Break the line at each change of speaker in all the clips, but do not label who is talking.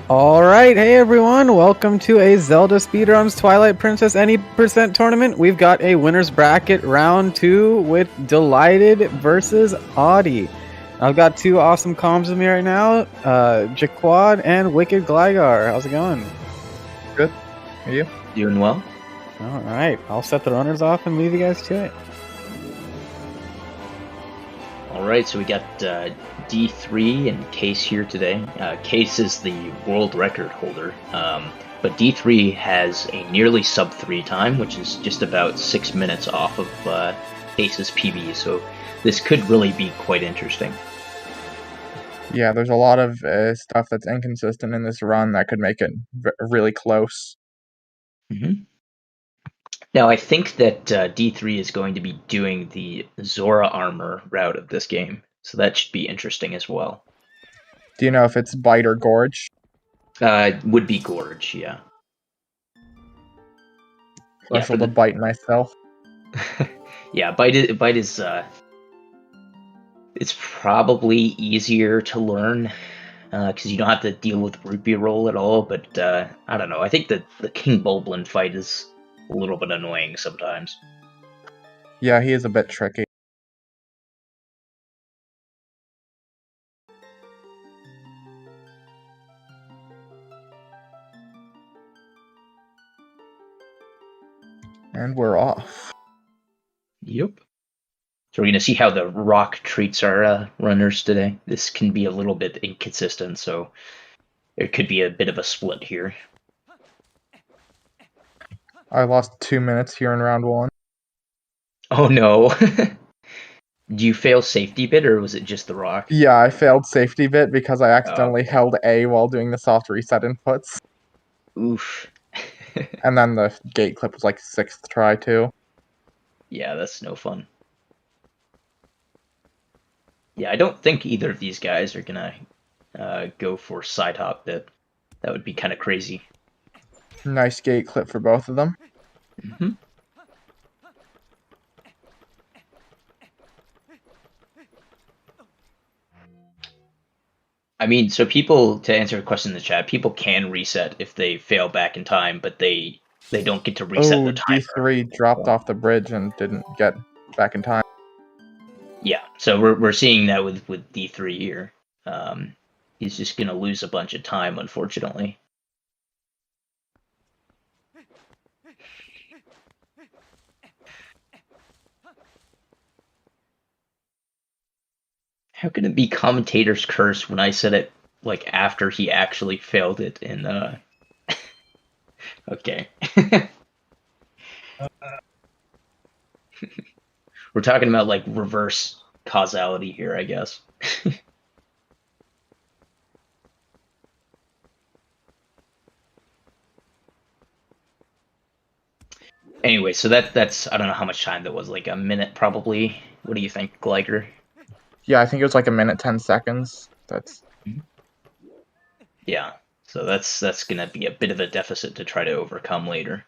Alright, hey everyone, welcome to a Zelda Speedruns Twilight Princess Any Percent tournament. We've got a winner's bracket round 2 with D3lighted versus Audie. I've got two awesome comms with me right now, Jaquad and Wicked Gligar. How's it going?
Good. Are you?
Doing well.
Alright, I'll set the runners off and leave you guys to it.
Alright, so we got D3 and Kejs here today. Kejs is the world record holder, but D3 has a nearly sub-3 time, which is just about 6 minutes off of Kejs's PB, so this could really be quite interesting.
Yeah, there's a lot of stuff that's inconsistent in this run that could make it really close.
Mm-hmm. Now, I think that D3 is going to be doing the Zora armor route of this game, so that should be interesting as well.
Do you know if it's Bite or Gorge?
Would be Gorge, yeah.
Special to Bite myself.
Yeah, Bite is it's probably easier to learn because you don't have to deal with root beer roll at all. But I don't know. I think that the King Bulblin fight is a little bit annoying sometimes.
Yeah, he is a bit tricky. And we're off.
Yep. So we're going to see how the rock treats our runners today. This can be a little bit inconsistent, so there could be a bit of a split here.
I lost 2 minutes here in round 1.
Oh no. Do you fail safety bit, or was it just the rock?
Yeah, I failed safety bit because I accidentally held A while doing the soft reset inputs.
Oof.
And then the gate clip was like 6th try too.
Yeah, that's no fun. Yeah, I don't think either of these guys are gonna go for side hop bit. That would be kind of crazy.
Nice gate clip for both of them.
Mm-hmm. I mean, so people, to answer a question in the chat, people can reset if they fail back in time, but they don't get to reset the time.
D3 dropped off the bridge and didn't get back in time.
Yeah, so we're seeing that with D3 here. He's just gonna lose a bunch of time, unfortunately. How can it be commentator's curse when I said it like after he actually failed it in Okay. We're talking about like reverse causality here, I guess. Anyway, so that's I don't know how much time that was, like a minute probably. What do you think, Gligar?
Yeah, I think it was like a minute 10 seconds. That's
yeah. So that's gonna be a bit of a deficit to try to overcome later.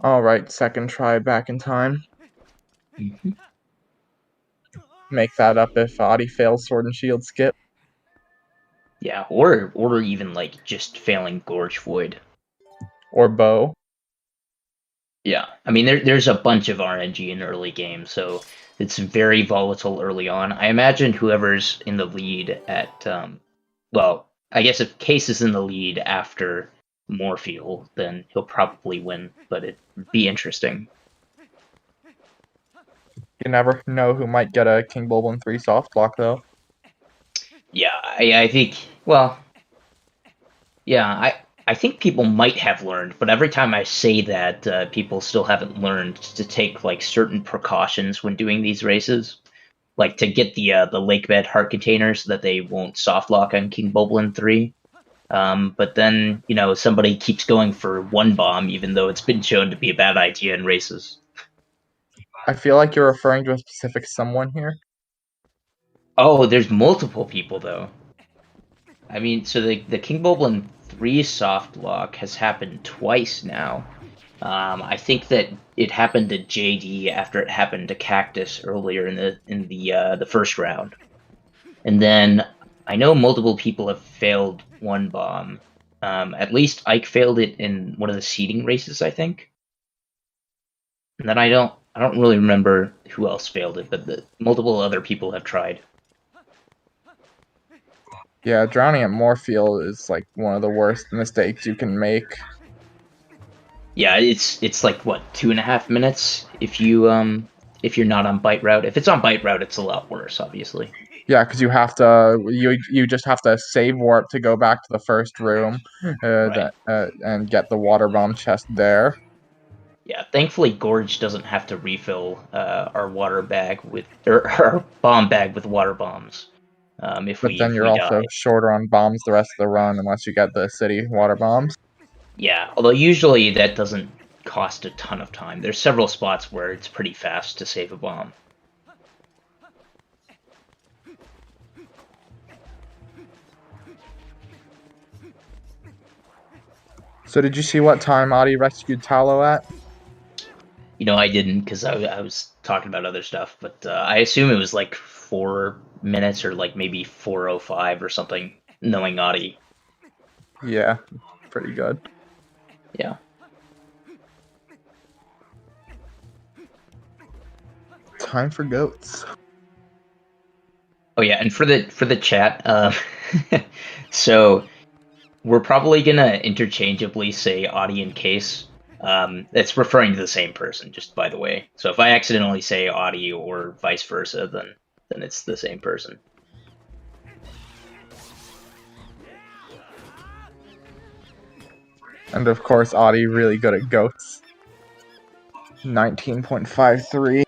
Alright, second try back in time.
Mm-hmm.
Make that up if Audie fails Sword and Shield skip.
Yeah, or even like just failing Gorge Void.
Or Bow.
Yeah, I mean there's a bunch of RNG in early game, so it's very volatile early on. I imagine whoever's in the lead at well, I guess if Kejs is in the lead after Morpheal, then he'll probably win, but it'd be interesting.
You never know who might get a King Bulblin 3 soft block though.
Yeah, I think, well, yeah, I think people might have learned, but every time I say that, people still haven't learned to take like certain precautions when doing these races, like to get the lake bed heart container so that they won't soft lock on King Bulblin 3. But then, you know, somebody keeps going for one bomb, even though it's been shown to be a bad idea in races.
I feel like you're referring to a specific someone here.
Oh, there's multiple people though. I mean, so the King Bulblin 3 soft lock has happened twice now. I think that it happened to JD after it happened to Cactus earlier in the first round, and then I know multiple people have failed one bomb. At least Ike failed it in one of the seeding races, I think. And then I don't really remember who else failed it, but multiple other people have tried.
Yeah, drowning at Moorfield is like one of the worst mistakes you can make.
Yeah, it's like what, 2.5 minutes if you're not on bite route. If it's on bite route, it's a lot worse, obviously.
Yeah, because you have to you just have to save warp to go back to the first room,
Right.
and get the water bomb chest there.
Yeah, thankfully Gorge doesn't have to refill our water bag with or our bomb bag with water bombs. If
But then
if
you're
we
also
die.
shorter on bombs the rest of the run unless you get the city water bombs.
Yeah, although usually that doesn't cost a ton of time. There's several spots where it's pretty fast to save a bomb.
So did you see what time Adi rescued Talo at?
You know, I didn't because I was talking about other stuff, but I assume it was like 4 minutes or like maybe 4:05 or something, knowing Audi.
Yeah, pretty good.
Yeah.
Time for goats.
Oh yeah, and for the chat, so we're probably gonna interchangeably say Audi and Case. It's referring to the same person, just by the way. So if I accidentally say Audi or vice versa, then it's the same person.
And of course, Adi really good at goats. 19.53.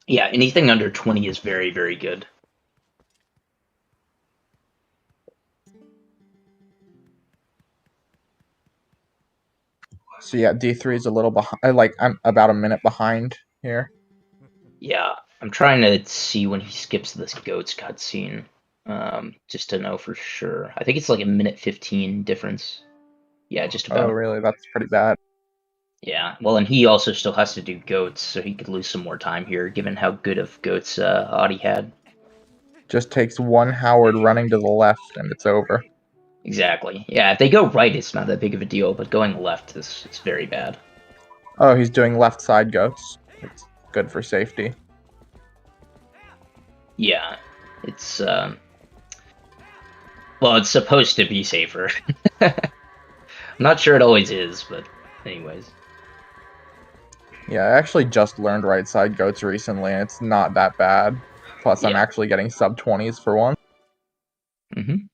Yeah, anything under 20 is very, very good.
So yeah, D3 is a little behind. Like I'm about a minute behind here.
Yeah, I'm trying to see when he skips this goats cutscene, just to know for sure. I think it's like a minute 15 difference. Yeah, just
Oh
about.
really? That's pretty bad.
Yeah, well, and he also still has to do goats, so he could lose some more time here, given how good of goats Audi had.
Just takes one Howard running to the left and it's over.
Exactly. Yeah, if they go right, it's not that big of a deal, but going left is very bad.
Oh, he's doing left side goats. It's good for safety.
Yeah, it's well, it's supposed to be safer. I'm not sure it always is, but anyways.
Yeah, I actually just learned right side goats recently, and it's not that bad. Plus, I'm
Yeah.
actually getting sub 20s for one.
Mm-hmm.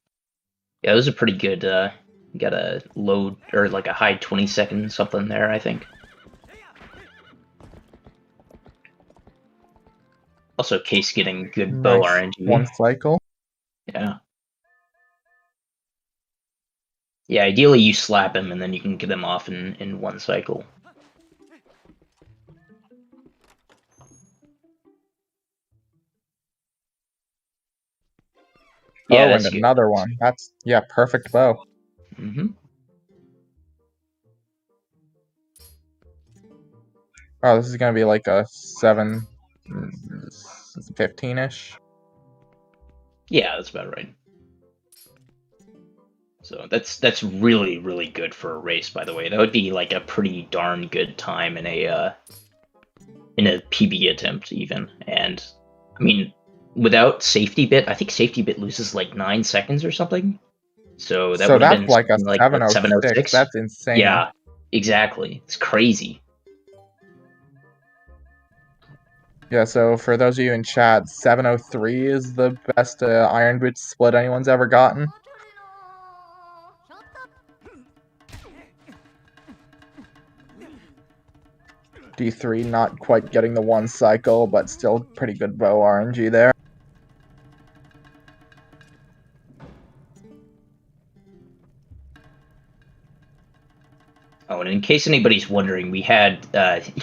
Yeah, those are pretty good. You got a low or like a high 20-second something there, I think. Also, Case getting good bow
Nice.
RNG.
One cycle.
Yeah. Yeah, ideally you slap him and then you can get them off in one cycle. Yeah,
Oh,
that's
and
good.
another one. That's, yeah, perfect bow.
Mm-hmm.
Oh, this is going to be like a 15-ish.
Yeah, that's about right. So that's really, really good for a race, by the way. That would be like a pretty darn good time in a PB attempt even. And I mean, without safety bit, I think safety bit loses like 9 seconds or something. So that
So
would have
that's
been
like a
something like what,
706.
706?
That's insane.
Yeah, exactly. It's crazy.
Yeah, so for those of you in chat, 703 is the best Iron Boots split anyone's ever gotten. D3 not quite getting the one cycle, but still pretty good bow RNG there.
Oh, and in case anybody's wondering, we had,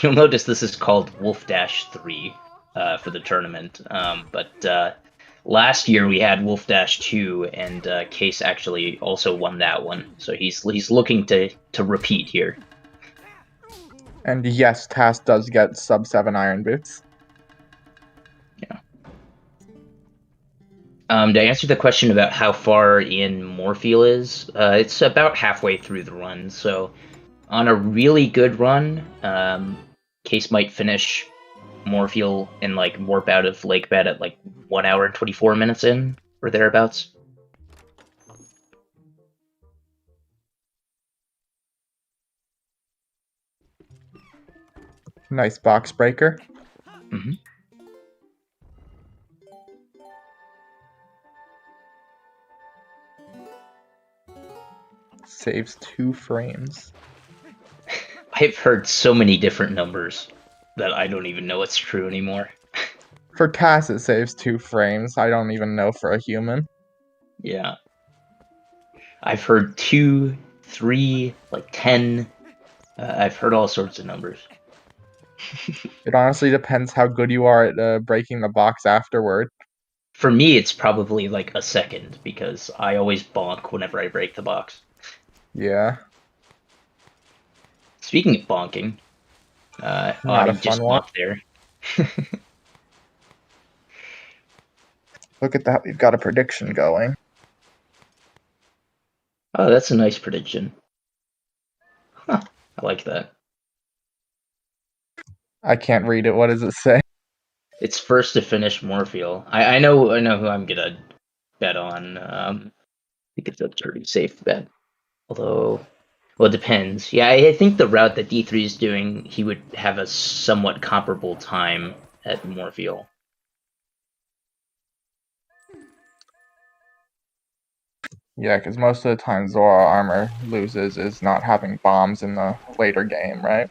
you'll notice this is called Wolfdash 3 for the tournament. But last year we had Wolfdash 2, and Case actually also won that one. So he's looking to repeat here.
And yes, Tass does get sub 7 Iron Boots.
To answer the question about how far in Morpheal is, it's about halfway through the run. So, on a really good run, Kejs might finish Morpheal and like warp out of Lake Bed at like 1 hour and 24 minutes in, or thereabouts.
Nice box breaker.
Mm-hmm.
Saves 2 frames.
I've heard so many different numbers that I don't even know what's true anymore.
For tasks, it saves 2 frames. I don't even know for a human.
Yeah. I've heard 2, 3, like 10. I've heard all sorts of numbers.
It honestly depends how good you are at breaking the box afterward.
For me, it's probably like a second because I always bonk whenever I break the box.
Yeah.
Speaking of bonking,
Not
I
a
just
fun one.
bonked there.
Look at that. We've got a prediction going.
Oh, that's a nice prediction. Huh, I like that.
I can't read it. What does it say?
It's first to finish Morpheal. I know who I'm gonna bet on. I think it's a pretty safe bet. Although, well, it depends. Yeah, I think the route that D3 is doing, he would have a somewhat comparable time at Morpheal.
Yeah, because most of the time Zora Armor loses is not having bombs in the later game, right?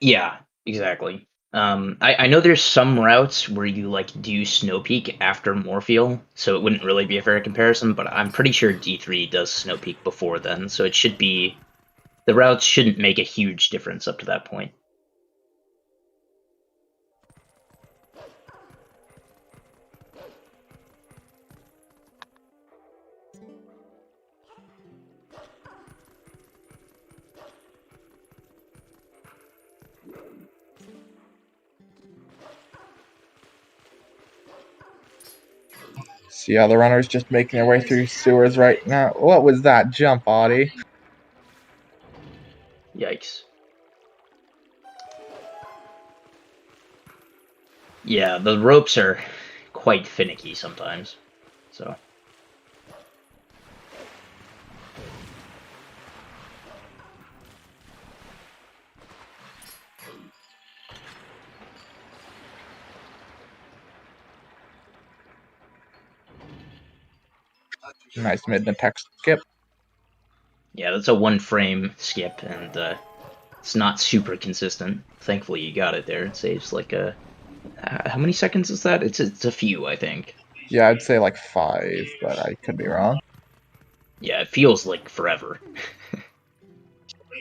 Yeah, exactly. I know there's some routes where you like do Snow Peak after Morpheal, so it wouldn't really be a fair comparison, but I'm pretty sure D3 does Snow Peak before then, so it should be the routes shouldn't make a huge difference up to that point.
See how the runners just making their way through sewers right now. What was that jump, Audie?
Yikes. Yeah, the ropes are quite finicky sometimes. So
Nice mid-attack skip.
yeah, that's a 1 frame skip, and it's not super consistent. Thankfully, you got it there. It saves like a how many seconds is that? It's a few, I think.
Yeah, I'd say like 5, but I could be wrong.
Yeah, it feels like forever.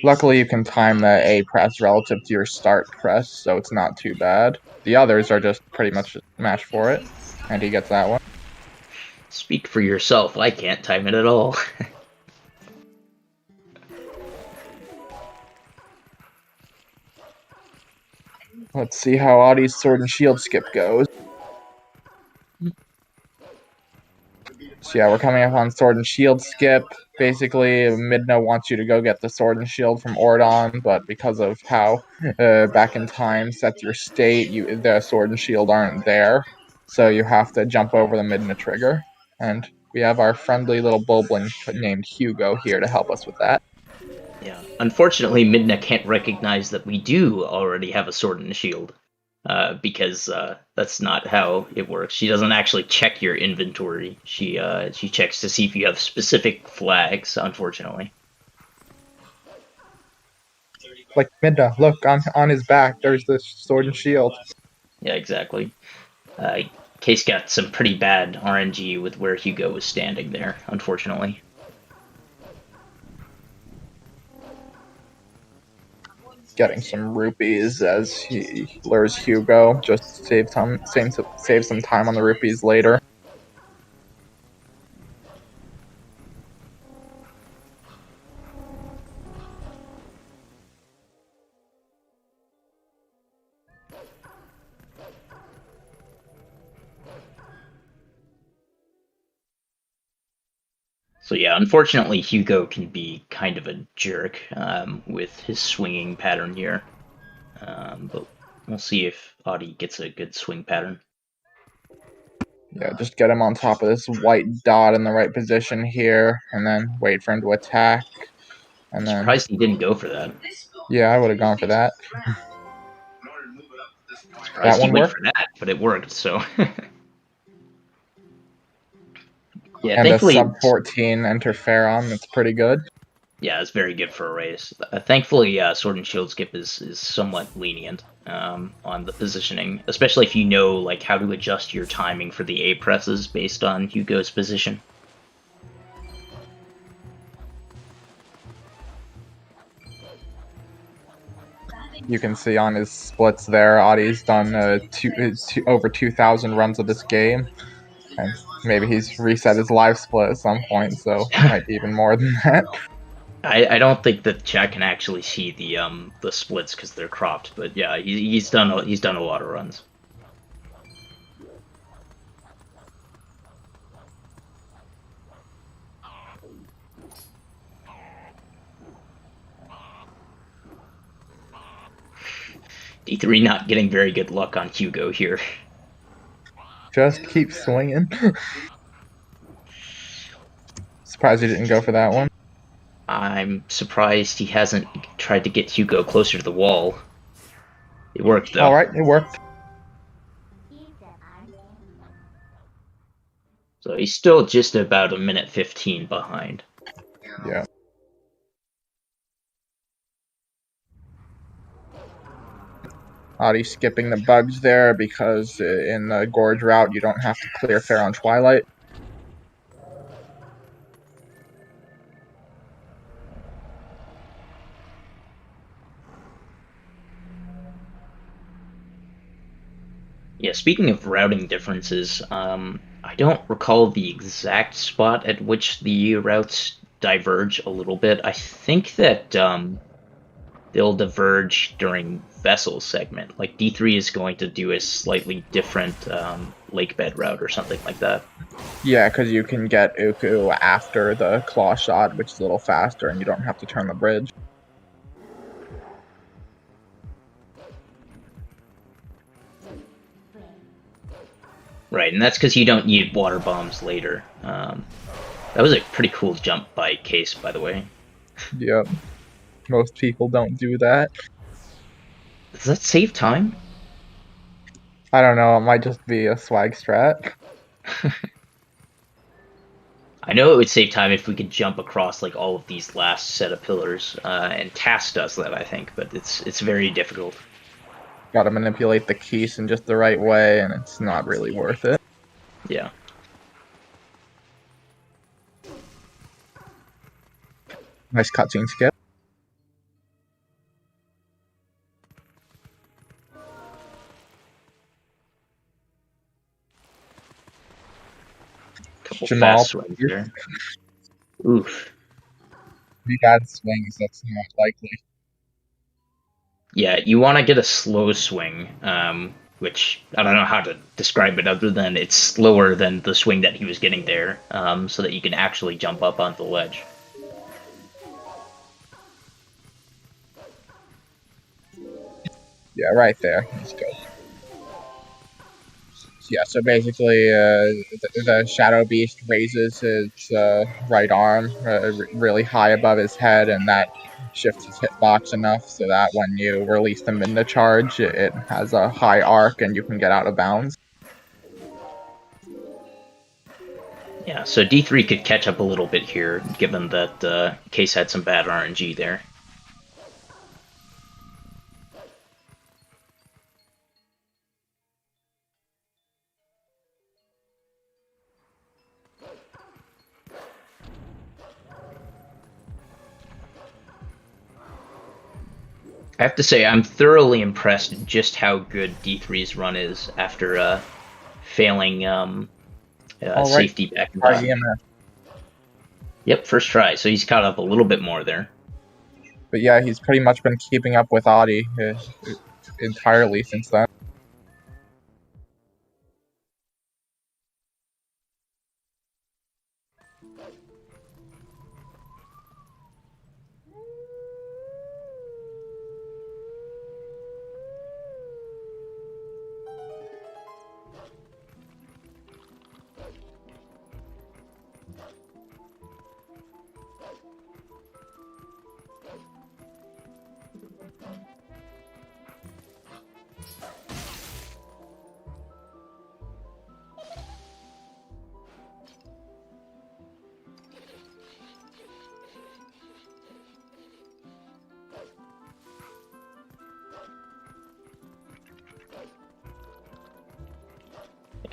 Luckily, you can time the A press relative to your start press, so it's not too bad. The others are just pretty much match for it, and he gets that one.
Speak for yourself. I can't time it at all.
Let's see how Audie's sword and shield skip goes. So yeah, we're coming up on sword and shield skip. Basically, Midna wants you to go get the sword and shield from Ordon, but because of how back in time sets your state, the sword and shield aren't there. So you have to jump over the Midna trigger. And we have our friendly little Bulblin named Hugo here to help us with that.
Yeah. Unfortunately, Midna can't recognize that we do already have a sword and a shield. Because that's not how it works. She doesn't actually check your inventory. She checks to see if you have specific flags, unfortunately.
Like, Midna, look, on his back, there's the sword and shield.
Yeah, exactly. Kejs got some pretty bad RNG with where Hugo was standing there, unfortunately.
Getting some rupees as he lures Hugo, just save some time on the rupees later.
So yeah, unfortunately, Hugo can be kind of a jerk with his swinging pattern here. But we'll see if Audie gets a good swing pattern.
Yeah, just get him on top of this white dot in the right position here, and then wait for him to attack. And then,
Surprised he didn't go for that.
yeah, I would have gone for that.
Surprised he
one
went
worked?
for that, but it worked. So yeah,
And a
thankfully,
sub 14 interferon, that's pretty good.
yeah, it's very good for a race. Thankfully, Sword and Shield skip is somewhat lenient on the positioning, especially if you know like how to adjust your timing for the A presses based on Hugo's position.
You can see on his splits there, Audie's done over 2,000 runs of this game. And maybe he's reset his live split at some point, so it might be even more than that.
I don't think that chat can actually see the splits because they're cropped, but yeah, he's done a lot of runs. D3 not getting very good luck on Hugo here.
Just keep swinging. Surprised he didn't go for that one.
I'm surprised he hasn't tried to get Hugo closer to the wall. It worked though.
Alright, it worked.
So he's still just about a minute 15 behind.
Yeah. Audie skipping the bugs there because in the gorge route you don't have to clear fair on Twilight.
Yeah, speaking of routing differences, I don't recall the exact spot at which the routes diverge a little bit. I think that they'll diverge during Vessel segment. Like D3 is going to do a slightly different lake bed route or something like that.
Yeah, because you can get Uku after the claw shot, which is a little faster, and you don't have to turn the bridge.
Right, and that's because you don't need water bombs later. That was a pretty cool jump by Kejs, by the way.
Yep. Most people don't do that.
Does that save time?
I don't know, it might just be a swag strat.
I know it would save time if we could jump across like all of these last set of pillars, and Task does that, I think, but it's very difficult.
Gotta manipulate the keys in just the right way, and it's not really worth it.
Yeah.
Nice cutscene skip.
Couple
Jamal,
fast swings there. Oof.
He had swings, that's not likely.
Yeah, you want to get a slow swing, which I don't know how to describe it other than it's slower than the swing that he was getting there, so that you can actually jump up onto the ledge.
Yeah, right there. Let's go. Yeah, so basically, the Shadow Beast raises his right arm really high above his head, and that shifts his hitbox enough so that when you release them in the charge, it has a high arc and you can get out of bounds.
Yeah, so D3 could catch up a little bit here, given that Kejs had some bad RNG there. I have to say, I'm thoroughly impressed at just how good D3's run is after failing safety back in time. Yep, first try, so he's caught up a little bit more there.
But yeah, he's pretty much been keeping up with Audie entirely since then.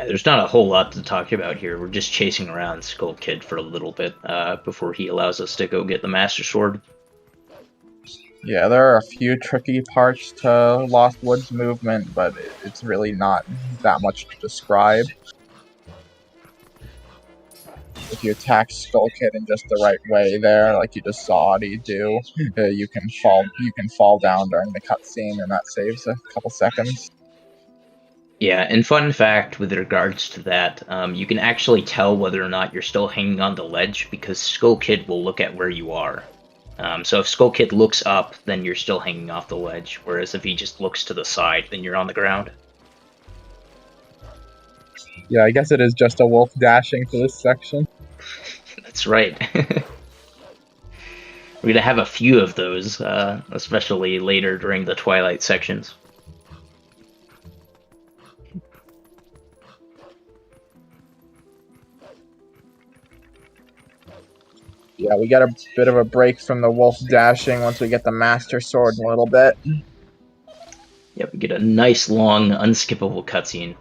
There's not a whole lot to talk about here. We're just chasing around Skull Kid for a little bit before he allows us to go get the Master Sword.
Yeah, there are a few tricky parts to Lost Woods movement, but it's really not that much to describe. If you attack Skull Kid in just the right way there, like you just saw Audie do, you can fall down during the cutscene, and that saves a couple seconds.
Yeah, and fun fact with regards to that, you can actually tell whether or not you're still hanging on the ledge because Skull Kid will look at where you are. So if Skull Kid looks up, then you're still hanging off the ledge, whereas if he just looks to the side, then you're on the ground.
Yeah, I guess it is just a wolf dashing for this section.
That's right. We're gonna have a few of those, especially later during the Twilight sections.
Yeah, we get a bit of a break from the wolf dashing once we get the Master Sword in a little bit.
Yep, we get a nice, long, unskippable cutscene.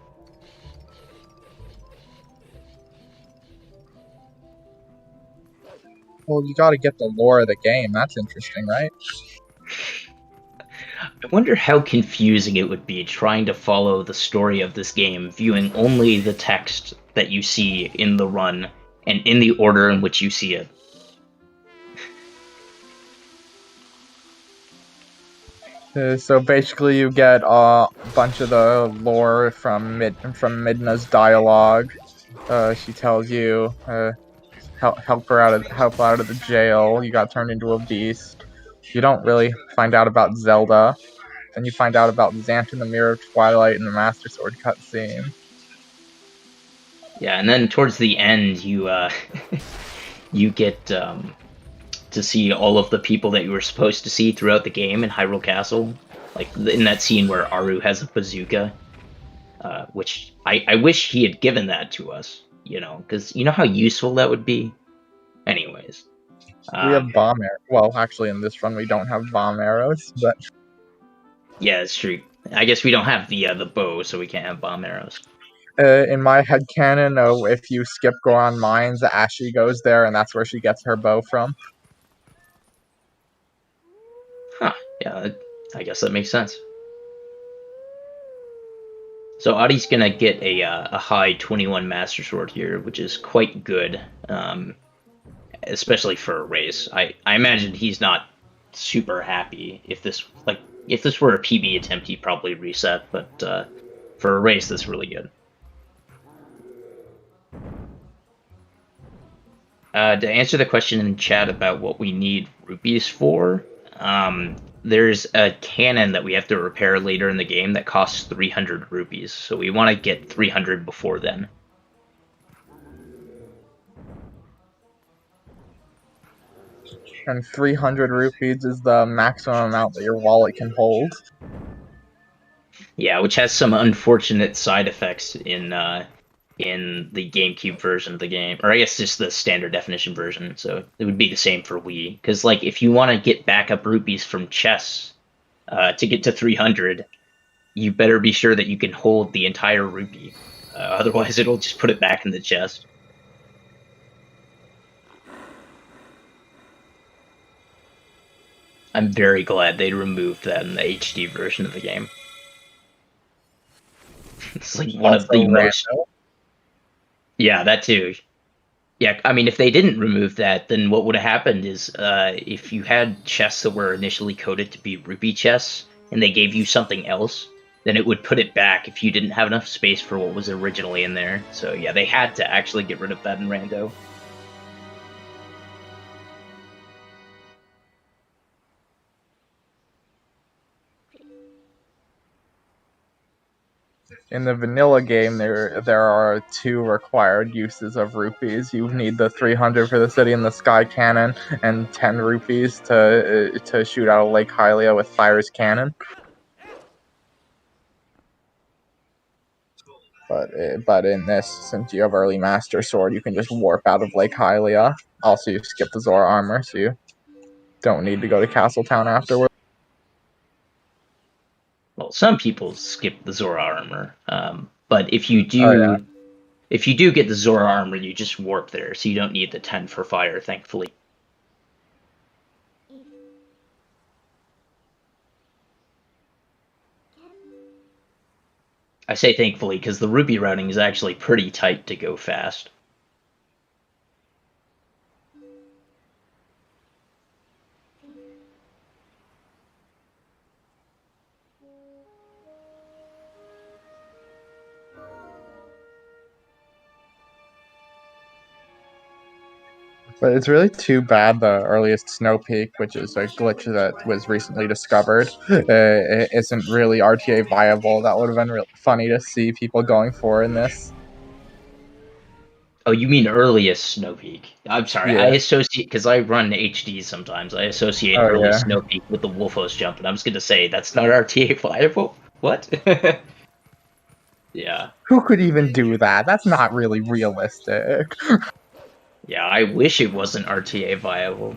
Well, you gotta get the lore of the game. That's interesting, right?
I wonder how confusing it would be trying to follow the story of this game, viewing only the text that you see in the run, and in the order in which you see it.
So basically, you get a bunch of the lore from Midna's dialogue. She tells you, help out of the jail. You got turned into a beast. You don't really find out about Zelda. Then you find out about Xant in the Mirror of Twilight and the Master Sword cutscene.
Yeah, and then towards the end, you you get to see all of the people that you were supposed to see throughout the game in Hyrule Castle, like in that scene where Aru has a bazooka, which I wish he had given that to us, you know, because you know how useful that would be. Anyways,
We have bomb arrows. Well, actually, in this run we don't have bomb arrows, but
yeah, it's true. I guess we don't have the bow, so we can't have bomb arrows.
in my headcanon, if you skip Goron Mines, Ashley goes there, and that's where she gets her bow from.
Huh? Yeah, I guess that makes sense. So Audie's gonna get a high 21 Master Sword here, which is quite good, especially for a race. I imagine he's not super happy if this were a PB attempt, he'd probably reset, but for a race, that's really good. To answer the question in chat about what we need rupees for, there's a cannon that we have to repair later in the game that costs 300 rupees, so we want to get 300 before then.
And 300 rupees is the maximum amount that your wallet can hold.
Yeah, which has some unfortunate side effects in the GameCube version of the game, or I guess just the standard definition version. So it would be the same for Wii, because like if you want to get backup rupees from chess to get to 300, you better be sure that you can hold the entire rupee. Otherwise, it'll just put it back in the chest. I'm very glad they removed that in the HD version of the game. It's like one of the most... Yeah, that too. Yeah, I mean, if they didn't remove that, then what would have happened is if you had chests that were initially coded to be rupee chests, and they gave you something else, then it would put it back if you didn't have enough space for what was originally in there. So yeah, they had to actually get rid of that in Rando.
In the vanilla game, there are 2 required uses of rupees. You need the 300 for the City in the Sky cannon, and 10 rupees to shoot out of Lake Hylia with Fire's cannon. But in this, since you have early Master Sword, you can just warp out of Lake Hylia. Also, you skip the Zora armor, so you don't need to go to Castletown afterwards.
Well, some people skip the Zora armor, but if you do, If you do get the Zora armor, you just warp there, so you don't need the 10 for fire, thankfully. I say thankfully because the rupee routing is actually pretty tight to go fast.
But it's really too bad the earliest snow peak, which is a glitch that was recently discovered, isn't really RTA viable. That would have been really funny to see people going for in this.
Oh, you mean earliest snow peak? I'm sorry, I
Yeah.
associate, because I run HD sometimes, I associate
Oh,
early
yeah.
snow peak with the Wolfos jump, and I was going to say, that's not RTA viable? What? Yeah.
Who could even do that? That's not really realistic.
Yeah, I wish it wasn't RTA viable.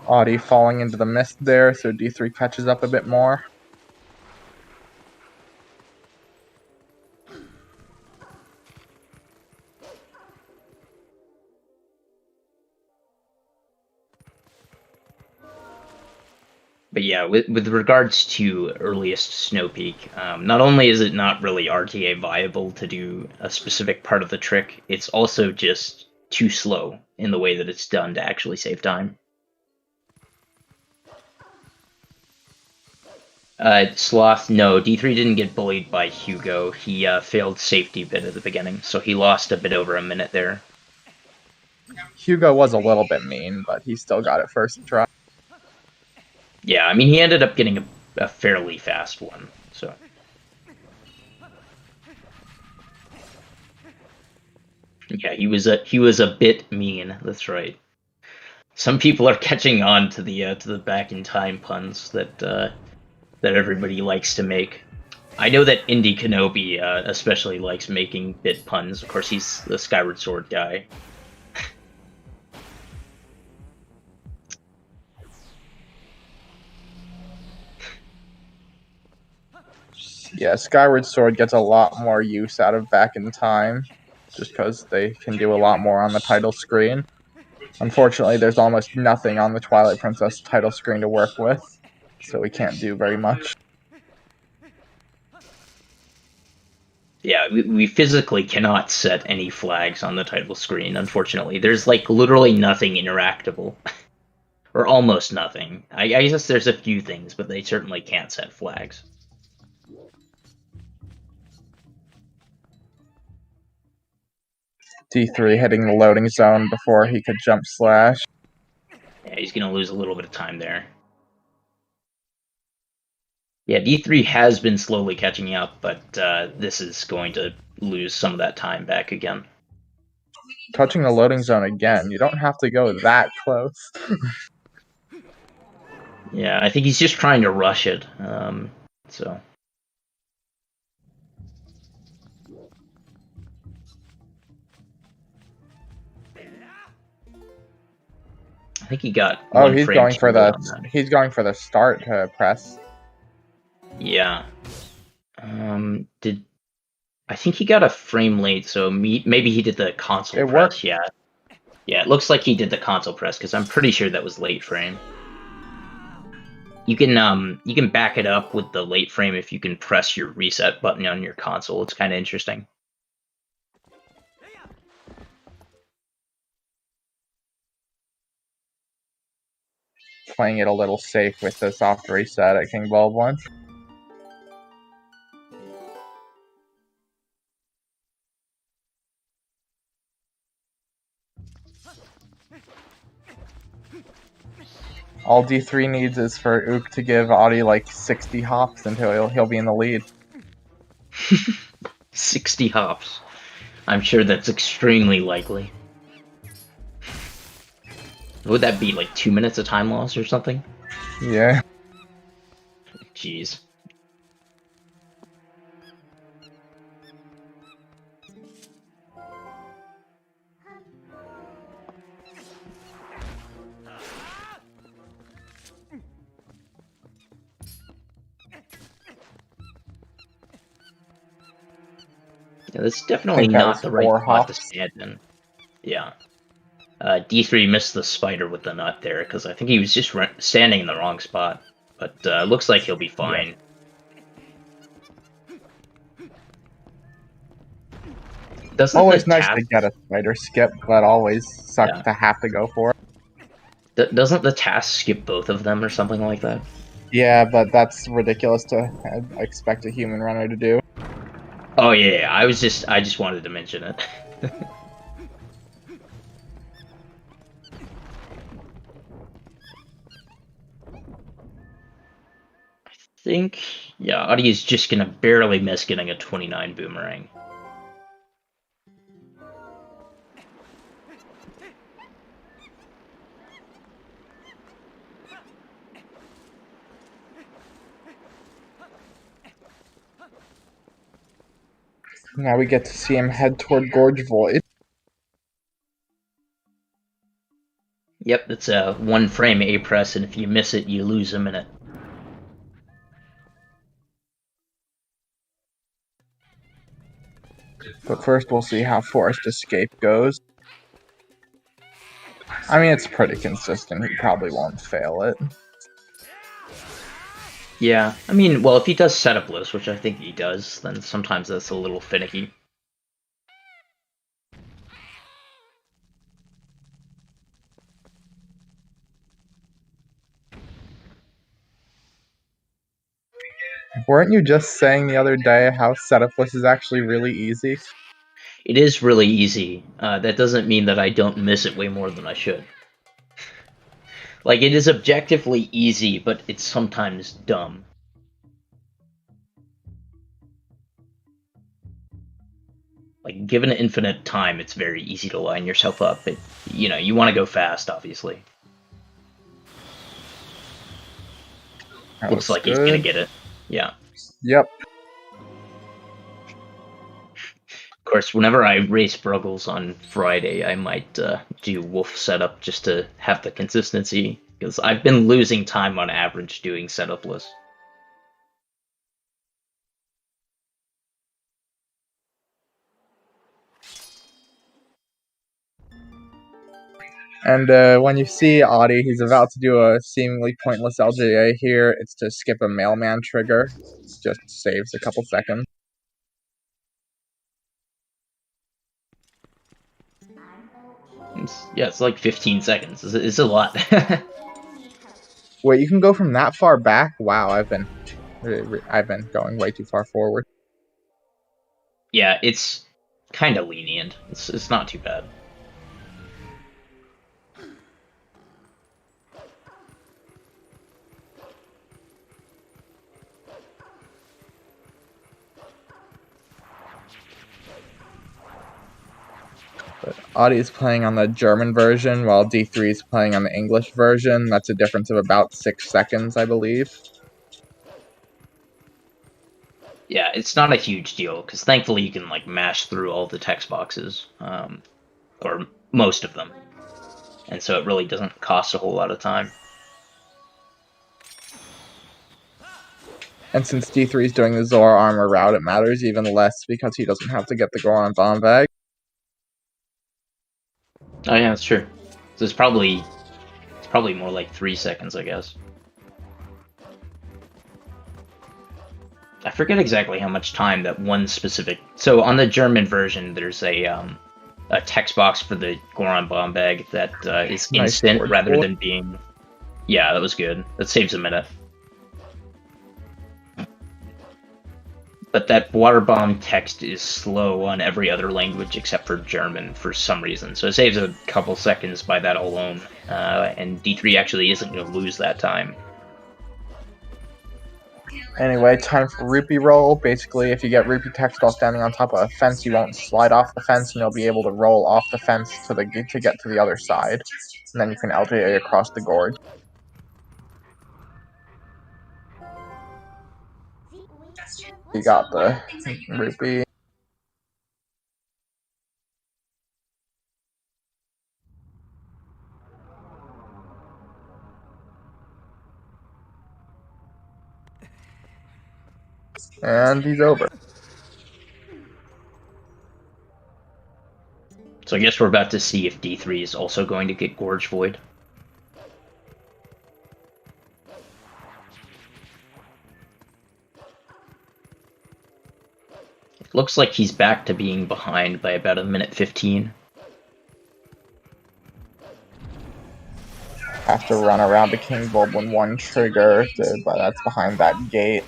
Audie falling into the mist there, so D3 catches up a bit more.
But yeah, with regards to earliest snow peak, not only is it not really RTA viable to do a specific part of the trick, it's also just too slow in the way that it's done to actually save time. Sloth, no, D3 didn't get bullied by Hugo. He failed safety bit at the beginning, so he lost a bit over a minute there.
Hugo was a little bit mean, but he still got it first try.
Yeah, I mean, he ended up getting a fairly fast one, so. Yeah, he was a bit mean. That's right. Some people are catching on to the back in time puns that that everybody likes to make. I know that Indy Kenobi especially likes making bit puns. Of course, he's the Skyward Sword guy.
Yeah, Skyward Sword gets a lot more use out of Back in Time, just because they can do a lot more on the title screen. Unfortunately, there's almost nothing on the Twilight Princess title screen to work with, so we can't do very much.
Yeah, we physically cannot set any flags on the title screen, unfortunately. There's like literally nothing interactable. Or almost nothing. I guess there's a few things, but they certainly can't set flags.
D3 hitting the loading zone before he could jump slash.
Yeah, he's gonna lose a little bit of time there. Yeah, D3 has been slowly catching up, but this is going to lose some of that time back again.
Touching the loading zone again. You don't have to go that close.
Yeah, I think he's just trying to rush it. So. I think he got.
Oh, he's going for the start press.
Yeah. I think he got a frame late, so maybe he did the console press.
Worked.
Yeah. Yeah, it looks like he did the console press because I'm pretty sure that was late frame. You can back it up with the late frame if you can press your reset button on your console. It's kind of interesting.
Playing it a little safe with the soft reset at King Bulb one. All D3 needs is for Ook to give Audie like 60 hops until he'll be in the lead.
60 hops. I'm sure that's extremely likely. Would that be like 2 minutes of time loss or something?
Yeah.
Jeez. Yeah, that's
I
definitely
think that
not
was
the right
4
spot to
hops.
stand in. Yeah. D3 missed the spider with the nut there, because I think he was just standing in the wrong spot. But looks like he'll be fine. Doesn't the
Always nice
task
to get a spider skip, but always sucks
Yeah.
to have to go for it.
Doesn't the task skip both of them or something like that?
Yeah, but that's ridiculous to expect a human runner to do.
Oh yeah. I just wanted to mention it. I think yeah, Audi is just gonna barely miss getting a 29 boomerang.
Now we get to see him head toward Gorge Void.
Yep, it's a one frame A press, and if you miss it, you lose a minute.
But first we'll see how Forest Escape goes. I mean, it's pretty consistent. He probably won't fail it.
Yeah, I mean, well, if he does setup list, which I think he does, then sometimes that's a little finicky.
Weren't you just saying the other day how setup list is actually really easy?
It is really easy. That doesn't mean that I don't miss it way more than I should. Like, it is objectively easy, but it's sometimes dumb. Like, given infinite time, it's very easy to line yourself up. You want to go fast, obviously.
That
Looks
looks
like he's gonna
good.
get it. Yeah.
Yep.
Of course, whenever I race Bruggles on Friday, I might do Wolf setup just to have the consistency, because I've been losing time on average doing setup lists.
And when you see Audi, he's about to do a seemingly pointless LJA here. It's to skip a mailman trigger. Just saves a couple seconds.
It's like 15 seconds. It's a lot.
Wait, you can go from that far back? Wow, I've been going way too far forward.
Yeah, it's kind of lenient. It's not too bad.
But Audi is playing on the German version, while D3 is playing on the English version. That's a difference of about 6 seconds, I believe.
Yeah, it's not a huge deal, because thankfully you can like mash through all the text boxes, or most of them, and so it really doesn't cost a whole lot of time.
And since D3 is doing the Zora armor route, it matters even less because he doesn't have to get the Goron bomb bag.
Oh yeah, that's true. So it's probably more like 3 seconds, I guess. I forget exactly how much time that one specific. So on the German version, there's a text box for the Goron bomb bag that is
Nice
instant
forward
rather
pull.
than being. Yeah, that was good. That saves a minute. But that water bomb text is slow on every other language except for German for some reason. So it saves a couple seconds by that alone. And D3 actually isn't going to lose that time.
Anyway, time for rupee roll. Basically, if you get rupee text while standing on top of a fence, you won't slide off the fence, and you'll be able to roll off the fence to get to the other side. And then you can LJA across the gorge. You got the rupee. And he's over.
So I guess we're about to see if D3 is also going to get Gorge Void. It looks like he's back to being behind by about 1:15.
Have to run around the King Bulb when one trigger, but that's behind that gate.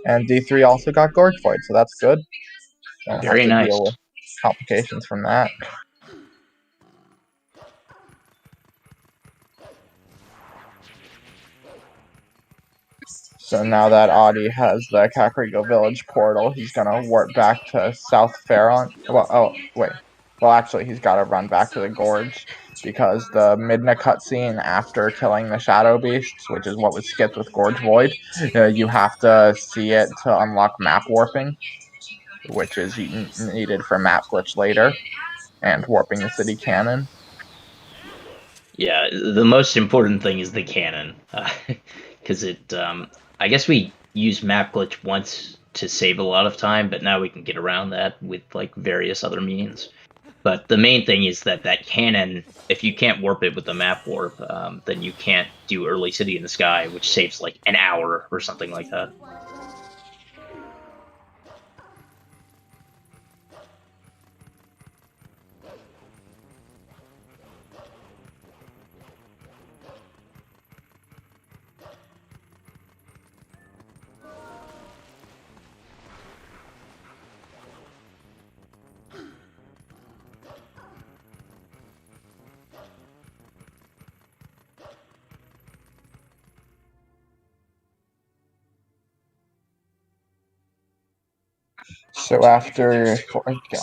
And D3 also got Gorge Void, so that's good. Don't
Very
have to
nice.
deal with complications from that. So now that Audie has the Kakariko Village portal, he's gonna warp back to South Faron. Well, wait. Well, actually, he's gotta run back to the Gorge, because the Midna cutscene after killing the Shadow Beasts, which is what was skipped with Gorge Void, you have to see it to unlock map warping, which is needed for map glitch later, and warping the city cannon.
Yeah, the most important thing is the cannon, because I guess we used map glitch once to save a lot of time, but now we can get around that with like various other means. But the main thing is that cannon, if you can't warp it with the map warp, then you can't do early City in the Sky, which saves like an hour or something like that.
So after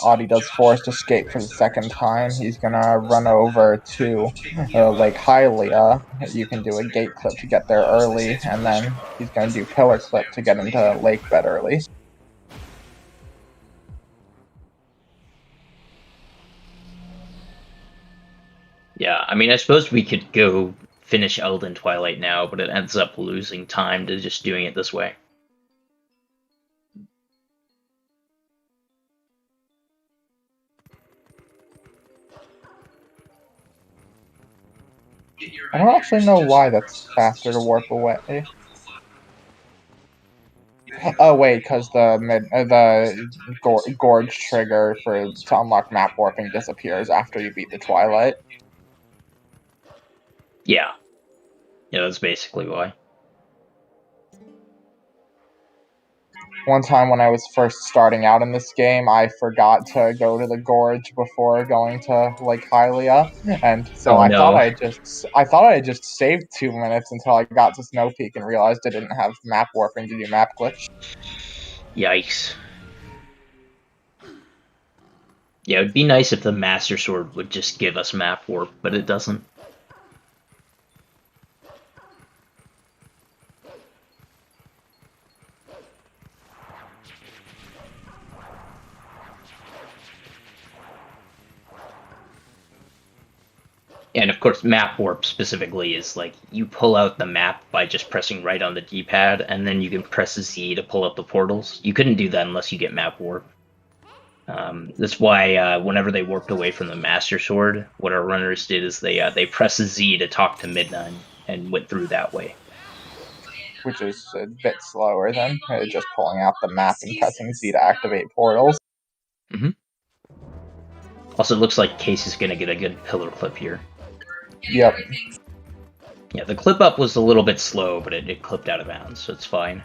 Audie does forced escape for the second time, he's gonna run over to Lake Hylia. You can do a gate clip to get there early, and then he's gonna do pillar clip to get into Lake Bed early.
Yeah, I mean, I suppose we could go finish Elden Twilight now, but it ends up losing time to just doing it this way.
I don't actually know why that's faster to warp away. Oh wait, because the gorge trigger to unlock map warping disappears after you beat the Twilight.
Yeah. Yeah, that's basically why.
One time when I was first starting out in this game, I forgot to go to the gorge before going to Lake Hylia, and so I thought I just saved 2 minutes until I got to Snow Peak and realized I didn't have map warping to do map glitch.
Yikes. Yeah, it'd be nice if the Master Sword would just give us map warp, but it doesn't. And of course, map warp specifically is like you pull out the map by just pressing right on the D-pad, and then you can press Z to pull up the portals. You couldn't do that unless you get map warp. That's why whenever they warped away from the Master Sword, what our runners did is they pressed Z to talk to Midnight and went through that way.
Which is a bit slower than just pulling out the map and pressing Z to activate portals.
Mm-hmm. Also, it looks like Kejs is going to get a good pillar clip here.
Yep.
Yeah, the clip up was a little bit slow, but it clipped out of bounds, so it's fine.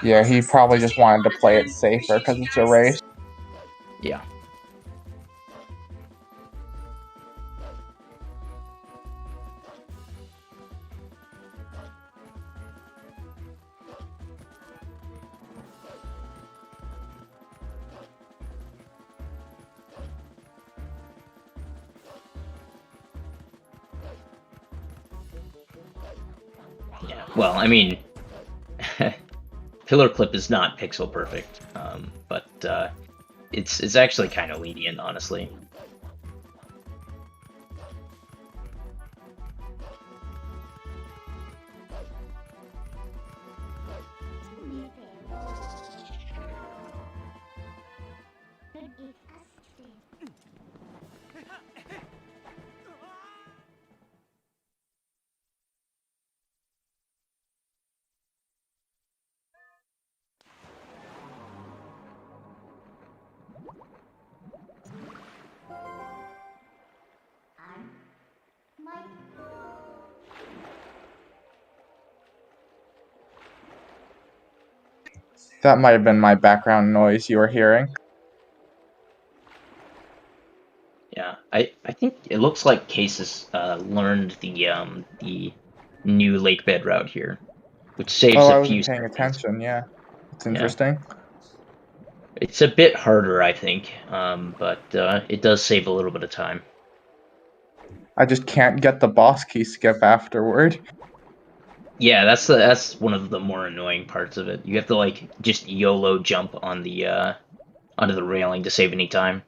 Yeah, he probably just wanted to play it safer because it's a race.
Yeah. Yeah, well, I mean, pillar clip is not pixel perfect, but it's actually kind of lenient, honestly.
That might have been my background noise you were hearing.
Yeah, I think it looks like Kejs has learned the new lake bed route here, which saves
Oh, I
a few
wasn't paying
seconds.
attention, yeah. It's
Yeah,
interesting.
it's a bit harder, I think, but it does save a little bit of time.
I just can't get the boss key skip afterward.
Yeah, that's one of the more annoying parts of it. You have to like just YOLO jump on the onto the railing to save any time.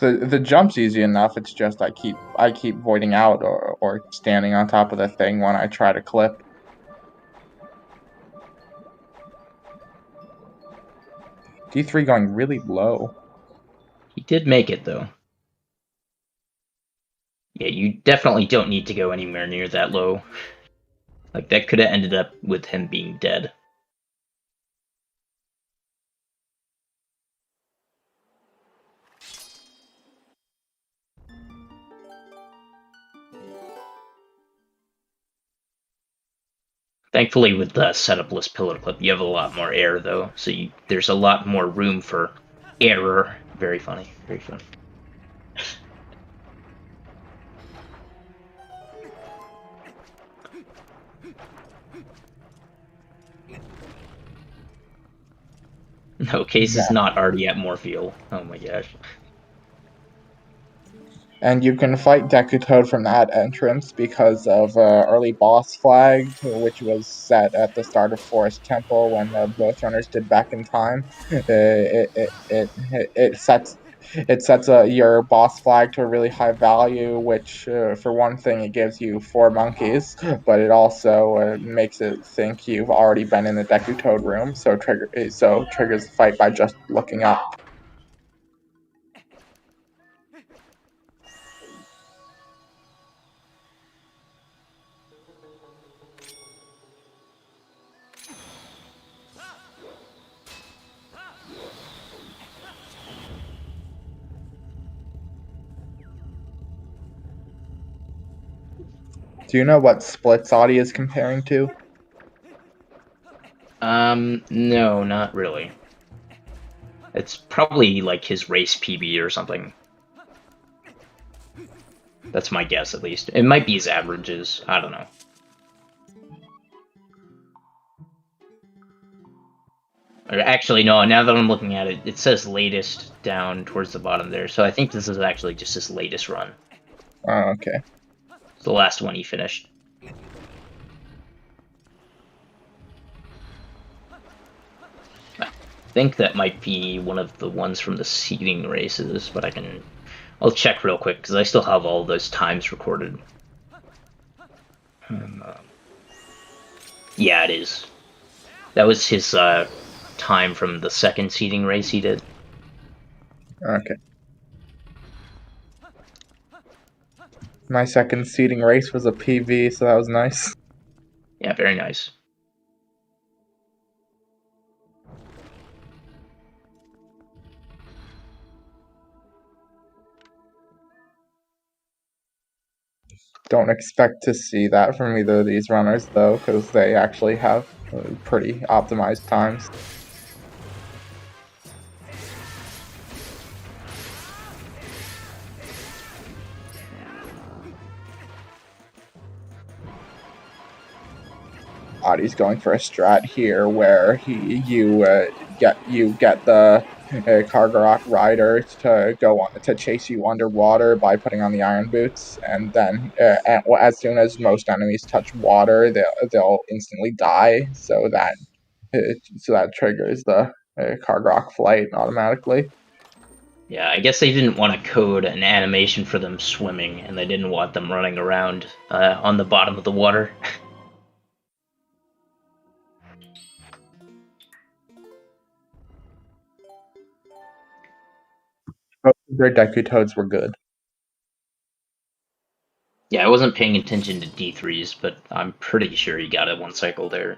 The jump's easy enough, it's just I keep voiding out or standing on top of the thing when I try to clip. D3 going really low.
He did make it though. Yeah, you definitely don't need to go anywhere near that low. Like that could have ended up with him being dead. Thankfully, with the setupless pillar clip, you have a lot more air though, so there's a lot more room for error. Very funny, very funny. No, Kejs is not already at more fuel. Oh my gosh.
And you can fight Deku Toad from that entrance because of early boss flag, which was set at the start of Forest Temple when both runners did back in time. It sets your boss flag to a really high value, which for one thing it gives you 4 monkeys, but it also makes it think you've already been in the Deku Toad room, so triggers the fight by just looking up. Do you know what Splits Audi is comparing to?
No, not really. It's probably like his race PB or something. That's my guess, at least. It might be his averages. I don't know. Or actually, no, now that I'm looking at it, it says latest down towards the bottom there, so I think this is actually just his latest run.
Oh, okay.
It's the last one he finished. I think that might be one of the ones from the seeding races, but I'll check real quick, because I still have all those times recorded. Yeah, it is. That was his time from the second seeding race he did.
Okay. My second seeding race was a PV, so that was nice.
Yeah, very nice.
Don't expect to see that from either of these runners, though, because they actually have pretty optimized times. Adi's going for a strat here where you get the Kargarok rider to to chase you underwater by putting on the iron boots, and then as soon as most enemies touch water, they'll instantly die. So that triggers the Kargarok flight automatically.
Yeah, I guess they didn't want to code an animation for them swimming, and they didn't want them running around on the bottom of the water.
Both of their Deku Toads were good.
Yeah, I wasn't paying attention to D3's, but I'm pretty sure he got it one cycle there.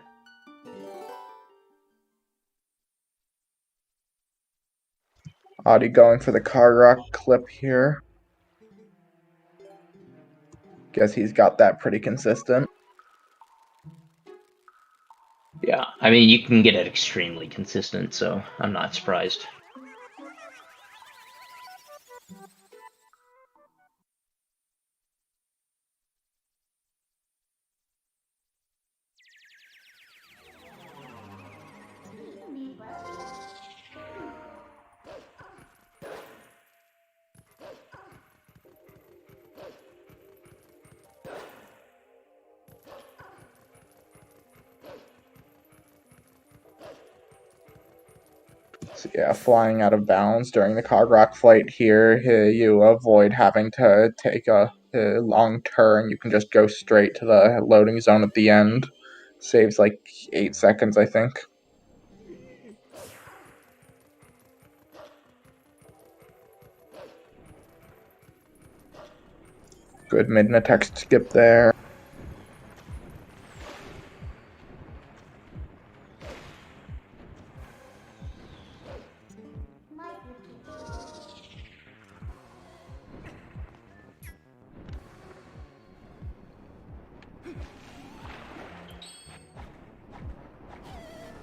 Adi going for the Kargarok clip here. Guess he's got that pretty consistent.
Yeah, I mean, you can get it extremely consistent, so I'm not surprised.
So yeah, flying out of bounds during the Cogrock flight here, you avoid having to take a long turn. You can just go straight to the loading zone at the end. Saves like 8 seconds, I think. Good midna text skip there.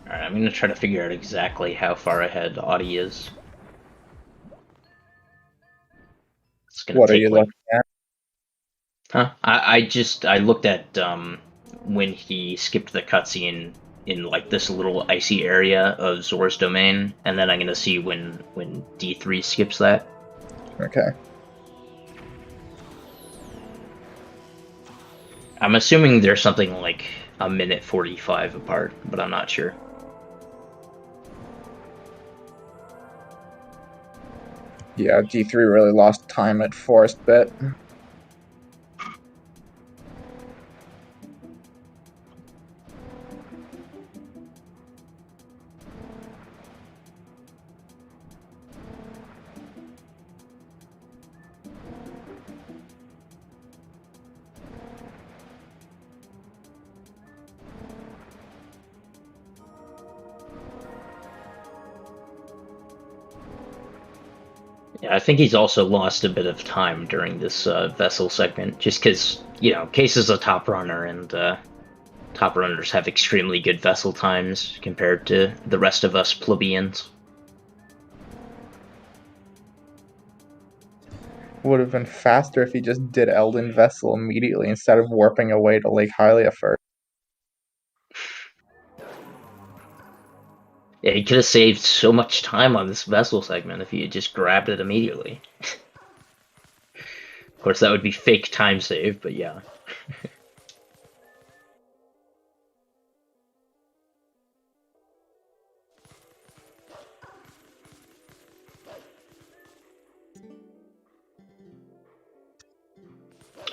Alright, I'm gonna try to figure out exactly how far ahead Audie is. It's gonna
What are
take
you
like...
looking at?
Huh? I looked at when he skipped the cutscene in like this little icy area of Zora's domain, and then I'm gonna see when D3 skips that.
Okay.
I'm assuming there's something like a minute 45 apart, but I'm not sure.
Yeah, D3 really lost time at Forest Bit.
Yeah, I think he's also lost a bit of time during this vessel segment, just because, you know, Kejs is a top runner, and top runners have extremely good vessel times compared to the rest of us plebeians.
Would have been faster if he just did Elden Vessel immediately instead of warping away to Lake Hylia first.
Yeah, he could have saved so much time on this vessel segment if he had just grabbed it immediately. Of course, that would be fake time save, but yeah.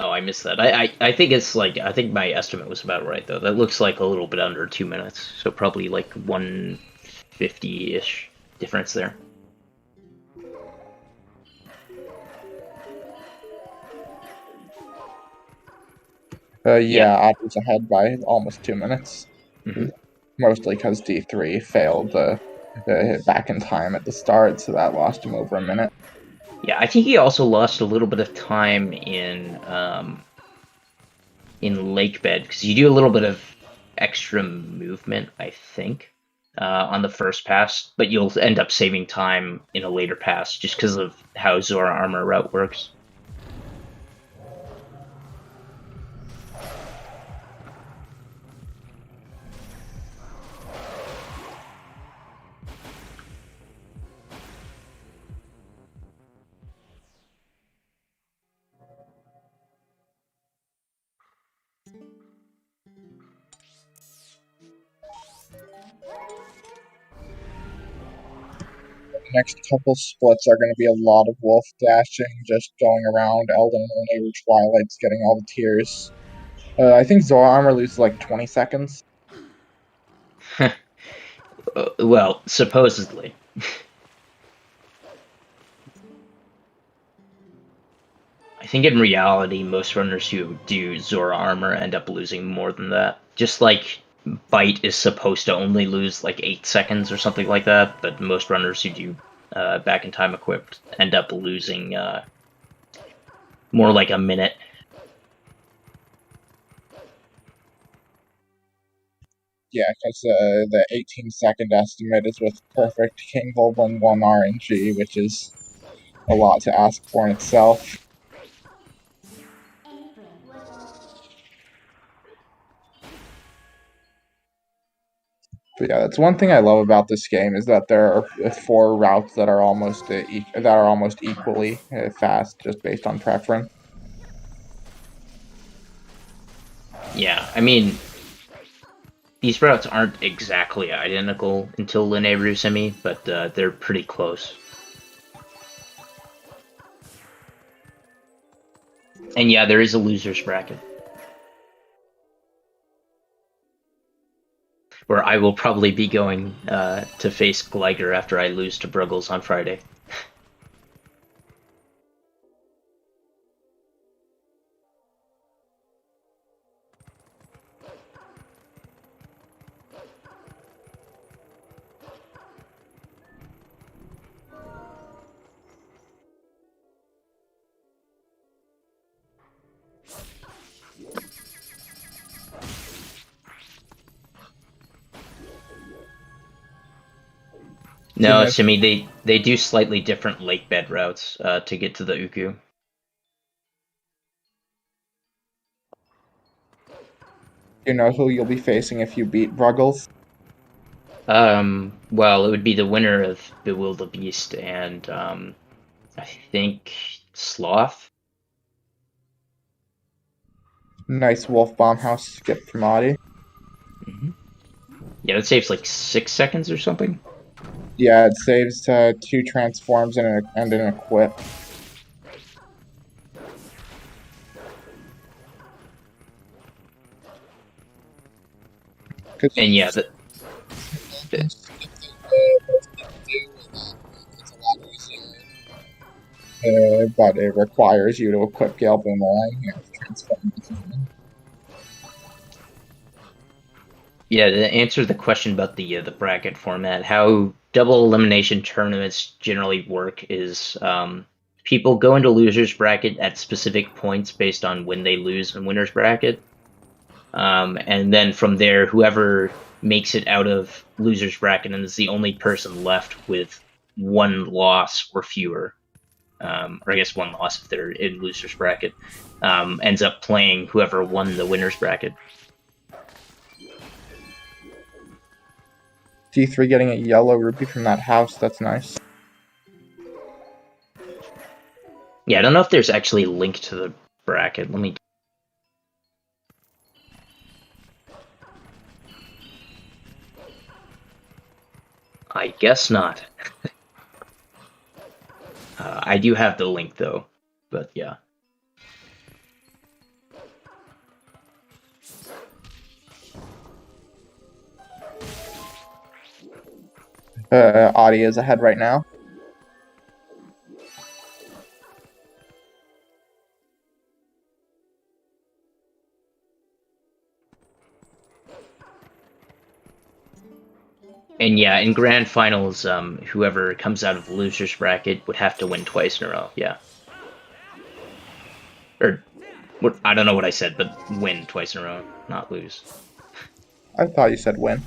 Oh, I missed that. I think it's like, I think my estimate was about right, though. That looks like a little bit under 2 minutes, so probably like 150-ish difference there.
Yeah, Audrey's ahead by almost 2 minutes. Mostly because D3 failed back in time at the start, so that lost him over a minute.
Yeah, I think he also lost a little bit of time in lake bed, because you do a little bit of extra movement, I think, on the first pass, but you'll end up saving time in a later pass just because of how Zora armor route works.
Next couple splits are going to be a lot of wolf dashing, just going around Elden Ring, Twilight's getting all the tears. I think Zora armor loses like 20 seconds.
Well, supposedly. I think in reality, most runners who do Zora armor end up losing more than that. Just like Bite is supposed to only lose like 8 seconds or something like that, but most runners who do back in time equipped end up losing more like a minute.
Yeah, because the 18-second estimate is with perfect King Goblin 1 RNG, which is a lot to ask for in itself. But yeah, that's one thing I love about this game is that there are 4 routes that are almost equally fast, just based on preference.
Yeah, I mean, these routes aren't exactly identical until Linné Rusemi, but they're pretty close. And yeah, there is a loser's bracket. Where I will probably be going to face Gliger after I lose to Bruggles on Friday. No, Simi, they do slightly different lake bed routes to get to the Uku.
You know who you'll be facing if you beat Bruggles?
Well, it would be the winner of Bewildebeest and I think Sloth.
Nice Wolf Bombhouse skip from Audie.
Mm-hmm. Yeah, that saves like 6 seconds or something.
Yeah, it saves 2 transforms and an equip.
And yeah,
but it requires you to equip Gale Boomerang. You have to transform.
Yeah, to answer the question about the bracket format, how double elimination tournaments generally work is people go into losers bracket at specific points based on when they lose in winners bracket, and then from there, whoever makes it out of losers bracket and is the only person left with 1 loss or fewer, or I guess 1 loss if they're in losers bracket, ends up playing whoever won the winners bracket.
D3 getting a yellow rupee from that house, that's nice.
Yeah, I don't know if there's actually a link to the bracket. Let me. I guess not. I do have the link though, but yeah.
Audie is ahead right now.
And yeah, in grand finals, whoever comes out of the losers bracket would have to win twice in a row. Yeah. Or, I don't know what I said, but win twice in a row, not lose.
I thought you said win.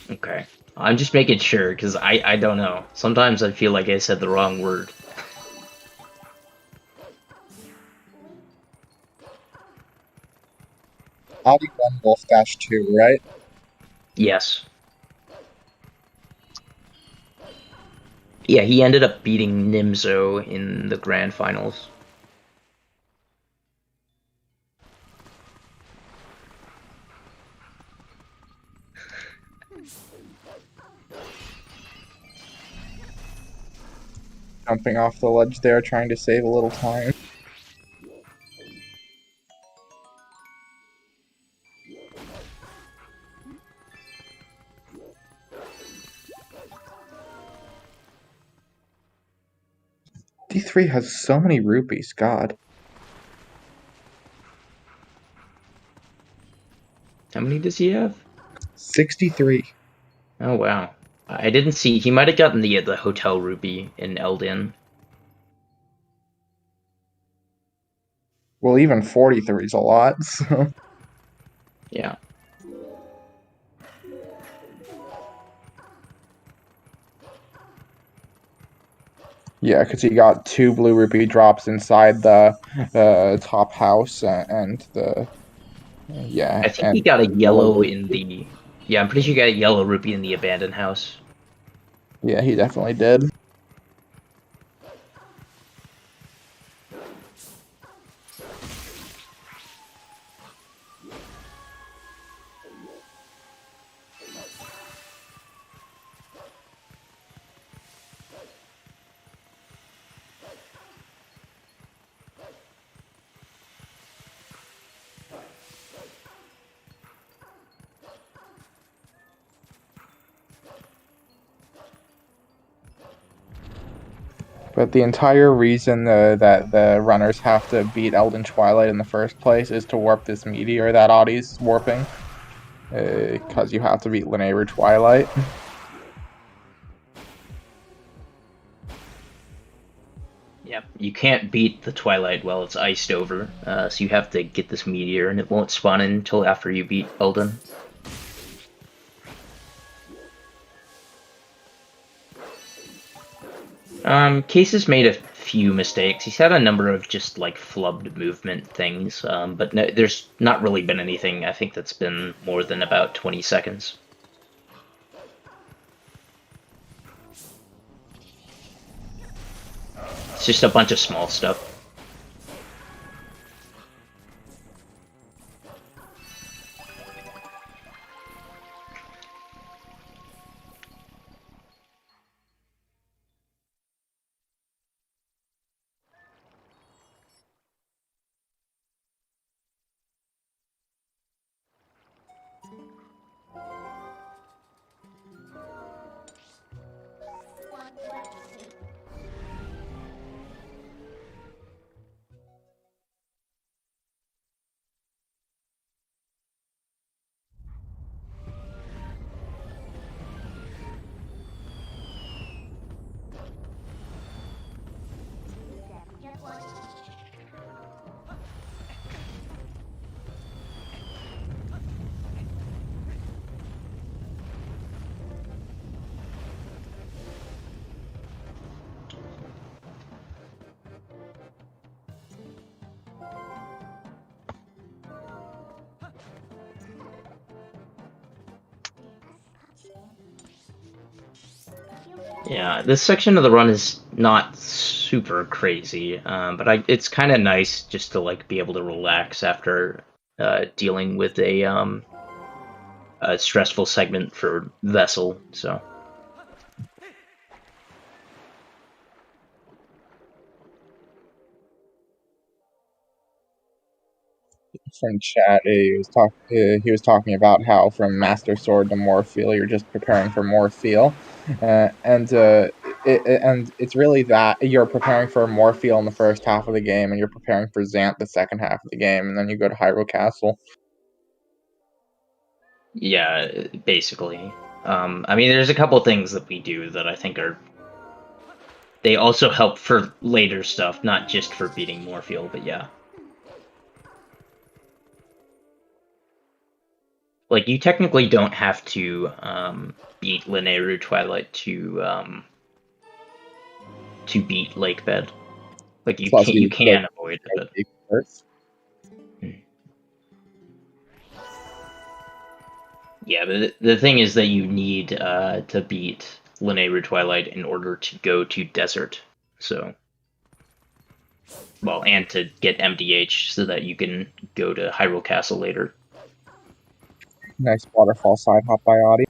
Okay. I'm just making sure, because I don't know. Sometimes I feel like I said the wrong word.
Audie won Wolfdash 2, right?
Yes. Yeah, he ended up beating Nimzo in the grand finals.
Jumping off the ledge there, trying to save a little time. D3 has so many rupees, god.
How many does he have?
63.
Oh wow. I didn't see. He might have gotten the hotel rupee in Eldin.
Well, even 43 is a lot, so...
Yeah.
Yeah, because he got 2 blue rupee drops inside the top house and the
I think he got a yellow in the. Yeah, I'm pretty sure he got a yellow rupee in the abandoned house.
Yeah, he definitely did. But the entire reason that the runners have to beat Elden Twilight in the first place is to warp this meteor that Audie's warping. Because you have to beat Linear Twilight.
Yeah, you can't beat the Twilight while it's iced over, so you have to get this meteor, and it won't spawn in until after you beat Elden. Kejs has made a few mistakes. He's had a number of just like flubbed movement things, but no, there's not really been anything I think that's been more than about 20 seconds. It's just a bunch of small stuff. Yeah, this section of the run is not super crazy, but it's kind of nice just to like be able to relax after dealing with a stressful segment for Vessel. So
From chat, he was talking about how from Master Sword to Morpheal, you're just preparing for Morpheal, and it's really that you're preparing for Morpheal in the first half of the game, and you're preparing for Zant the second half of the game, and then you go to Hyrule Castle.
yeah, basically. I mean, there's a couple things that we do that I think are. They also help for later stuff, not just for beating Morpheal, but yeah. Like, you technically don't have to beat Linear Twilight to beat Lakebed. Like,
Plus,
you can avoid it. But... Yeah, but the thing is that you need to beat Linear Twilight in order to go to Desert. So, well, and to get MDH so that you can go to Hyrule Castle later.
Nice waterfall side hop by Audie.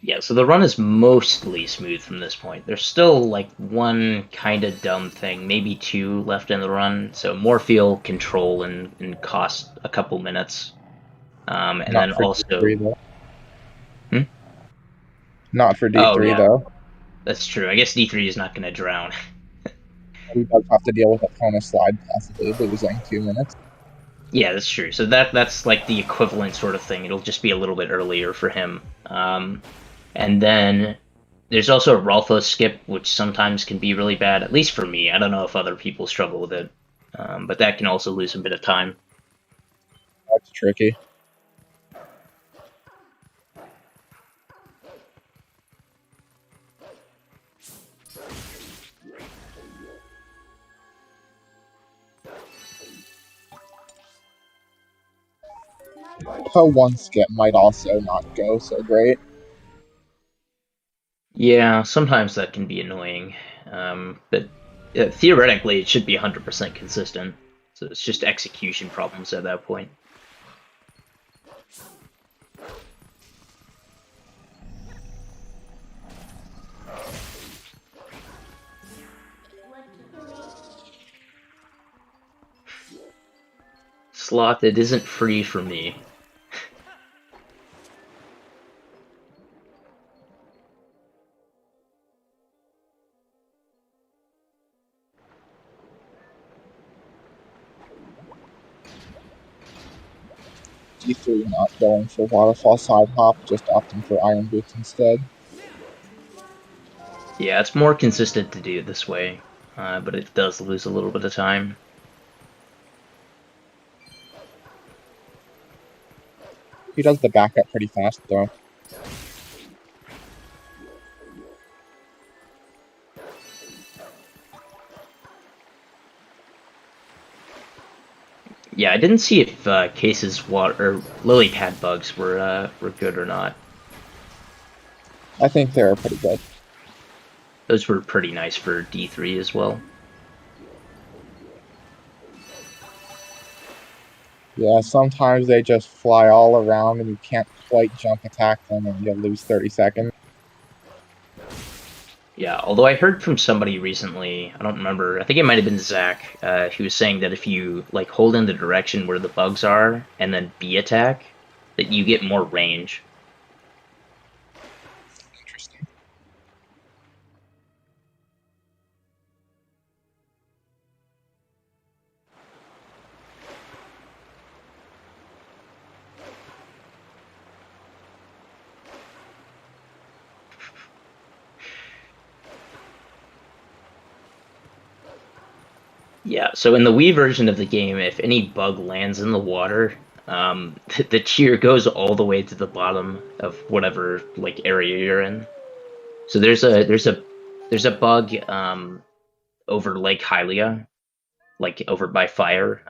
Yeah, so the run is mostly smooth from this point. There's still like one kind of dumb thing, maybe two left in the run. So Morpheal control and cost a couple minutes. And
Not
then
for
also
D3, though. Not for D3
oh yeah,
though.
that's true. I guess D3 is not going to drown.
He does have to deal with a ton of slide possibly losing 2 minutes.
Yeah, that's true. So that's like the equivalent sort of thing. It'll just be a little bit earlier for him. And then there's also a Rolfo skip, which sometimes can be really bad, at least for me. I don't know if other people struggle with it, but that can also lose a bit of time.
That's tricky. So one skip might also not go so great.
Yeah, sometimes that can be annoying, but theoretically it should be 100% consistent. So it's just execution problems at that point. Sloth, it isn't free for me.
D3 not going for waterfall side hop, just opting for iron boots instead.
Yeah, it's more consistent to do it this way, but it does lose a little bit of time.
He does the backup pretty fast though.
Yeah, I didn't see if Kejs' water or lily pad bugs were good or not.
I think they're pretty good.
Those were pretty nice for D3 as well.
Yeah, sometimes they just fly all around and you can't quite jump attack them and you'll lose 30 seconds.
Yeah, although I heard from somebody recently, I don't remember, I think it might have been Zach, who was saying that if you like hold in the direction where the bugs are and then B attack, that you get more range.
Interesting.
Yeah, so in the Wii version of the game, if any bug lands in the water, the cheer goes all the way to the bottom of whatever like area you're in. So there's a bug over Lake Hylia, like over by fire,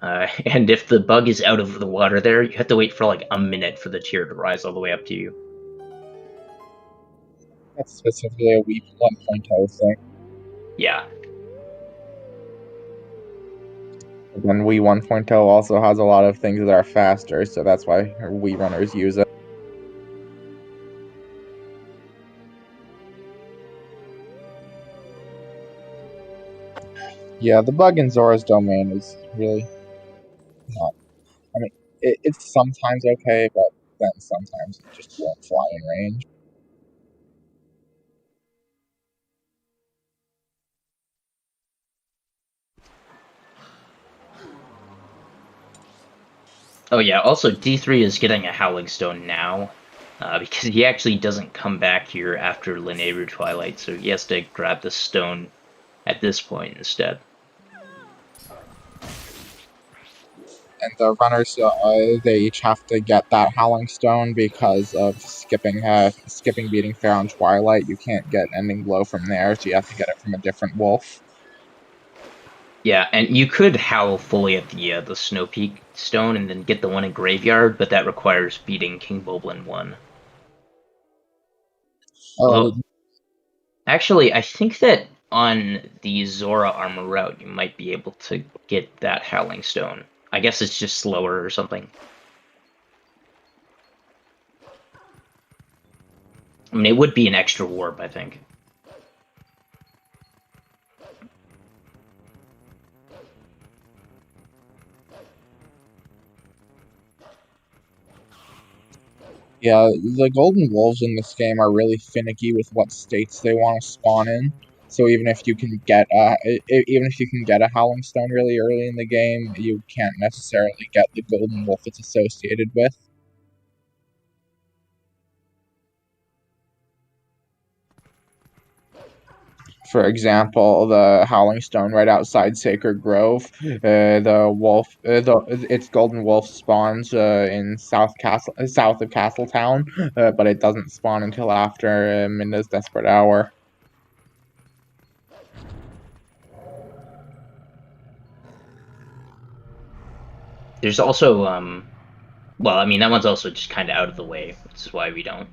and if the bug is out of the water there, you have to wait for like a minute for the tear to rise all the way up to you.
That's specifically a Wii 1.0 thing.
Yeah.
Then Wii 1.0 also has a lot of things that are faster, so that's why Wii runners use it. Yeah, the bug in Zora's domain is really not. I mean, it's sometimes okay, but then sometimes it just won't fly in range.
Oh yeah, also D3 is getting a Howling Stone now, because he actually doesn't come back here after Linear Twilight, so he has to grab the stone at this point instead.
And the runners, they each have to get that Howling Stone because of skipping beating fair on Twilight. You can't get Ending Blow from there, so you have to get it from a different wolf.
Yeah, and you could howl fully at the Snow Peak stone and then get the one in Graveyard, but that requires beating King Boblin 1. Although, actually, I think that on the Zora armor route, you might be able to get that Howling Stone. I guess it's just slower or something. I mean, it would be an extra warp, I think.
Yeah, the golden wolves in this game are really finicky with what states they want to spawn in. So even if you can get a Howling Stone really early in the game, you can't necessarily get the golden wolf it's associated with. For example, the Howling Stone right outside Sacred Grove, its golden wolf spawns in south of Castletown, but it doesn't spawn until after Minda's Desperate Hour.
There's also Well, I mean, that one's also just kind of out of the way, which is why we don't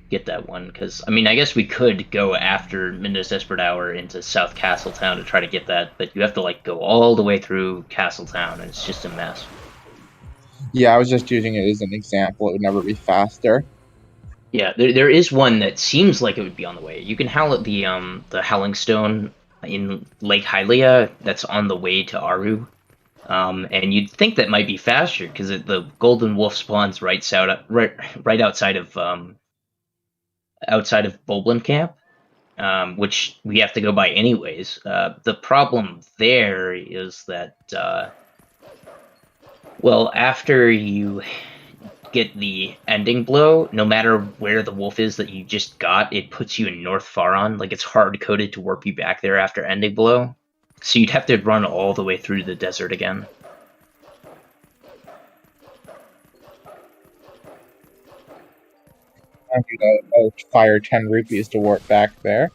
get that one. Because, I mean, I guess we could go after Midnight's Desperate Hour into South Castletown to try to get that, but you have to, like, go all the way through Castletown, and it's just a mess.
Yeah, I was just using it as an example. It would never be faster.
Yeah, there is one that seems like it would be on the way. You can howl at the Howling Stone in Lake Hylia that's on the way to Aru. And you'd think that might be faster because the golden wolf spawns right outside of Boblin Camp, which we have to go by anyways. The problem there is that well, after you get the ending blow, no matter where the wolf is that you just got, it puts you in North Faron. Like it's hard coded to warp you back there after ending blow. So you'd have to run all the way through the desert again.
I need to fire 10 rupees to warp back there.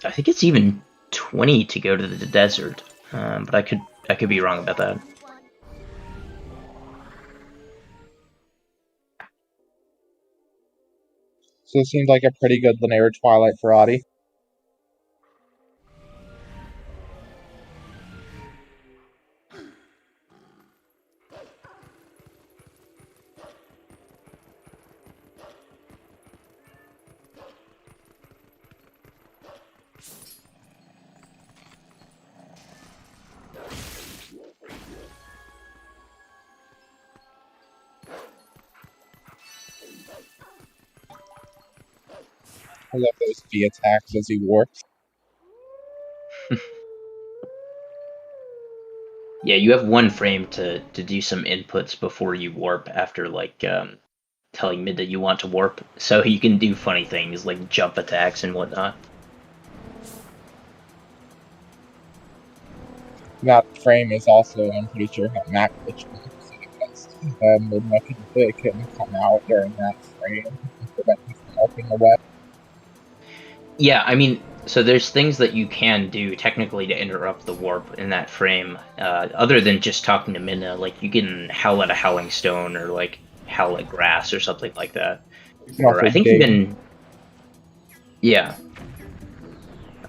I think it's even 20 to go to the desert, but I could be wrong about that.
So it seems like a pretty good linear Twilight for Audi. I love those V attacks as he warps.
Yeah, you have one frame to do some inputs before you warp after like telling mid that you want to warp, so you can do funny things like jump attacks and whatnot.
That frame is also, I'm pretty sure, how Mac glitch works. Midnight can come out during that frame and prevent you from warping away.
Yeah, I mean, so there's things that you can do technically to interrupt the warp in that frame, other than just talking to Minna. Like you can howl at a howling stone or like howl at grass or something like that.
You can
Or
also
I think
dig.
even yeah.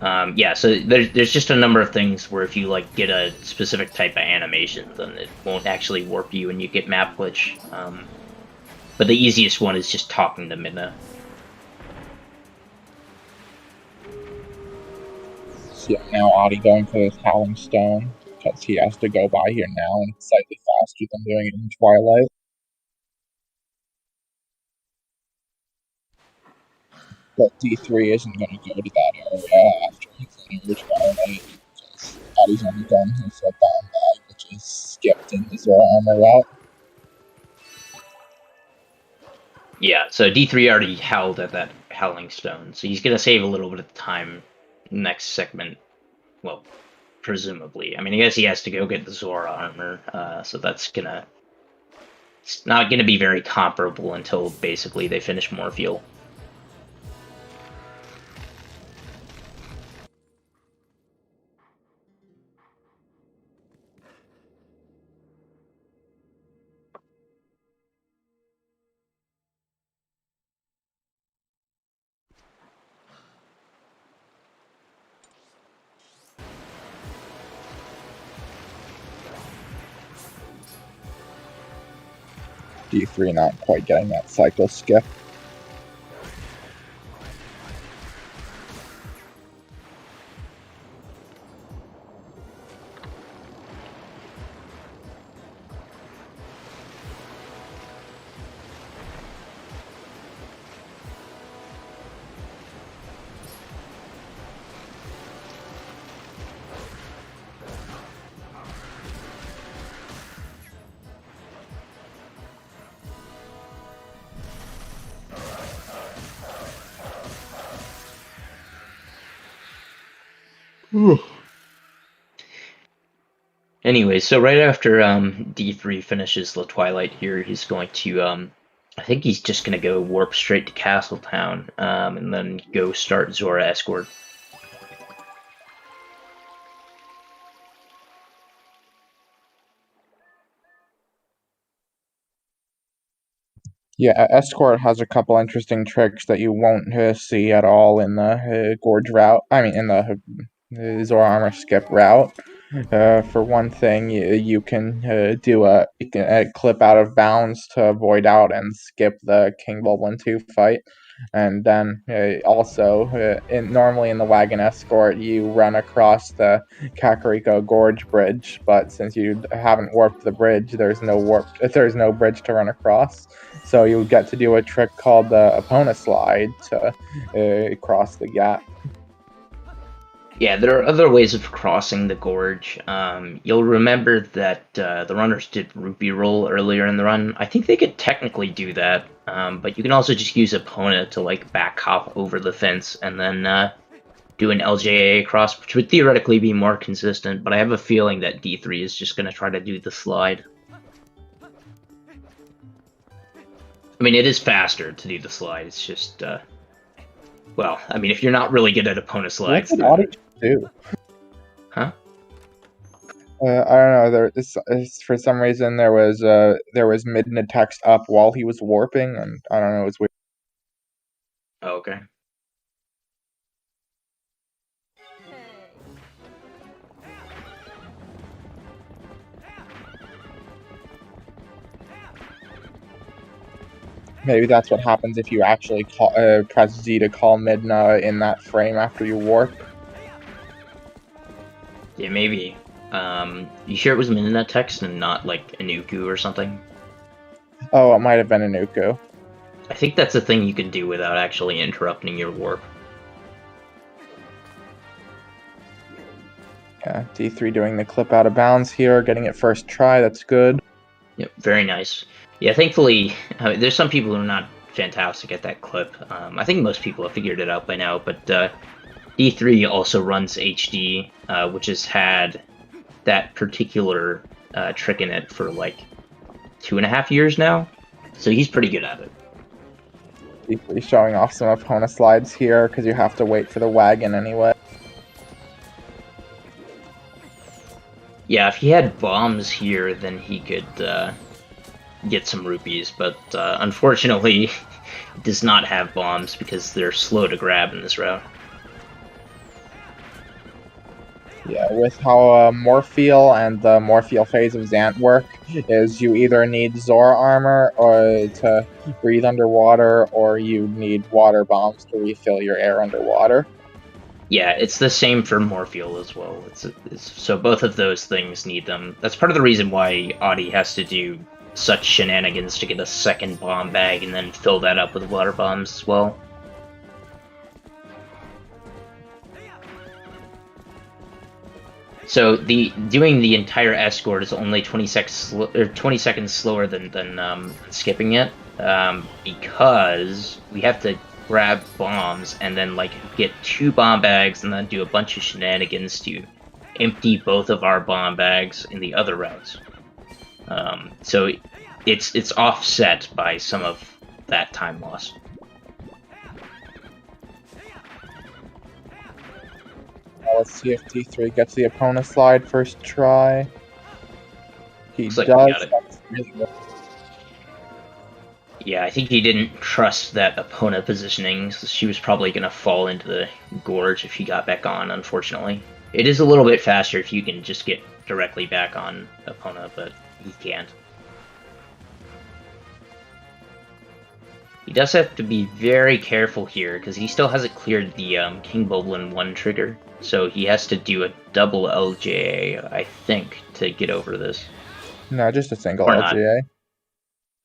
Yeah, so there's just a number of things where if you like get a specific type of animation, then it won't actually warp you and you get map glitch. But the easiest one is just talking to Minna.
So yeah, now Audi going for this Howling Stone because he has to go by here now and it's slightly faster than doing it in Twilight. But D3 isn't going to go to that area after he's in Twilight because Audi's only done his bomb bag, which is skipped in the Zora armor route.
Yeah, so D3 already howled at that Howling Stone, so he's gonna save a little bit of time next segment. Well, presumably. I mean, I guess he has to go get the Zora armor, so that's gonna... It's not gonna be very comparable until basically they finish Morpheal.
D3 not quite getting that cycle skip.
Anyway, so right after D3 finishes the Twilight here, he's going to I think he's just gonna go warp straight to Castletown, and then go start Zora Escort.
Yeah, Escort has a couple interesting tricks that you won't see at all in the Gorge route. I mean, in the Zora Armor skip route. For one thing, you can do a clip out of bounds to avoid out and skip the King Bulblin 2 fight. And then also, normally in the Wagon Escort, you run across the Kakariko Gorge Bridge, but since you haven't warped the bridge, there's no bridge to run across. So you get to do a trick called the Epona Slide to cross the gap.
Yeah, there are other ways of crossing the gorge. You'll remember that the runners did Rupee Roll earlier in the run. I think they could technically do that, but you can also just use Epona to like back hop over the fence and then do an LJA across, which would theoretically be more consistent, but I have a feeling that D3 is just going to try to do the slide. I mean, it is faster to do the slide, it's just, well, I mean, if you're not really good at Epona slides...
What did Audie do?
Huh?
I don't know. For some reason there was Midna text up while he was warping, and I don't know. It was weird.
Oh, okay.
Maybe that's what happens if you actually press Z to call Midna in that frame after you warp.
Yeah, maybe. You sure it was Midna text and not like Inuku or something?
Oh, it might have been Inuku.
I think that's a thing you can do without actually interrupting your warp.
Yeah, D3 doing the clip out of bounds here, getting it first try. That's good.
Yep, very nice. Yeah, thankfully, there's some people who are not fantastic at that clip. I think most people have figured it out by now, but D3 also runs HD, which has had that particular trick in it for like 2.5 years now, so he's pretty good at it.
D3 showing off some Epona slides here, because you have to wait for the wagon anyway.
Yeah, if he had bombs here, then he could get some rupees, but unfortunately, he does not have bombs because they're slow to grab in this route.
Yeah, with how Morpheal and the Morpheal phase of Zant work, is you either need Zora armor or to breathe underwater, or you need water bombs to refill your air underwater.
Yeah, it's the same for Morpheal as well. So both of those things need them. That's part of the reason why Audie has to do such shenanigans to get a second bomb bag and then fill that up with water bombs as well. So doing the entire escort is only 20 seconds slower than skipping it, because we have to grab bombs and then like get 2 bomb bags and then do a bunch of shenanigans to empty both of our bomb bags in the other routes. So it's offset by some of that time loss.
Let's see if D3 gets the Epona slide first try. He
Looks like
does.
he got it.
That's really good.
Yeah, I think he didn't trust that Epona positioning, so she was probably going to fall into the gorge if he got back on, unfortunately. It is a little bit faster if you can just get directly back on Epona, but he can't. He does have to be very careful here, because he still hasn't cleared the King Bulblin 1 trigger, so he has to do a double LJA, I think, to get over this.
No, just a single
Or not.
LGA.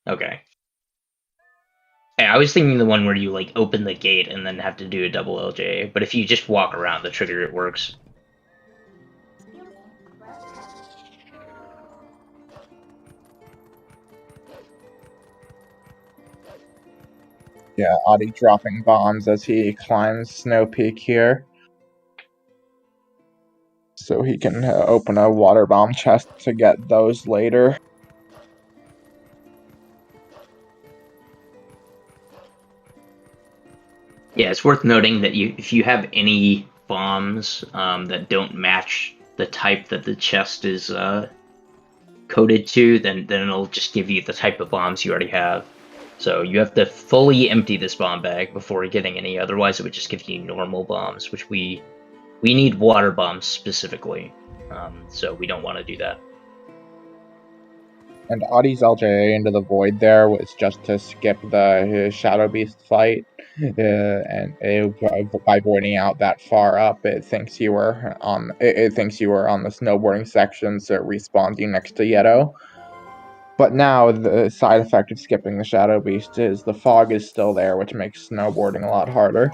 Okay. Yeah, I was thinking the one where you like open the gate and then have to do a double LJA, but if you just walk around the trigger, it works.
Yeah, Audie dropping bombs as he climbs Snow Peak here. So he can open a water bomb chest to get those later.
Yeah, it's worth noting that if you have any bombs that don't match the type that the chest is coded to, then it'll just give you the type of bombs you already have. So you have to fully empty this bomb bag before getting any, otherwise it would just give you normal bombs, which we need water bombs specifically. So we don't want to do that.
And Audie's LJA into the void there was just to skip the Shadow Beast fight, and by voiding out that far up, it thinks you were on the snowboarding section, so it respawns you next to Yeto. But now the side effect of skipping the Shadow Beast is the fog is still there, which makes snowboarding a lot harder.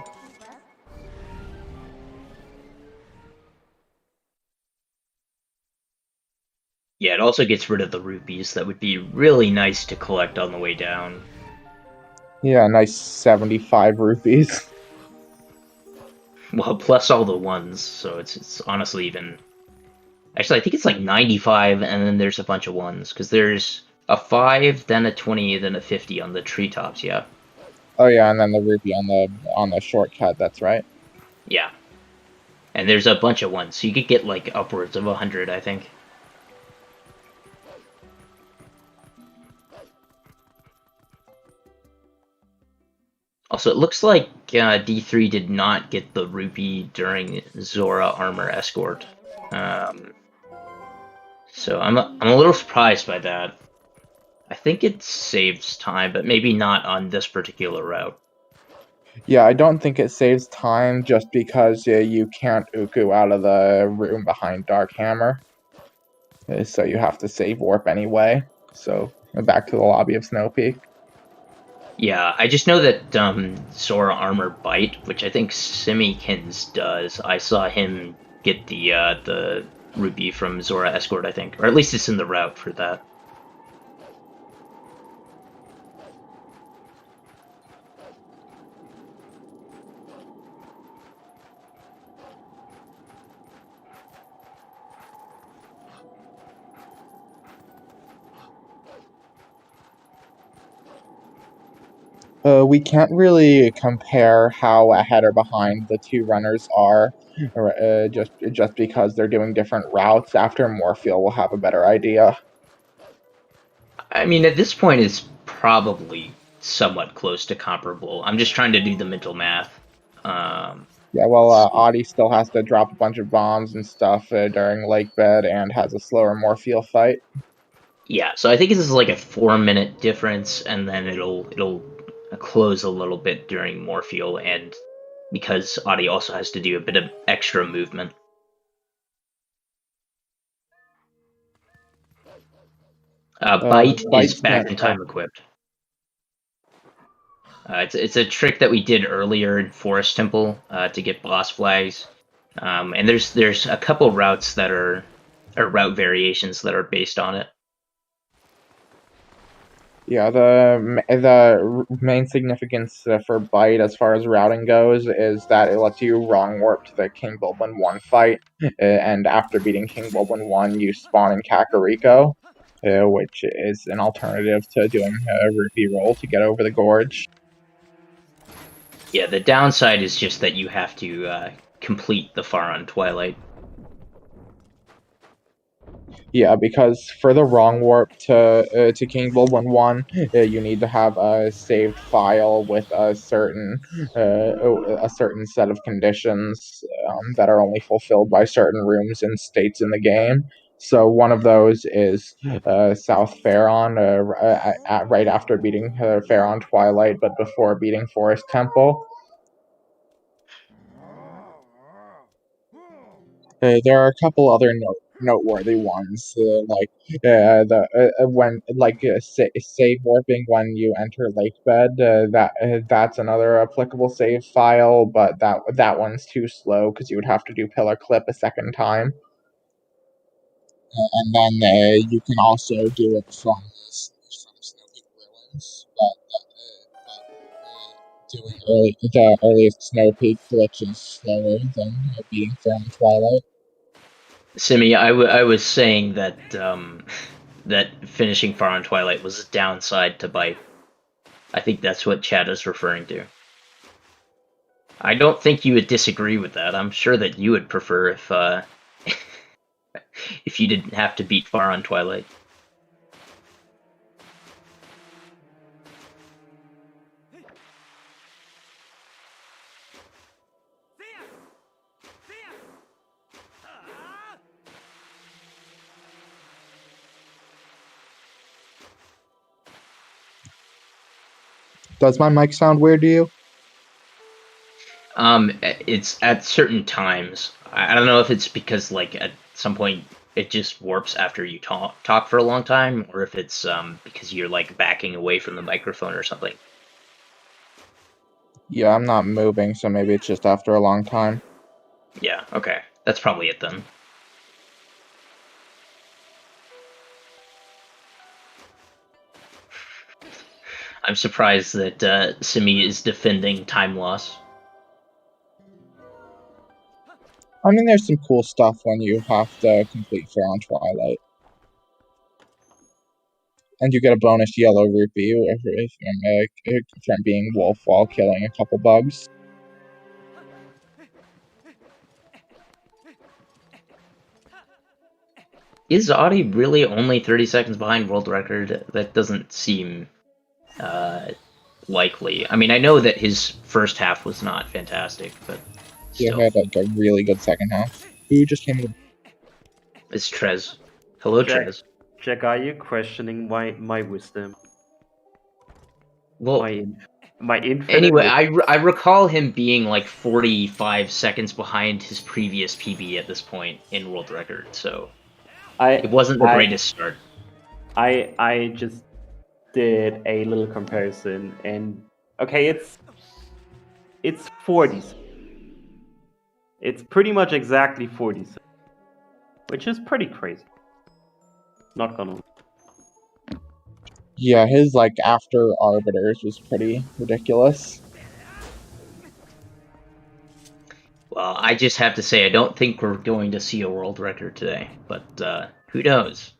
Yeah, it also gets rid of the rupees that would be really nice to collect on the way down.
Yeah, nice 75 rupees.
Well, plus all the ones, so it's honestly even... Actually, I think it's like 95, and then there's a bunch of ones, because there's a 5, then a 20, then a 50 on the treetops, yeah.
Oh yeah, and then the rupee on the shortcut, that's right.
Yeah. And there's a bunch of ones, so you could get like upwards of 100, I think. Also, it looks like D3 did not get the rupee during Zora Armor Escort. So I'm a little surprised by that. I think it saves time, but maybe not on this particular route.
Yeah, I don't think it saves time just because you can't Uku out of the room behind Dark Hammer. So you have to save warp anyway. So back to the lobby of Snow Peak.
Yeah, I just know that Zora Armor Bite, which I think Simikins does. I saw him get the rupee from Zora Escort, I think, or at least it's in the route for that.
We can't really compare how ahead or behind the two runners are, just because they're doing different routes. After Morpheal, we'll have a better idea.
I mean, at this point, it's probably somewhat close to comparable. I'm just trying to do the mental math.
Yeah, well, Audie still has to drop a bunch of bombs and stuff during Lake Bed and has a slower Morpheal fight.
Yeah, so I think this is like a 4-minute difference, and then it'll close a little bit during Morpheal, and because Audie also has to do a bit of extra movement. Bite is back in time equipped. It's a trick that we did earlier in Forest Temple to get boss flags, and there's a couple routes that are route variations that are based on it.
Yeah, the main significance for Bite as far as routing goes is that it lets you wrong warp to the King Bulblin 1 fight, and after beating King Bulblin 1, you spawn in Kakariko, which is an alternative to doing a rupee roll to get over the gorge.
Yeah, the downside is just that you have to complete the Faron Twilight.
Yeah, because for the wrong warp to King Bulblin 1, you need to have a saved file with a certain set of conditions that are only fulfilled by certain rooms and states in the game. So one of those is South Faron, right after beating Faron Twilight, but before beating Forest Temple. There are a couple other noteworthy ones, like when save warping when you enter Lakebed. That's another applicable save file, but that one's too slow because you would have to do Pillar Clip a second time. And then you can also do it from Snow Peak Ruins, but doing the earliest Snow Peak glitch is slower than beating from Twilight.
Simi, I was saying that that finishing Faron Twilight was a downside to Bite. I think that's what Chad is referring to. I don't think you would disagree with that. I'm sure that you would prefer if if you didn't have to beat Faron Twilight.
Does my mic sound weird to you?
It's at certain times. I don't know if it's because like at some point it just warps after you talk for a long time, or if it's because you're like backing away from the microphone or something.
Yeah, I'm not moving, so maybe it's just after a long time.
Yeah, okay. That's probably it then. I'm surprised that Simi is defending time loss.
I mean, there's some cool stuff when you have to complete fair on Twilight. And you get a bonus yellow rupee from being wolf while killing a couple bugs.
Is Audie really only 30 seconds behind world record? That doesn't seem likely. I mean, I know that his first half was not fantastic, but still.
He had like a really good second half. Who just came to...
It's Trez. Hello, Trez.
Jack, are you questioning my wisdom?
Well,
my infinite
anyway,
wisdom?
I recall him being like 45 seconds behind his previous PB at this point in world record, so it wasn't the greatest start.
I just did a little comparison, and okay, it's 40. It's pretty much exactly 40, which is pretty crazy. Not gonna.
Yeah, his like after Arbiters was pretty ridiculous.
Well, I just have to say, I don't think we're going to see a world record today, but who knows?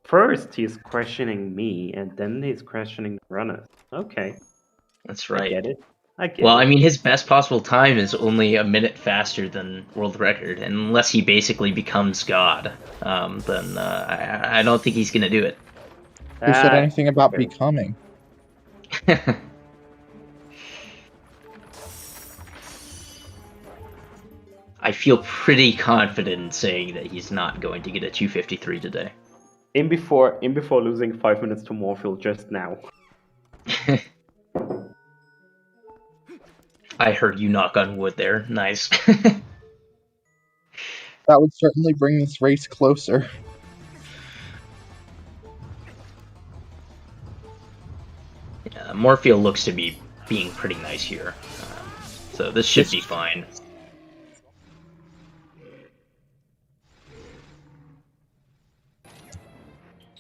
First, he's questioning me, and then he's questioning the runners. Okay.
That's right.
I get it.
Well, I mean, his best possible time is only a minute faster than world record, and unless he basically becomes God, then I don't think he's gonna do it.
Who said anything about becoming?
I feel pretty confident in saying that he's not going to get a 253 today.
In before losing 5 minutes to Morphle just now.
I heard you knock on wood there. Nice.
That would certainly bring this race closer.
Yeah, Morphle looks to be being pretty nice here. So this should be fine.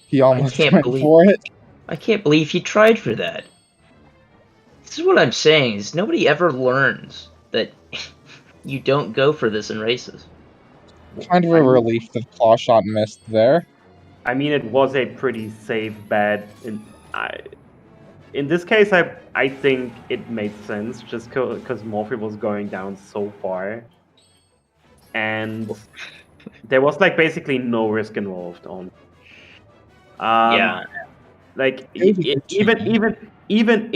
He almost went for it.
I can't believe he tried for that. This is what I'm saying, is nobody ever learns that you don't go for this in races.
Kind of a relief that Claw Shot missed there.
I mean, it was a pretty safe bet. In this case, I think it made sense, just because Morphe was going down so far. And there was, like, basically no risk involved on...
yeah.
Like, even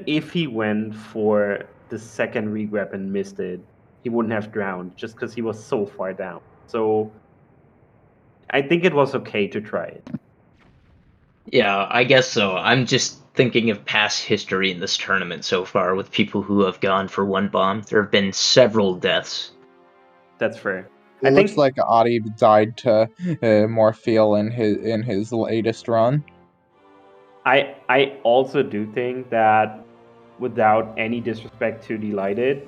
if he went for the second regrab and missed it, he wouldn't have drowned just because he was so far down. So I think it was okay to try it.
Yeah, I guess so. I'm just thinking of past history in this tournament so far with people who have gone for one bomb. There have been several deaths.
That's fair.
It looks like Adi died to Morphle in his latest run.
I also do think that, without any disrespect to D3lighted,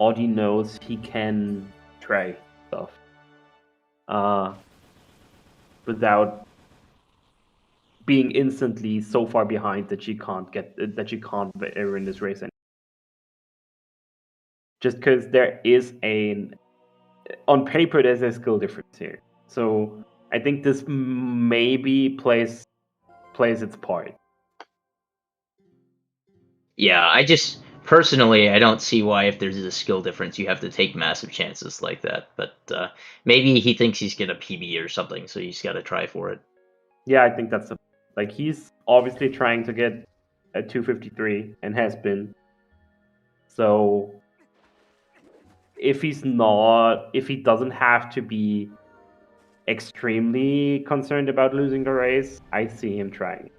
Audi knows he can try stuff. Without being instantly so far behind that she can't win this race anymore. Just because there is on paper there's a skill difference here. So I think this maybe plays its part.
Yeah, I just personally I don't see why, if there's a skill difference, you have to take massive chances like that. But maybe he thinks he's gonna PB or something, so he's got to try for it.
Yeah, I think that's like, he's obviously trying to get a 253 and has been. So if he doesn't have to be extremely concerned about losing the race, I see him trying.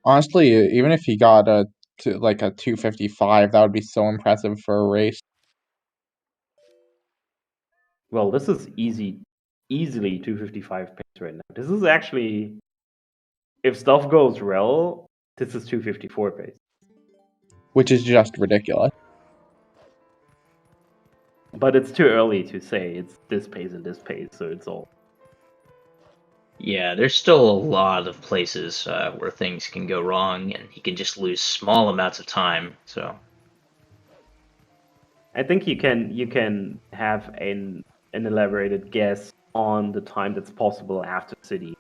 Honestly, even if he got a 255, that would be so impressive for a race.
Well, this is easily 255 pace right now. This is actually, if stuff goes well, this is 254 pace.
Which is just ridiculous.
But it's too early to say it's this pace and this pace, so it's all.
Yeah, there's still a lot of places where things can go wrong, and he can just lose small amounts of time. So
I think you can have an elaborated guess on the time that's possible after City,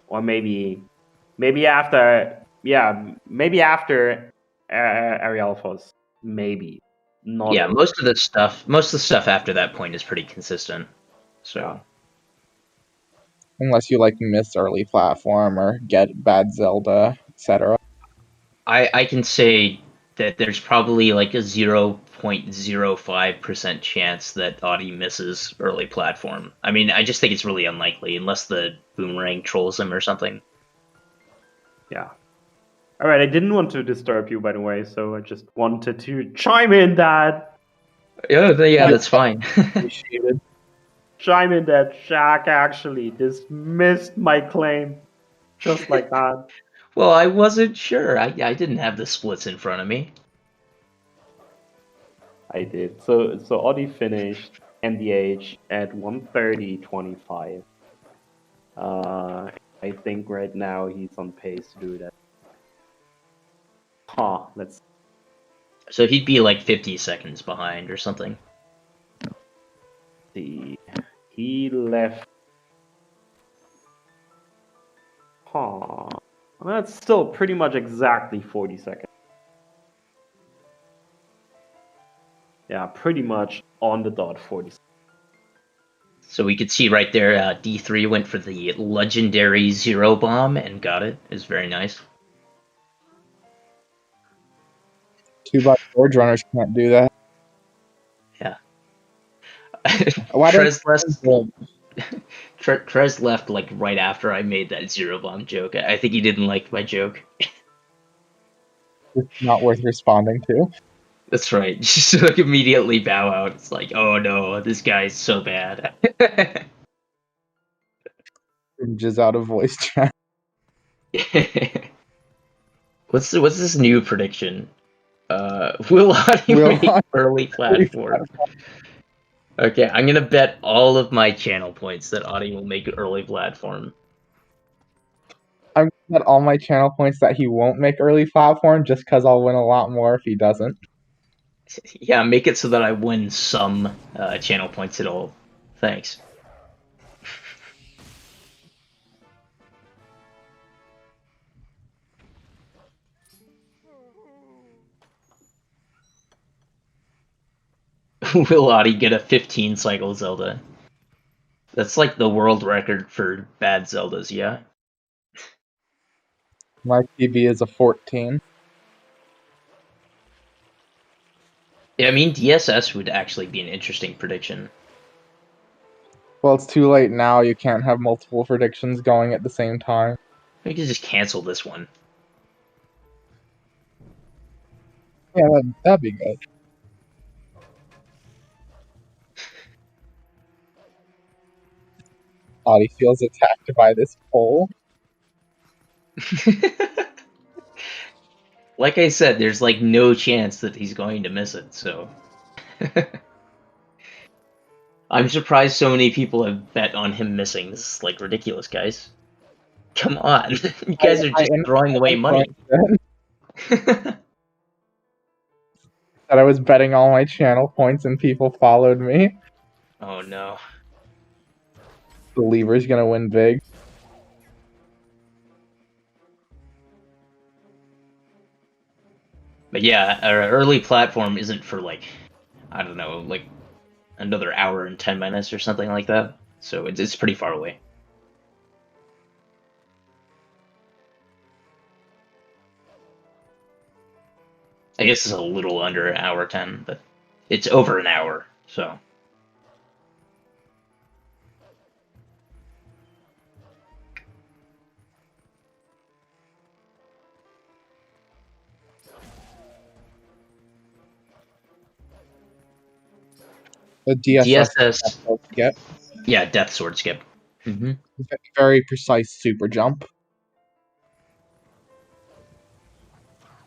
or maybe after Ariel Alphas, maybe not.
yeah,
early.
most of the stuff after that point is pretty consistent. So.
Yeah.
Unless you miss early platform or get bad Zelda, etc.
I can say that there's probably like a 0.05% chance that Audie misses early platform. I mean, I just think it's really unlikely unless the boomerang trolls him or something.
Yeah. All right. I didn't want to disturb you, by the way, so I just wanted to chime in that.
Yeah, that's fine.
Appreciated.
Chime in that Shaq actually dismissed my claim, just like that.
Well, I wasn't sure. I didn't have the splits in front of me.
I did. So Audie finished MDH at 1:30.25. I think right now he's on pace to do that. Let's
So he'd be like 50 seconds behind or something.
see. He left. That's still pretty much exactly 40 seconds. Yeah, pretty much on the dot 40 seconds.
So we could see right there, D3 went for the legendary zero bomb and got it. It was very nice.
Too bad Forge runners can't do that.
Yeah.
Why don't
Trez left like right after I made that zero bomb joke. I think he didn't like my joke.
It's not worth responding to.
That's right. Just like immediately bow out. It's like, oh no, this guy's so bad.
Just out of voice chat.
What's this new prediction? Will Audie make early platform? Okay, I'm gonna bet all of my channel points that Audie will make early platform.
I'm gonna bet all my channel points that he won't make early platform just because I'll win a lot more if he doesn't.
Yeah, make it so that I win some channel points at all. Thanks. Will Audie get a 15 cycle Zelda? That's like the world record for bad Zeldas, yeah?
My PB is a 14.
Yeah, I mean, DSS would actually be an interesting prediction.
Well, it's too late now. You can't have multiple predictions going at the same time.
We could just cancel this one.
Yeah, that'd be good. Audie feels attacked by this poll.
Like I said, there's like no chance that he's going to miss it, so... I'm surprised so many people have bet on him missing. This is like ridiculous, guys. Come on, you guys are just throwing away money.
That I was betting all my channel points and people followed me.
Oh no.
The lever's gonna win big.
But yeah, our early platform isn't for like, I don't know, like another hour and 10 minutes or something like that. So it's pretty far away. I guess it's a little under an hour 10, but it's over an hour, so.
The DSS
DSS,
skip.
yeah, Death Sword skip. Mm-hmm.
Very precise super jump.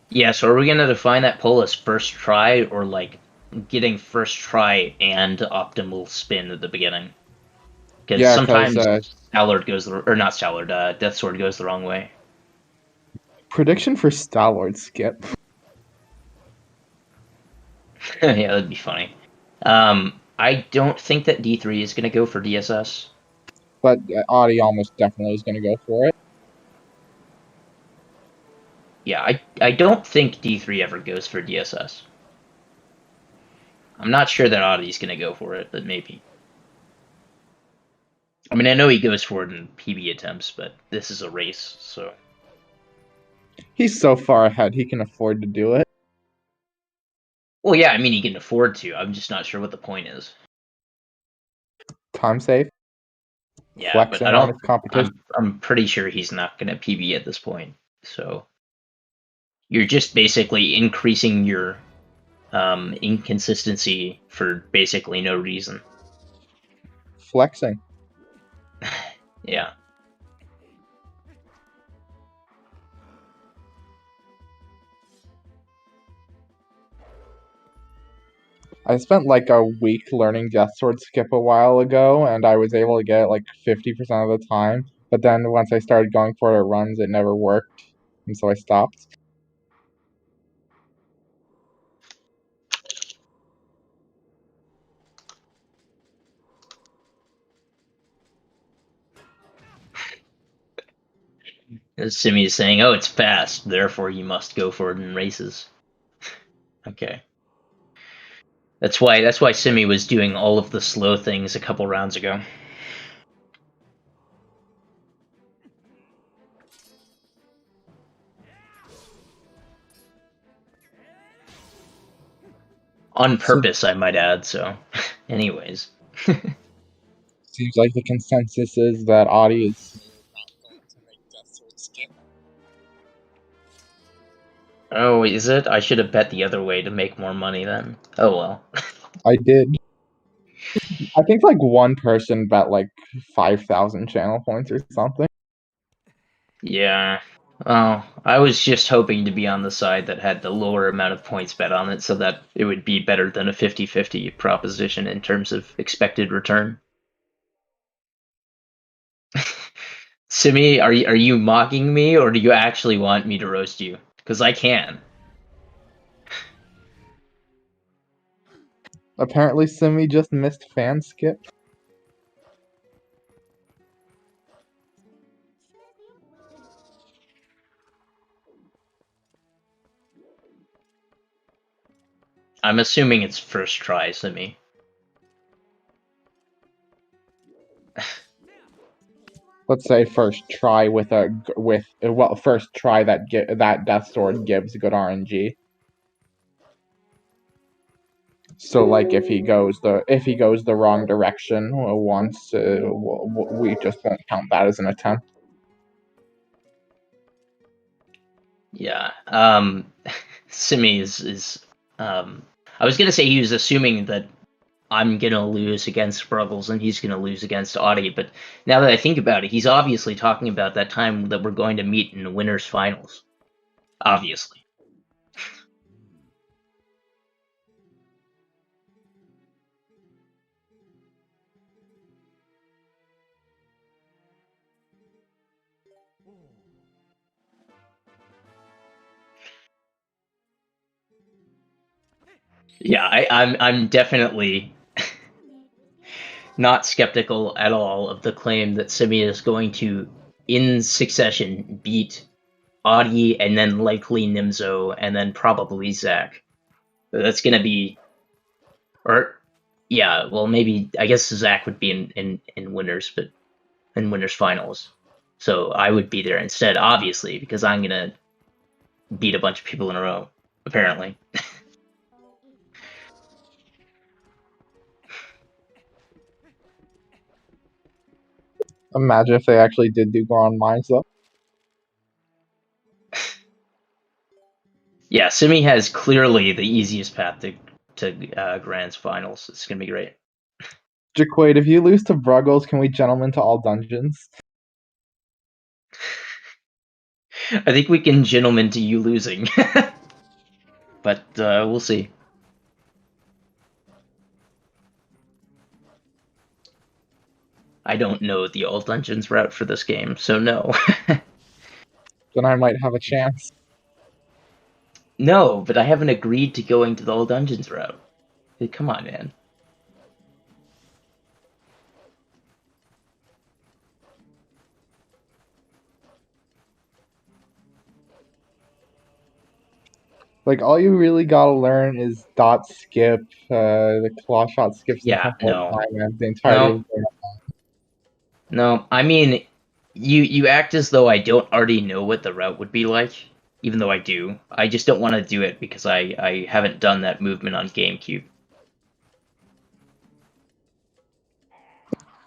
Yeah, so are we gonna define that pull as first try, or like getting first try and optimal spin at the beginning? Because
Yeah,
sometimes
because
Stallard goes or not Stallard, Death Sword goes the wrong way.
prediction for Stallard skip.
Yeah, that'd be funny. I don't think that D3 is gonna go for DSS.
But Audie almost definitely is going to go for it.
Yeah, I don't think D3 ever goes for DSS. I'm not sure that Audie's gonna go for it, but maybe. I mean, I know he goes for it in PB attempts, but this is a race, so.
He's so far ahead, he can afford to do it.
Well, yeah, I mean, he can afford to. I'm just not sure what the point is.
Time save.
Yeah, but
Flexing
I
on
don't.
his competition.
I'm pretty sure he's not gonna PB at this point. So you're just basically increasing your inconsistency for basically no reason.
Flexing.
Yeah.
I spent like a week learning Death Sword skip a while ago, and I was able to get it like 50% of the time. But then once I started going for it at runs, it never worked, and so I stopped.
Simi is saying, "Oh, it's fast, therefore you must go for it in races." Okay. That's why Simi was doing all of the slow things a couple rounds ago. On purpose, I might add, so anyways.
Seems like the consensus is that Audie is not going to make Death Sword skip.
Oh, is it? I should have bet the other way to make more money then. Oh well.
I did. I think like one person bet like 5,000 channel points or something.
Yeah. Oh, I was just hoping to be on the side that had the lower amount of points bet on it so that it would be better than a 50-50 proposition in terms of expected return. Simi, are you mocking me, or do you actually want me to roast you? Because I can.
Apparently, Simi just missed fan skip.
I'm assuming it's first try, Simi.
Let's say first try first try that Death Sword gives good RNG. So like if he goes the wrong direction once, we just won't count that as an attempt.
Yeah. Simi is I was gonna say he was assuming that I'm gonna lose against Sproggles and he's gonna lose against Audie, but now that I think about it, he's obviously talking about that time that we're going to meet in the winners finals. Obviously. Yeah, I'm definitely not skeptical at all of the claim that Simi is going to, in succession, beat Audie and then likely Nimzo and then probably Zach. That's gonna be, or yeah, well maybe I guess Zach would be in winners, but in winners finals. So I would be there instead, obviously, because I'm gonna beat a bunch of people in a row, apparently.
Imagine if they actually did do Grand Mines though.
Yeah, Simi has clearly the easiest path to Grand's finals. It's gonna be great.
Jaquaid, if you lose to Bruggles, can we gentlemen to all dungeons?
I think we can gentleman to you losing. But we'll see. I don't know the all dungeons route for this game, so no.
Then I might have a chance.
No, but I haven't agreed to going to the all dungeons route. Hey, come on, man.
Like, all you really gotta learn is dot skip, the claw shot skips the
Yeah,
tempo
no.
time, and the entirety of the game.
No, I mean, you act as though I don't already know what the route would be like, even though I do. I just don't want to do it because I haven't done that movement on GameCube.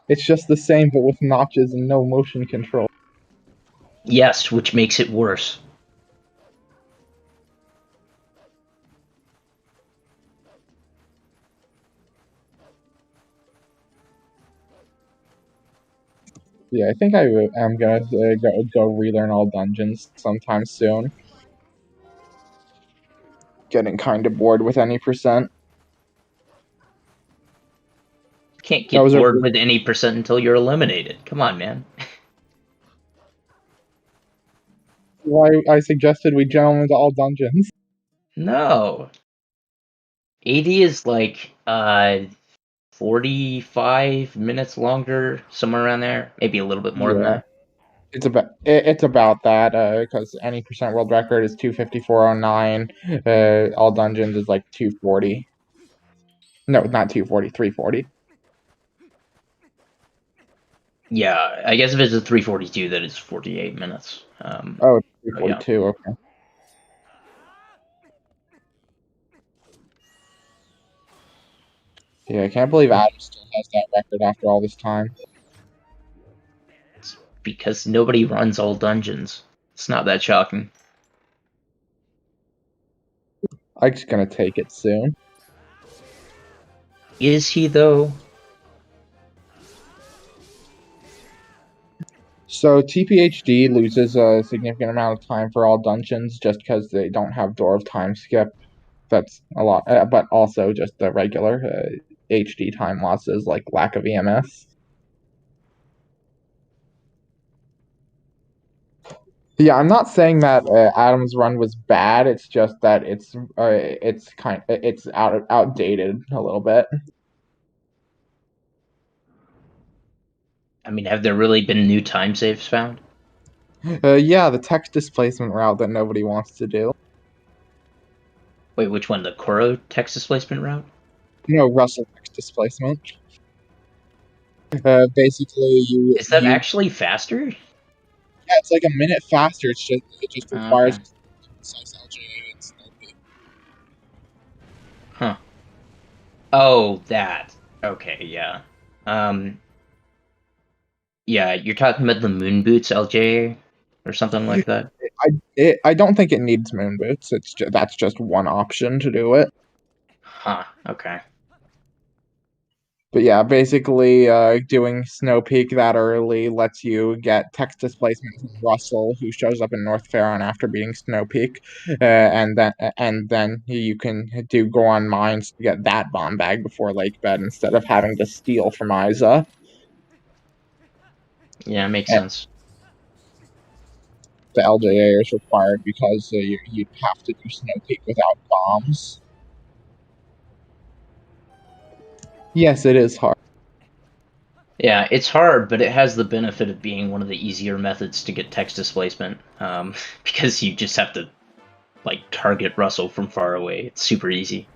It's just the same, but with notches and no motion control.
Yes, which makes it worse.
Yeah, I think I am gonna go relearn all dungeons sometime soon. Getting kind of bored with any percent.
Can't
That
get
was a-
bored with any percent until you're eliminated. Come on, man.
Why I suggested we gentlemen to all dungeons.
No. 80 is like 45 minutes longer, somewhere around there. Maybe a little bit more than
Yeah.
that.
It's about that, because any percent world record is 254.09. All dungeons is like 240. No, not 240, 340.
Yeah, I guess if it's a 342, then it's 48 minutes.
Oh, it's
yeah.
342, okay. Yeah, I can't believe Adam still has that record after all this time.
It's because nobody runs all dungeons. It's not that shocking.
Ike's gonna take it soon.
Is he, though?
So TPHD loses a significant amount of time for all dungeons just because they don't have Door of Time skip. That's a lot, but also just the regular HD time losses like lack of EMS. Yeah, I'm not saying that Adam's run was bad. It's just that it's outdated a little bit.
I mean, have there really been new time saves found?
Yeah, the text displacement route that nobody wants to do.
Wait, which one? The Koro text displacement route?
No, Russell text displacement. Basically,
Is that actually faster?
Yeah, it's like a minute faster. It just requires
Okay.
precise LJA and Snowpeak.
Huh. Oh, that. Okay, yeah. Yeah, you're talking about the Moon Boots LJ or something like that?
I don't think it needs moon boots. That's just one option to do it.
Huh, okay.
But yeah, basically, doing Snow Peak that early lets you get text displacement from Russell, who shows up in North Faron after beating Snow Peak, and then you can do Goron Mines to get that bomb bag before Lake Bed instead of having to steal from Isa.
Yeah, makes
And
sense.
the LJA is required because you have to do Snow Peak without bombs. Yes, it is hard.
Yeah, it's hard, but it has the benefit of being one of the easier methods to get text displacement, because you just have to, like, target Russell from far away. It's super easy.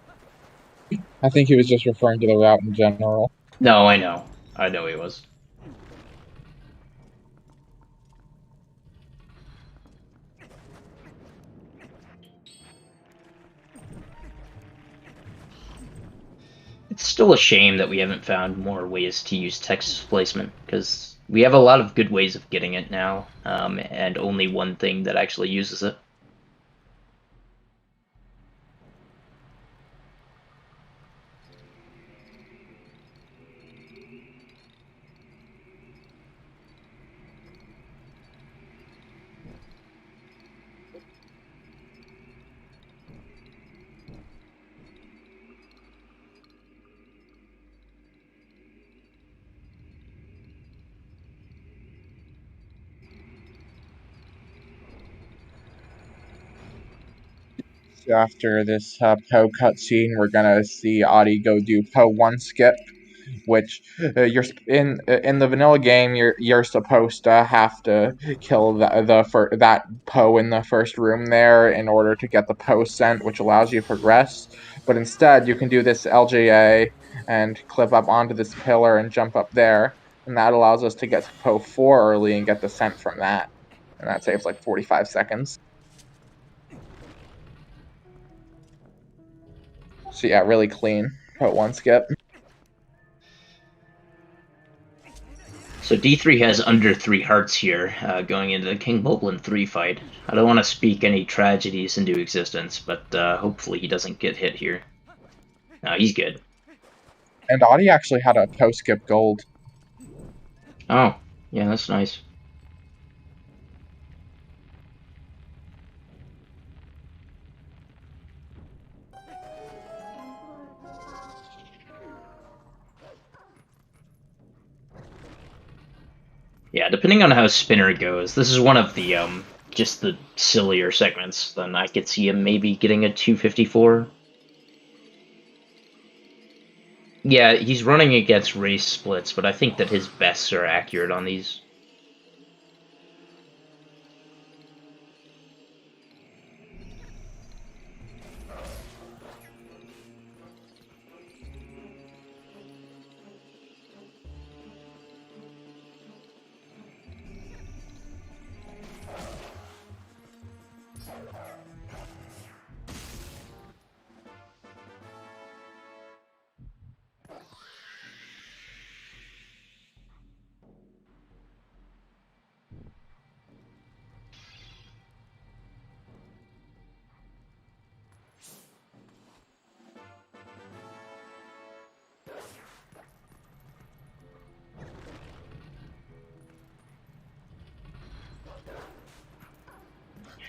I think he was just referring to the route in general.
No, I know. I know he was. It's still a shame that we haven't found more ways to use text displacement, because we have a lot of good ways of getting it now, and only one thing that actually uses it.
After this Poe cutscene, we're gonna see Adi go do Poe 1 skip, which you're in the vanilla game. You're supposed to have to kill that Poe in the first room there in order to get the Poe scent, which allows you to progress. But instead, you can do this LJA and clip up onto this pillar and jump up there, and that allows us to get to Poe 4 early and get the scent from that, and that saves like 45 seconds. So yeah, really clean Poe 1 skip.
So D3 has under 3 hearts here, going into the King Moblin 3 fight. I don't want to speak any tragedies into existence, but hopefully he doesn't get hit here. No, he's good.
And Adi actually had a Poe skip gold.
Oh, yeah, that's nice. Yeah, depending on how Spinner goes, this is one of the, just the sillier segments, then I could see him maybe getting a 254. Yeah, he's running against race splits, but I think that his bests are accurate on these.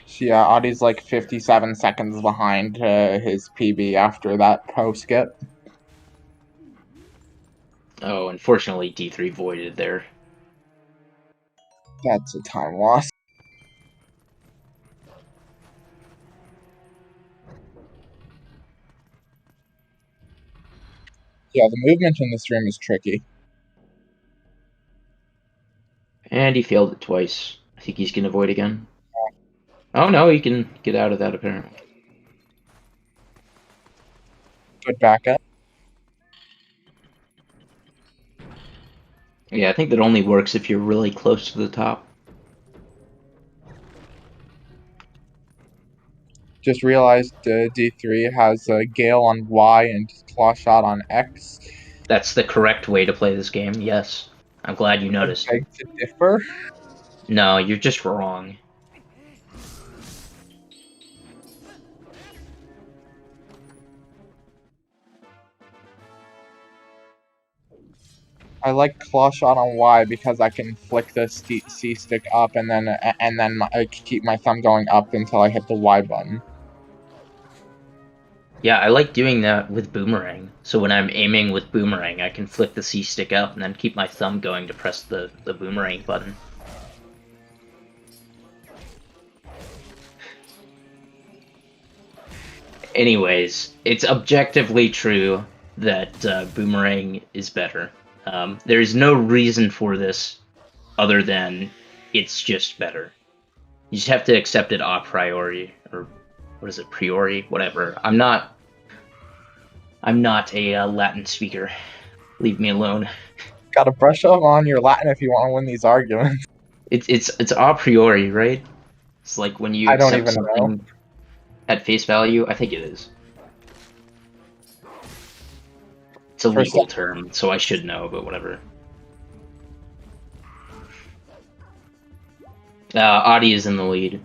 So yeah, Adi's like 57 seconds behind his PB after that Poe skip.
Oh, unfortunately D3 voided there.
That's a time loss. Yeah, the movement in this room is tricky.
And he failed it twice. I think he's gonna void again. Oh no, he can get out of that apparently.
Good backup.
Yeah, I think that only works if you're really close to the top.
Just realized D3 has a Gale on Y and Claw Shot on X.
That's the correct way to play this game, yes. I'm glad you noticed.
I beg to differ.
No, you're just wrong.
I like Claw Shot on Y because I can flick the C stick up and then I keep my thumb going up until I hit the Y button.
Yeah, I like doing that with Boomerang. So when I'm aiming with Boomerang, I can flick the C stick up and then keep my thumb going to press the Boomerang button. Anyways, it's objectively true that Boomerang is better. There's no reason for this other than it's just better. You just have to accept it a priori, or what is it, priori? Whatever. I'm not a Latin speaker. Leave me alone.
Gotta brush up on your Latin if you want to win these arguments.
It's a priori, right? It's like when you
I don't
accept
even know.
something at face value. I think it is. It's a legal term, so I should know, but whatever. Adi is in the lead.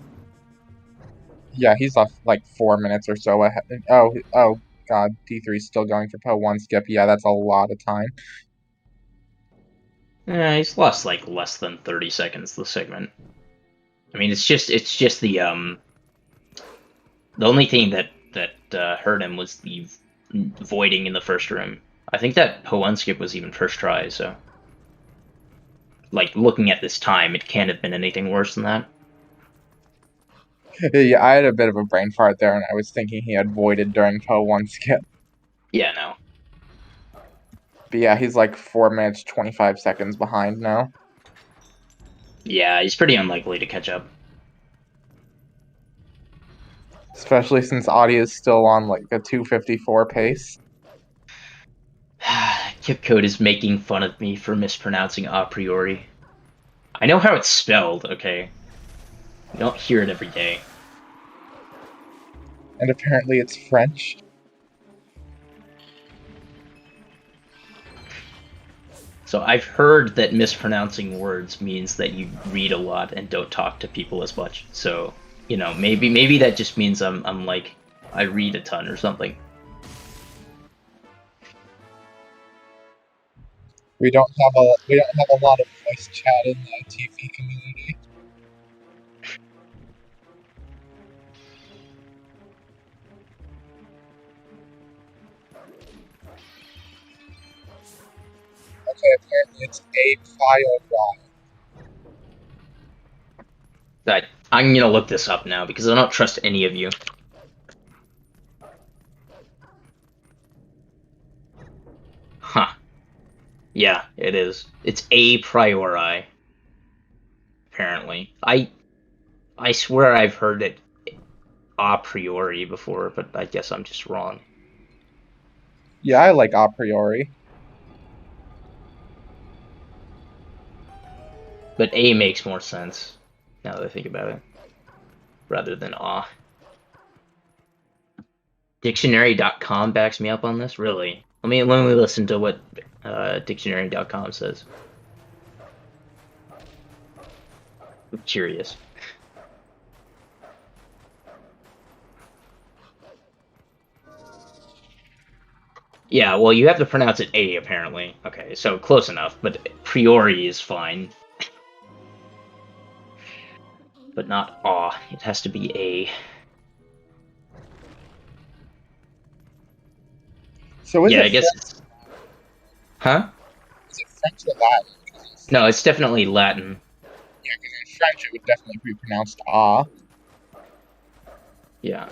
Yeah, he's off like 4 minutes or so ahead. Oh god, D3's still going for Poe 1 skip. Yeah, that's a lot of time.
He's lost like less than 30 seconds this segment. I mean, it's just the only thing that hurt him was the voiding in the first room. I think that Poe 1 skip was even first try, so like looking at this time, it can't have been anything worse than that.
Yeah, I had a bit of a brain fart there, and I was thinking he had voided during Poe 1 skip.
Yeah, no.
But yeah, he's like 4 minutes 25 seconds behind now.
Yeah, he's pretty unlikely to catch up.
Especially since Audie is still on like a 254 pace.
Kip Code is making fun of me for mispronouncing a priori. I know how it's spelled, okay? You don't hear it every day.
And apparently it's French.
So I've heard that mispronouncing words means that you read a lot and don't talk to people as much. So, you know, maybe that just means I'm like I read a ton or something.
We don't have a lot of voice chat in the TV community. Okay, apparently it's a file.
I'm gonna look this up now because I don't trust any of you. Huh. Yeah, it is. It's a priori. Apparently. I swear I've heard it a priori before, but I guess I'm just wrong.
Yeah, I like a priori.
But A makes more sense, now that I think about it, rather than ah. Dictionary.com backs me up on this? Really? Let me listen to what Dictionary.com says. I'm curious. Yeah, well, you have to pronounce it A, apparently. Okay, so close enough, but priori is fine. But not ah. It has to be A.
So
I guess it's... Huh?
Is it French or Latin?
No, it's definitely Latin.
Yeah, because in French it would definitely be pronounced ah.
Yeah.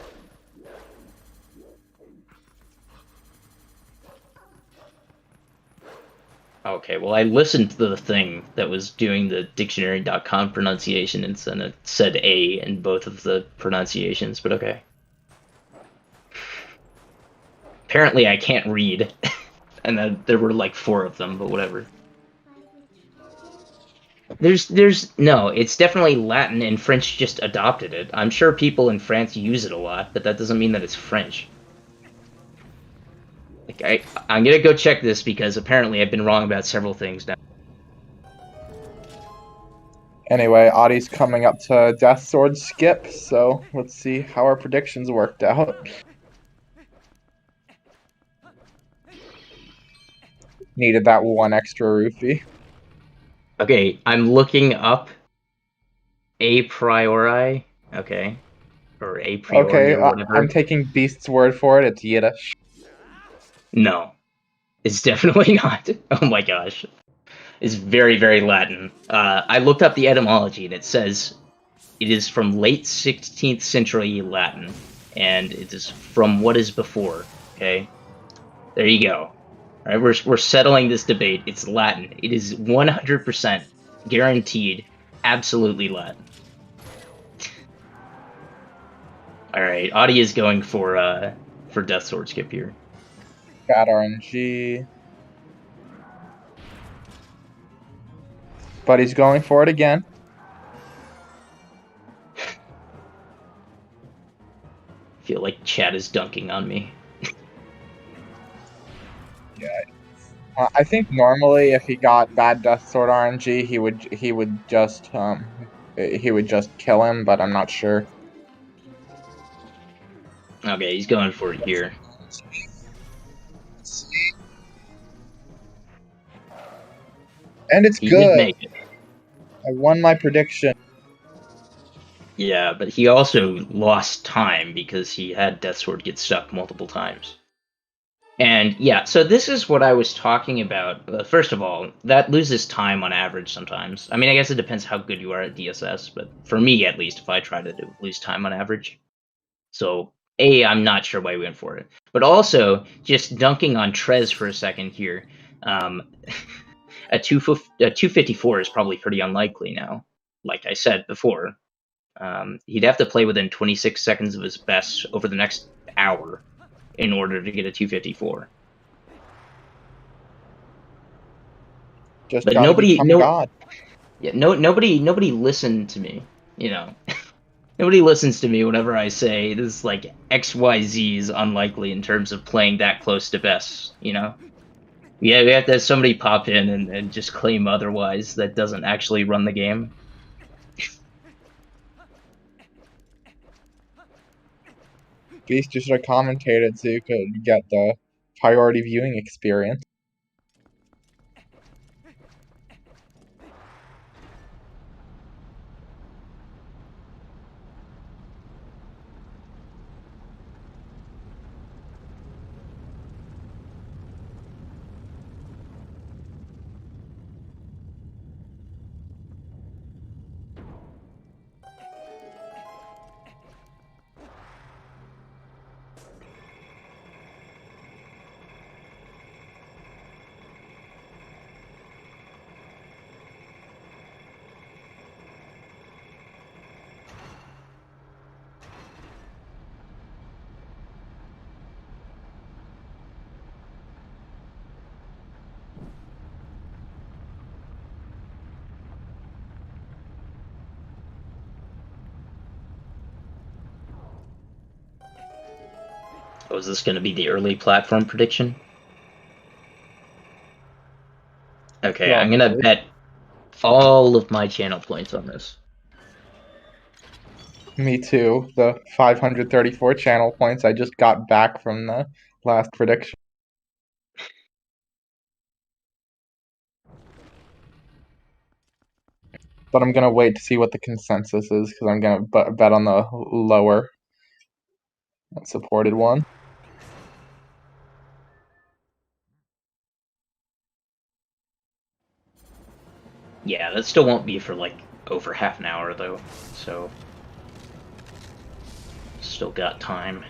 Okay, well, I listened to the thing that was doing the dictionary.com pronunciation, and it said A in both of the pronunciations, but okay. Apparently I can't read, and then there were like 4 of them, but whatever. No, it's definitely Latin, and French just adopted it. I'm sure people in France use it a lot, but that doesn't mean that it's French. Like, I'm gonna go check this because apparently I've been wrong about several things now.
Anyway, Audie's coming up to Death Sword skip, so let's see how our predictions worked out. Needed that 1 extra roofie.
Okay, I'm looking up a priori. Okay. Or a priori
Okay,
or whatever.
I'm taking Beast's word for it. It's Yiddish.
No. It's definitely not. Oh my gosh. It's very, very Latin. I looked up the etymology and it says it is from late 16th century Latin, and it is from what is before. Okay? There you go. All right, we're settling this debate. It's Latin. It is 100% guaranteed, absolutely Latin. All right, Audie is going for Death Sword skip here.
Bad RNG. But he's going for it again.
I feel like Chad is dunking on me.
Yeah. I think normally if he got bad Death Sword RNG, he would just kill him, but I'm not sure.
Okay, he's going for it here.
And it's
He
good.
did make it.
I won my prediction.
Yeah, but he also lost time because he had Death Sword get stuck multiple times. And yeah, so this is what I was talking about. First of all, that loses time on average sometimes. I mean, I guess it depends how good you are at DSS, but for me at least, if I try to lose time on average. So I'm not sure why we went for it, but also just dunking on Trez for a second here. A 254 is probably pretty unlikely now. Like I said before, he'd have to play within 26 seconds of his best over the next hour in order to get a 254.
Just
But
gotta become God.
Yeah, nobody listened to me. You know, nobody listens to me whenever I say this is like XYZ is unlikely in terms of playing that close to best. You know, yeah, we have to have somebody pop in and just claim otherwise that doesn't actually run the game.
At least you should have commentated so you could get the priority viewing experience.
Oh, is this going to be the early platform prediction? Okay, I'm gonna bet all of my channel points on this.
Me too. The 534 channel points I just got back from the last prediction. But I'm gonna wait to see what the consensus is because I'm gonna bet on the lower supported one.
Yeah, that still won't be for like over half an hour though, so still got time.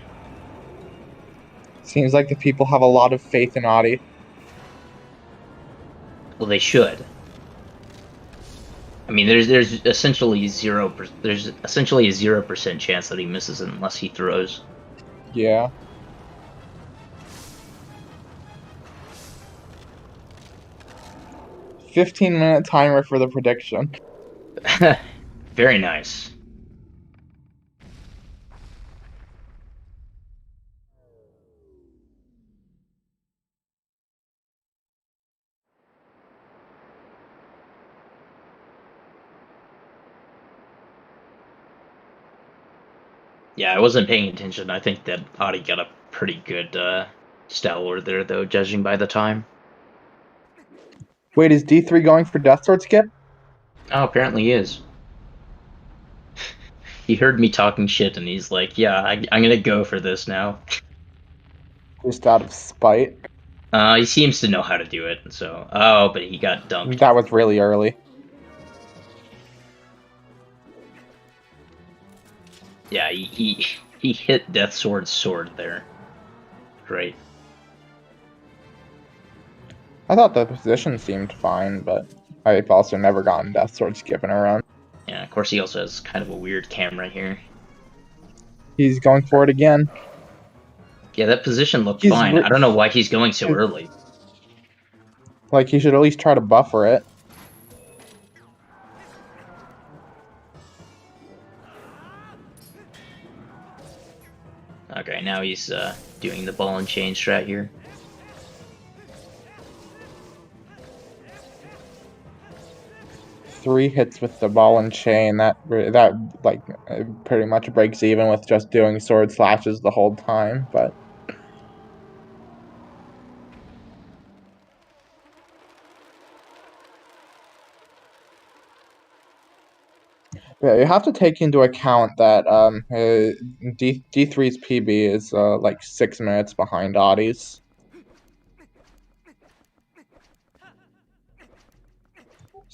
Seems like the people have a lot of faith in Audi.
Well, they should. I mean, there's essentially there's essentially a 0% chance that he misses it unless he throws.
Yeah. "15-minute timer for the prediction."
Very nice. Yeah, I wasn't paying attention. I think that Audi got a pretty good style order there, though, judging by the time.
Wait, is D3 going for Death Sword skip?
Oh, apparently he is. He heard me talking shit, and he's like, "Yeah, I'm gonna go for this now."
Just out of spite.
He seems to know how to do it. So, oh, but he got dumped.
That was really early.
Yeah, he hit Death Sword's sword there. Great.
I thought the position seemed fine, but I've also never gotten Death Sword skip in a run.
Yeah, of course he also has kind of a weird camera here.
He's going for it again.
Yeah, that position looked fine. I don't know why he's going so early.
Like, he should at least try to buffer it.
Okay, now he's doing the ball and chain strat here.
Three hits with the ball and chain, that like pretty much breaks even with just doing sword slashes the whole time, but yeah, you have to take into account that D3's PB is like 6 minutes behind Audie's.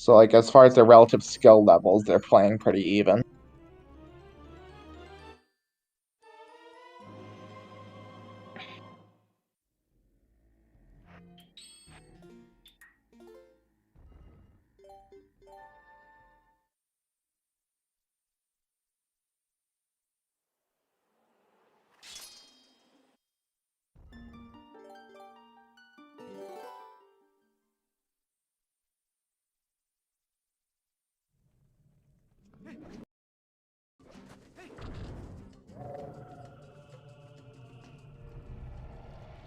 So, like, as far as their relative skill levels, they're playing pretty even.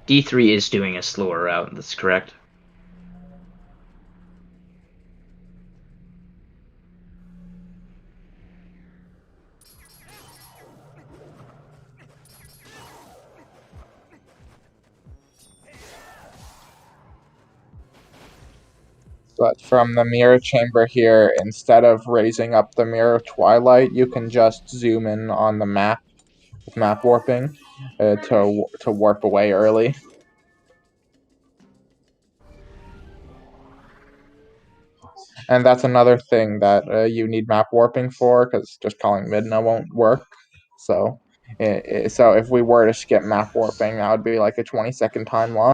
D3 is doing a slower route, that's correct.
But from the mirror chamber here, instead of raising up the mirror of Twilight, you can just zoom in on the map with map warping to warp away early. And that's another thing that you need map warping for, because just calling Midna won't work. So, so if we were to skip map warping, that would be like a 20-second time loss.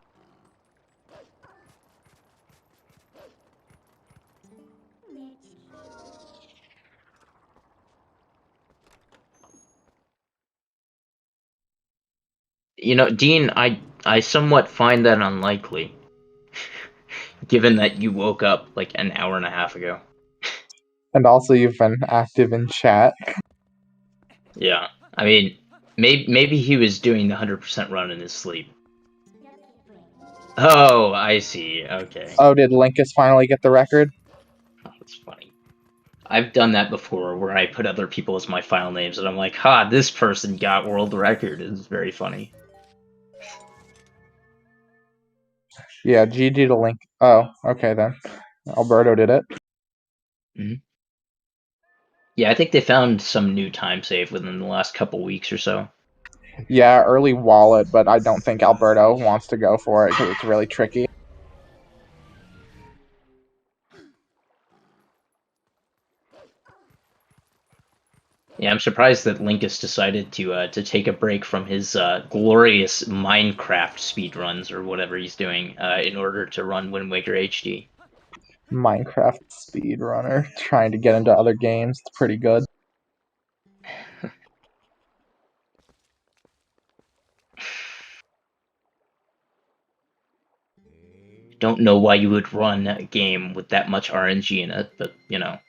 You know, Dean, I somewhat find that unlikely, given that you woke up like an hour and a half ago.
And also, you've been active in chat.
Yeah, I mean, maybe he was doing the 100% run in his sleep. Oh, I see. Okay.
Oh, did Linkus finally get the record?
Oh, that's funny. I've done that before, where I put other people as my file names, and I'm like, "Ha, this person got world record." It's very funny.
Yeah, GG to Link. Oh, okay then. Alberto did it.
Mm-hmm. Yeah, I think they found some new time save within the last couple weeks or so.
Yeah, early wallet, but I don't think Alberto wants to go for it because it's really tricky.
Yeah, I'm surprised that Linkus decided to take a break from his glorious Minecraft speedruns or whatever he's doing in order to run Wind Waker HD.
Minecraft speedrunner trying to get into other games. It's pretty good.
Don't know why you would run a game with that much RNG in it, but you know.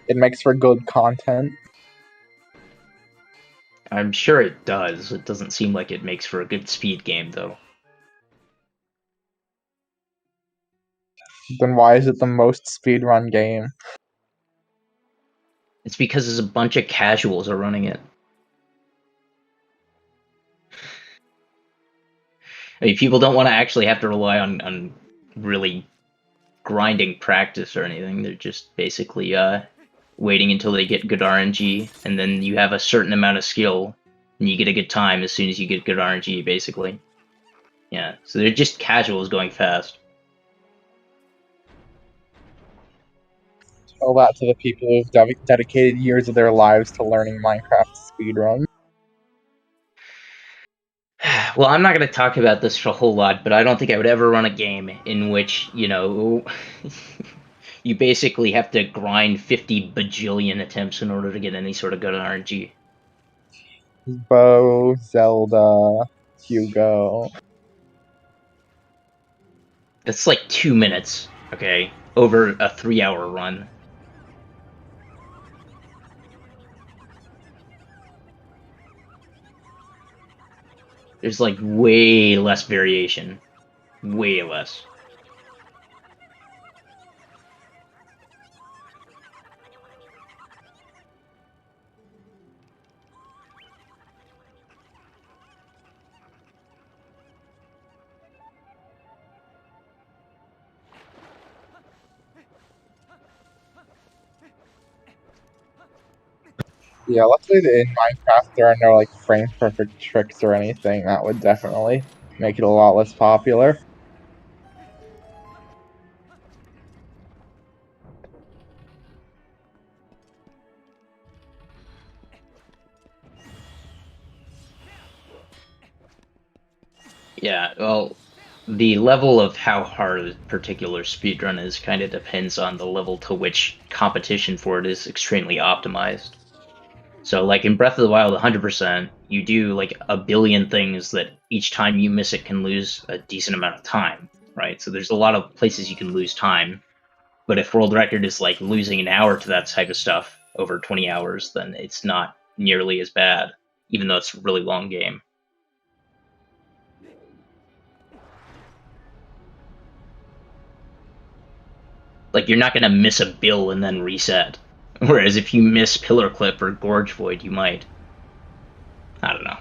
It makes for good content.
I'm sure it does. It doesn't seem like it makes for a good speed game, though.
Then why is it the most speedrun game?
It's because there's a bunch of casuals are running it. I mean, people don't want to actually have to rely on really grinding practice or anything. They're just basically waiting until they get good RNG, and then you have a certain amount of skill, and you get a good time as soon as you get good RNG, basically. Yeah, so they're just casuals going fast.
Tell that to the people who've dedicated years of their lives to learning Minecraft speedrun.
Well, I'm not going to talk about this a whole lot, but I don't think I would ever run a game in which, you know, you basically have to grind 50 bajillion attempts in order to get any sort of good RNG.
Bo, Zelda, Hugo.
That's like 2 minutes, okay, over a 3-hour run. There's like way less variation. Way less.
Yeah, luckily in Minecraft there are no like frame perfect tricks or anything. That would definitely make it a lot less popular.
Yeah, well, the level of how hard a particular speedrun is kind of depends on the level to which competition for it is extremely optimized. So, like in Breath of the Wild 100%, you do like a billion things that each time you miss it can lose a decent amount of time, right? So there's a lot of places you can lose time. But if world record is like losing an hour to that type of stuff over 20 hours, then it's not nearly as bad, even though it's a really long game. Like, you're not going to miss a bill and then reset. Whereas if you miss Pillar Clip or Gorge Void, you might. I don't know.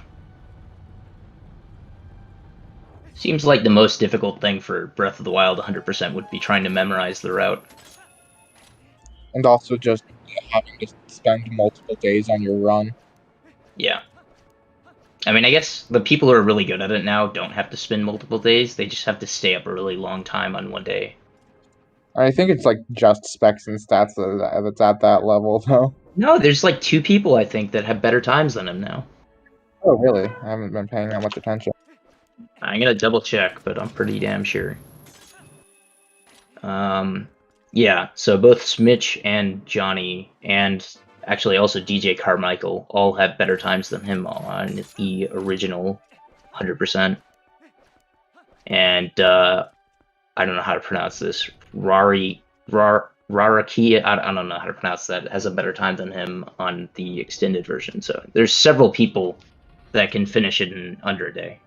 Seems like the most difficult thing for Breath of the Wild 100% would be trying to memorize the route.
And also just having to spend multiple days on your run.
Yeah. I mean, I guess the people who are really good at it now don't have to spend multiple days. They just have to stay up a really long time on one day.
I think it's like just specs and stats that's at that level, though.
No, there's like 2 people, I think, that have better times than him now.
Oh, really? I haven't been paying that much attention.
I'm gonna double check, but I'm pretty damn sure. Yeah, so both Smitch and Johnny, and actually also DJ Carmichael, all have better times than him on the original 100%. And I don't know how to pronounce this. Raraki, I don't know how to pronounce that, has a better time than him on the extended version. So there's several people that can finish it in under a day.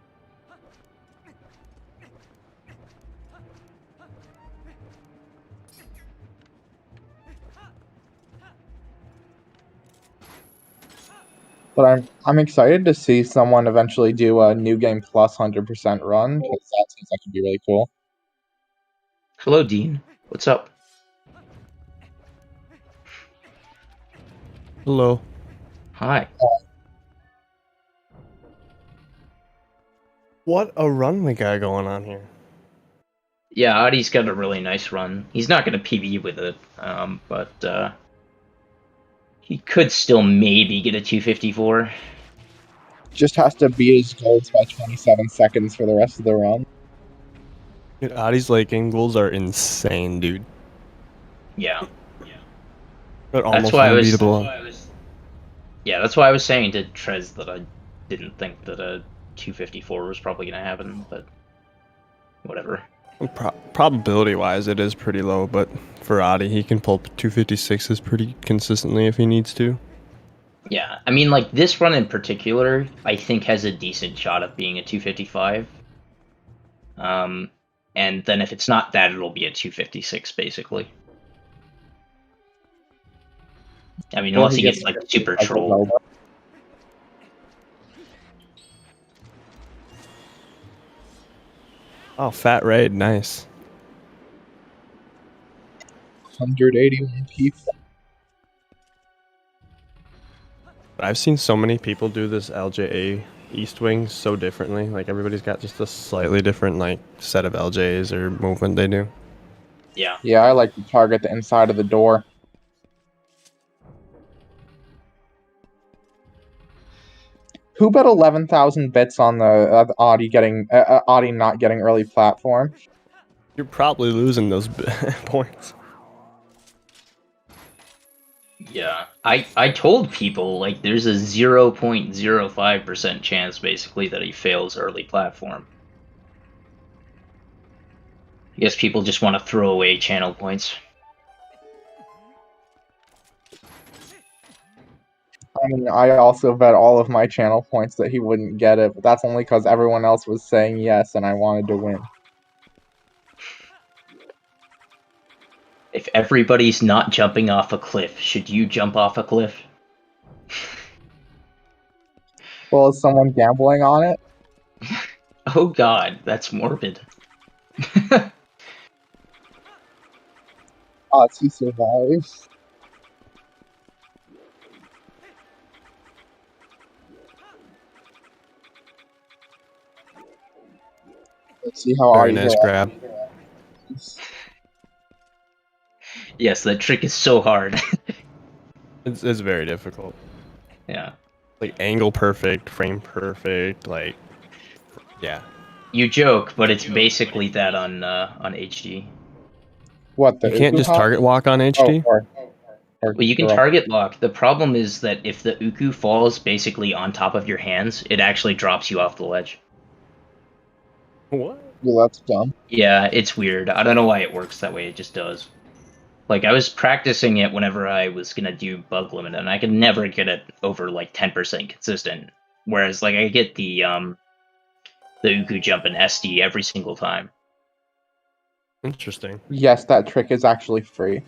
But I'm excited to see someone eventually do a New Game Plus 100% run, because that seems like it'd be really cool.
Hello, Dean. What's up?
Hello.
Hi.
What a run we got going on here.
Yeah, Adi's got a really nice run. He's not going to PB with it, but he could still maybe get a 254.
Just has to beat his goals by 27 seconds for the rest of the run.
Dude, Adi's like angles are insane, dude.
Yeah.
They're almost
That's why
unbeatable.
Yeah, that's why I was saying to Trez that I didn't think that a 254 was probably going to happen, but whatever.
Probability-wise, it is pretty low, but for Adi, he can pull 256s pretty consistently if he needs to.
Yeah, I mean, like, this run in particular, I think has a decent shot of being a 255. And then if it's not that, it'll be a 256, basically. I mean, unless he gets, like, super troll.
Oh, fat raid, nice.
181 people.
I've seen so many people do this LJA East Wing so differently. Like, everybody's got just a slightly different, like, set of LJs or movement they do.
Yeah.
Yeah, I like to target the inside of the door. Who bet 11,000 bits on the Audi not getting early platform?
You're probably losing those points.
Yeah. I told people, like, there's a 0.05% chance, basically, that he fails early platform. I guess people just want to throw away channel points.
I mean, I also bet all of my channel points that he wouldn't get it, but that's only because everyone else was saying yes and I wanted to win.
If everybody's not jumping off a cliff, should you jump off a cliff?
Well, is someone gambling on it?
Oh god, that's morbid.
He survives. Let's see how
Very nice grab.
Yes, that trick is so hard.
It's very difficult.
Yeah.
Like, angle perfect, frame perfect, like, yeah.
You joke, but it's basically that on HD.
What the
You can't
Uku
just
hop?
target walk on
Oh,
HD?
or
Well, you can
or-
target lock. The problem is that if the Uku falls basically on top of your hands, it actually drops you off the ledge.
What?
Yeah, that's dumb.
Yeah, it's weird. I don't know why it works that way. It just does. Like, I was practicing it whenever I was gonna do bug limit, and I could never get it over like 10% consistent. Whereas, like, I get the Uku jump in SD every single time.
Interesting.
Yes, that trick is actually free.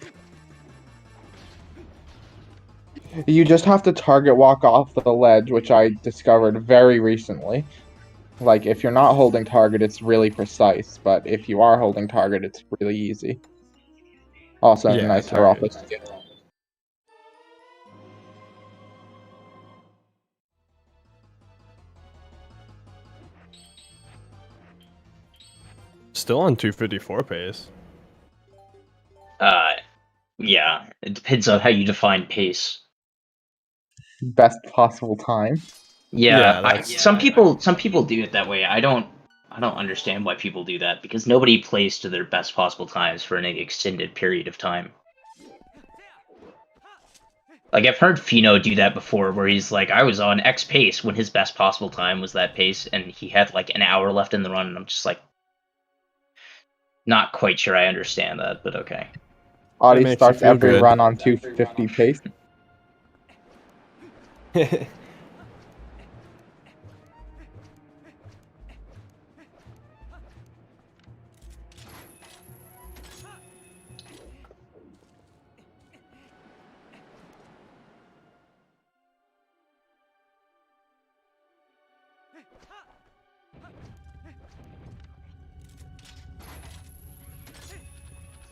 You just have to target walk off the ledge, which I discovered very recently. Like, if you're not holding target, it's really precise, but if you are holding target, it's really easy. Also,
Yeah,
nice
target.
neuropathy.
Still on 254 pace.
Yeah, it depends on how you define pace.
Best possible time.
Yeah,
that's-
some people do it that way. I don't understand why people do that because nobody plays to their best possible times for an extended period of time. Like I've heard Fino do that before, where he's like, I was on X pace when his best possible time was that pace, and he had like an hour left in the run, and I'm just like, not quite sure I understand that, but okay.
Audie
makes you
starts
feel
every
good.
run on 250 pace.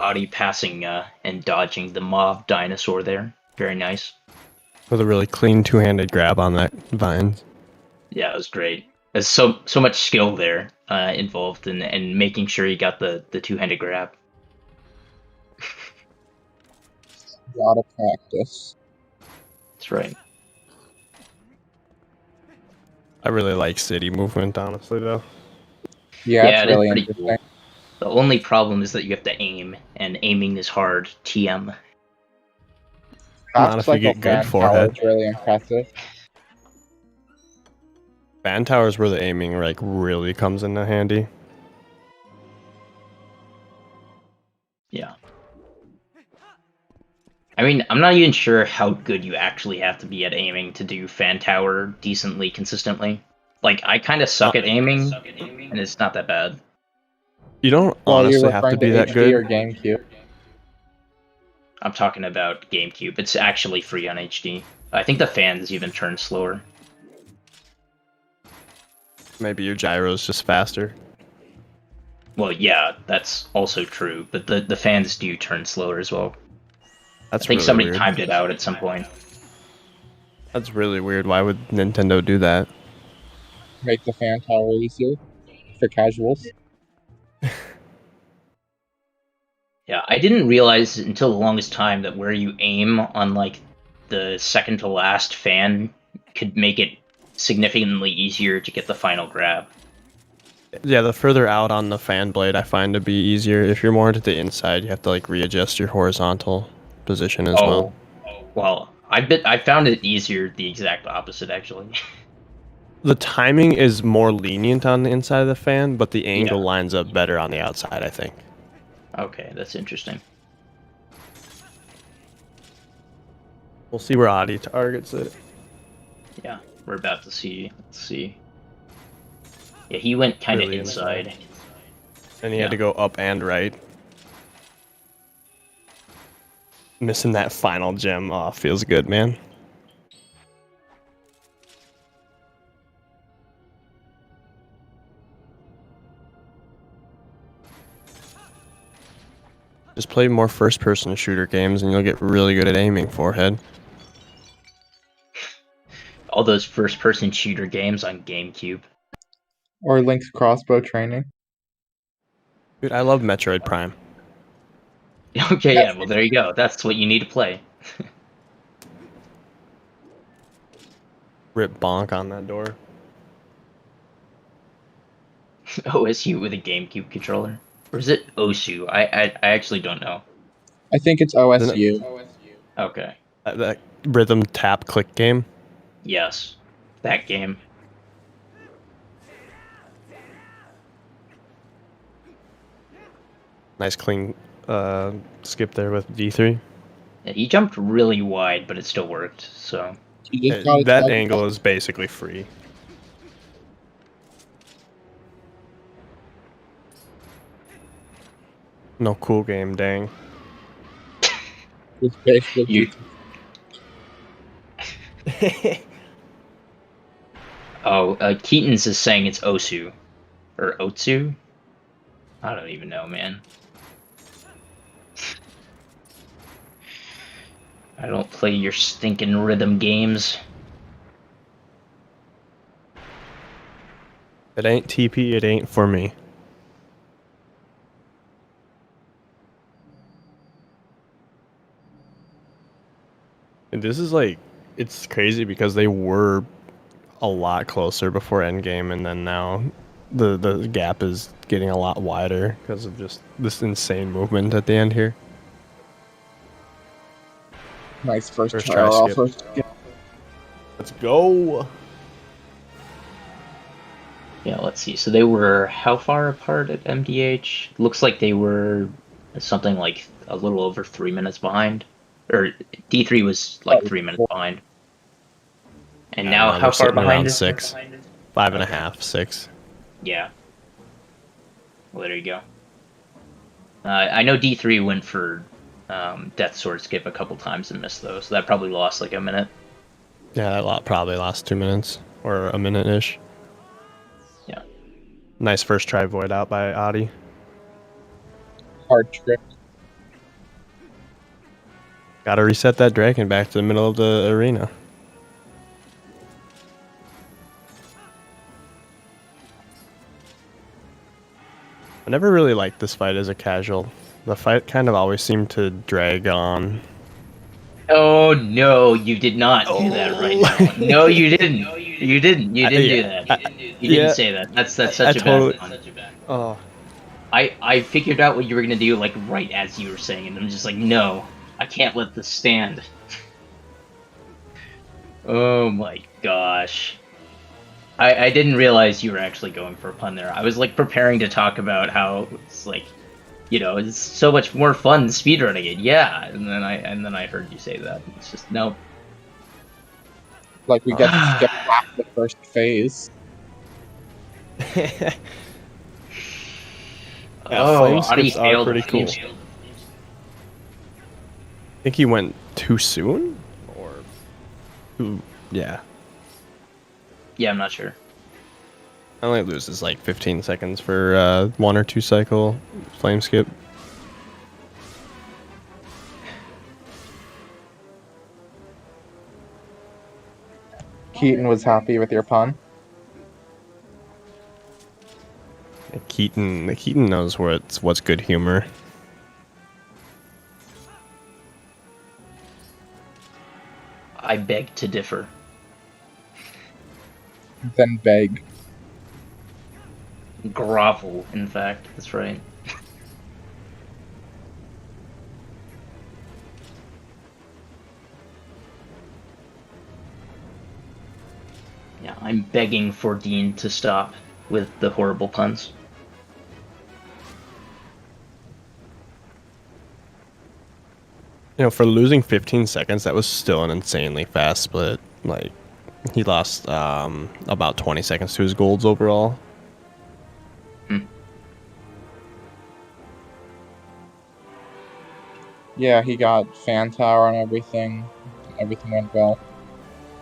Audie passing and dodging the mob dinosaur there. Very nice.
With a really clean two-handed grab on that vine.
Yeah, it was great. There's so much skill there involved in making sure he got the two-handed grab.
A lot of practice.
That's right.
I really like city movement, honestly, though.
Yeah,
Yeah,
it's
it is
really
pretty
interesting.
cool. The only problem is that you have to aim, and aiming is hard. TM.
Not if you
Like a
get good
fan
forehead.
tower is really impressive.
Fan towers where the aiming like really comes into handy.
Yeah. I mean, I'm not even sure how good you actually have to be at aiming to do fan tower decently consistently. Like, I kind of suck at aiming, and it's not that bad.
You don't
Well, you're
honestly have to
referring
be
to
that
HD
good.
or GameCube?
I'm talking about GameCube. It's actually free on HD. I think the fans even turn slower.
Maybe your gyro's just faster.
Well, yeah, that's also true, but the fans do turn slower as well.
That's
I think
really
somebody
weird.
timed it out at some point.
That's really weird. Why would Nintendo do that?
Make the fan tower easier for casuals.
Yeah, I didn't realize until the longest time that where you aim on like the second to last fan could make it significantly easier to get the final grab.
Yeah, the further out on the fan blade I find to be easier. If you're more to the inside, you have to like readjust your horizontal position as well.
Well, I found it easier the exact opposite actually.
The timing is more lenient on the inside of the fan, but the angle
Yeah.
lines up better on the outside, I think.
Okay, that's interesting.
We'll see where Audie targets it.
Yeah, we're about to see. Let's see. Yeah, he went kind of
Really
inside.
And he
Yeah.
had to go up and right. Missing that final gem. Aw, feels good, man. Just play more first-person shooter games and you'll get really good at aiming, forehead.
All those first-person shooter games on GameCube.
Or Link's crossbow training.
Dude, I love Metroid Prime.
Okay, yeah, well there you go. That's what you need to play.
Rip bonk on that door.
OSU with a GameCube controller, or is it OSU? I actually don't know.
I think it's OSU.
Okay.
That rhythm tap click game.
Yes, that game.
Nice clean skip there with D3.
Yeah, he jumped really wide, but it still worked. So
You just gotta
That
try-
angle is basically free. No cool game, dang.
It's basically
you. Oh, Keaton's is saying it's Osu, or Otsu. I don't even know, man. I don't play your stinking rhythm games.
It ain't TP, it ain't for me. And this is like, it's crazy because they were a lot closer before endgame, and then now the gap is getting a lot wider because of just this insane movement at the end here.
Nice first
First
try.
try
I'll
skip.
first skip.
Let's go.
Yeah, let's see. So they were how far apart at MDH? Looks like they were something like a little over 3 minutes behind. Or D3 was like 3 minutes behind. And now
they're
how far
sitting
behind
around
is
6. 5.5, 6.
Yeah. Well, there you go. I know D3 went for Death Sword skip a couple times and missed those, so that probably lost like a minute.
Yeah, that probably lost 2 minutes or a minute-ish.
Yeah.
Nice first try void out by Adi.
Hard trick.
Gotta reset that dragon back to the middle of the arena. I never really liked this fight as a casual. The fight kind of always seemed to drag on.
Oh no, you did not do that right now. No, you didn't. You didn't. You didn't do that. You didn't say that. That's such a bad one.
Oh,
I figured out what you were gonna do like right as you were saying it. I'm just like, no, I can't let this stand. Oh my gosh. I didn't realize you were actually going for a pun there. I was like preparing to talk about how it's like, you know, it's so much more fun speedrunning it. Yeah, and then I heard you say that. It's just no.
Like we get to skip half the first phase.
Oh,
flame
Adi
skips are
failed.
pretty cool.
Flame
I think he went too soon, or yeah.
Yeah, I'm not sure.
I only loses like 15 seconds for 1 or 2 cycle flame skip.
Keaton was happy with your pun.
Keaton knows what's good humor.
I beg to differ.
Then beg.
Grovel, in fact. That's right. Yeah, I'm begging for Dean to stop with the horrible puns.
You know, for losing 15 seconds, that was still an insanely fast split. Like, he lost about 20 seconds to his golds overall.
Yeah, he got fan tower and everything. Everything went well.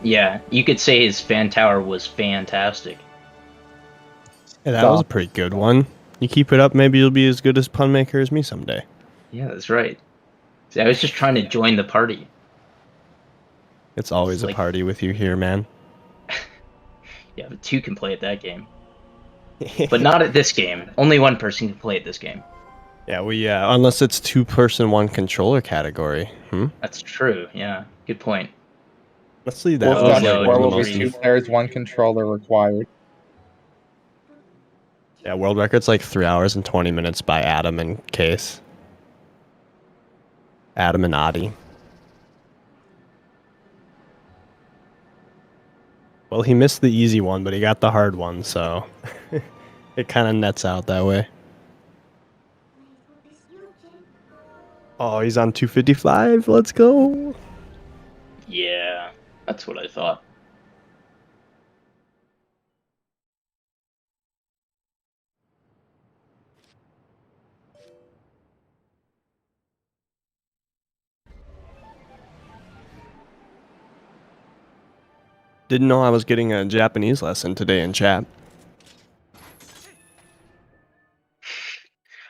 Yeah, you could say his fan tower was fantastic.
Yeah, that was a pretty good one. You keep it up, maybe you'll be as good as pun maker as me someday.
Yeah, that's right. See, I was just trying to join the party.
It's always
It's
a party with you here, man.
Yeah, but 2 can play at that game. But not at this game. Only 1 person can play at this game.
Yeah, unless it's 2-person 1 controller category.
That's true, yeah. Good point.
Let's leave that.
Wolfdash
no,
4 will
no,
be 2 players, 1 controller required.
Yeah, world record's like 3 hours and 20 minutes by Adam and Kejs. Adam and Adi. Well, he missed the easy one, but he got the hard one, so it kind of nets out that way. Oh, he's on 255. Let's go.
Yeah, that's what I thought.
Didn't know I was getting a Japanese lesson today in chat.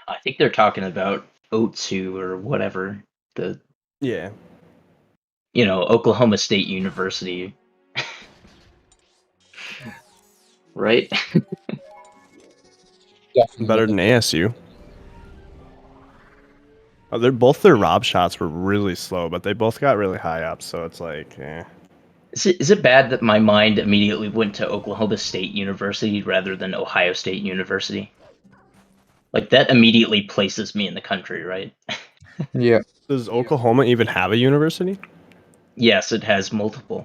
I think they're talking about Otsu or whatever.
Yeah.
Oklahoma State University. Right?
Definitely.
Better than ASU. Oh, their rob shots were really slow, but they both got really high up, so it's like, eh.
Is it bad that my mind immediately went to Oklahoma State University rather than Ohio State University? Like, that immediately places me in the country, right?
Yeah.
Does Oklahoma even have a university?
Yes, it has multiple.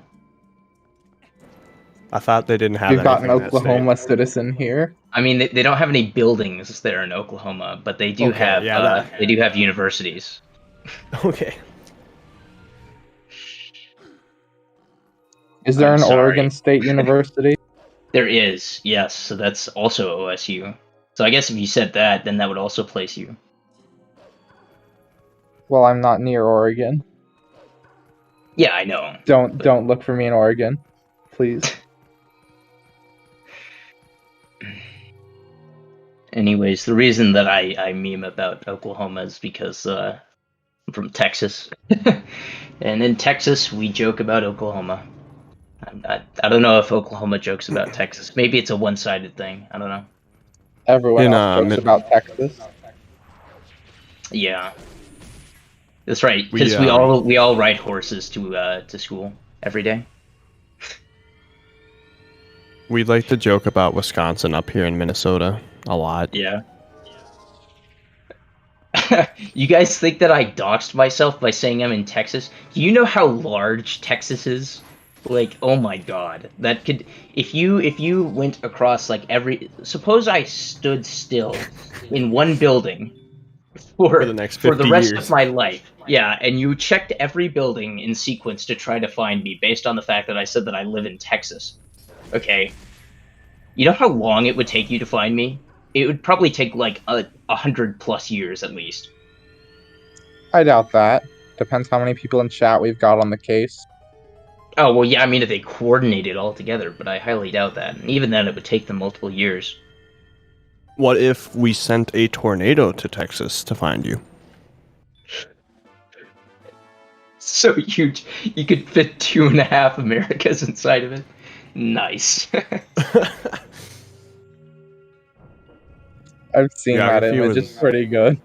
I thought they didn't have
We've got an
anything in that state.
Oklahoma citizen here.
I mean, they don't have any buildings there in Oklahoma, but they do
Okay,
have
yeah,
they do have universities.
Okay.
Is there
I'm
an
sorry.
Oregon State University?
There is, yes. So that's also OSU. So I guess if you said that, then that would also place you.
Well, I'm not near Oregon.
Yeah, I know.
Don't look for me in Oregon, please.
Anyways, the reason that I meme about Oklahoma is because I'm from Texas. And in Texas, we joke about Oklahoma. I don't know if Oklahoma jokes about Texas. Maybe it's a one-sided thing. I don't know.
Everyone else jokes about Texas.
Yeah, that's right.
We,
Because we all ride horses to school every day.
We like to joke about Wisconsin up here in Minnesota a lot.
Yeah. You guys think that I doxed myself by saying I'm in Texas? Do you know how large Texas is? Like, oh my god. That could if you went across like suppose I stood still in one building
For the next 50
rest
years.
of my life. Yeah, and you checked every building in sequence to try to find me based on the fact that I said that I live in Texas. Okay. You know how long it would take you to find me? It would probably take like 100+ years at least.
I doubt that. Depends how many people in chat we've got on the case.
Oh, well, yeah, I mean, if they coordinated all together, but I highly doubt that. And even then, it would take them multiple years.
What if we sent a tornado to Texas to find you?
So huge, you could fit 2.5 Americas inside of it. Nice.
I've seen that
Geography
image.
was-
It's pretty good.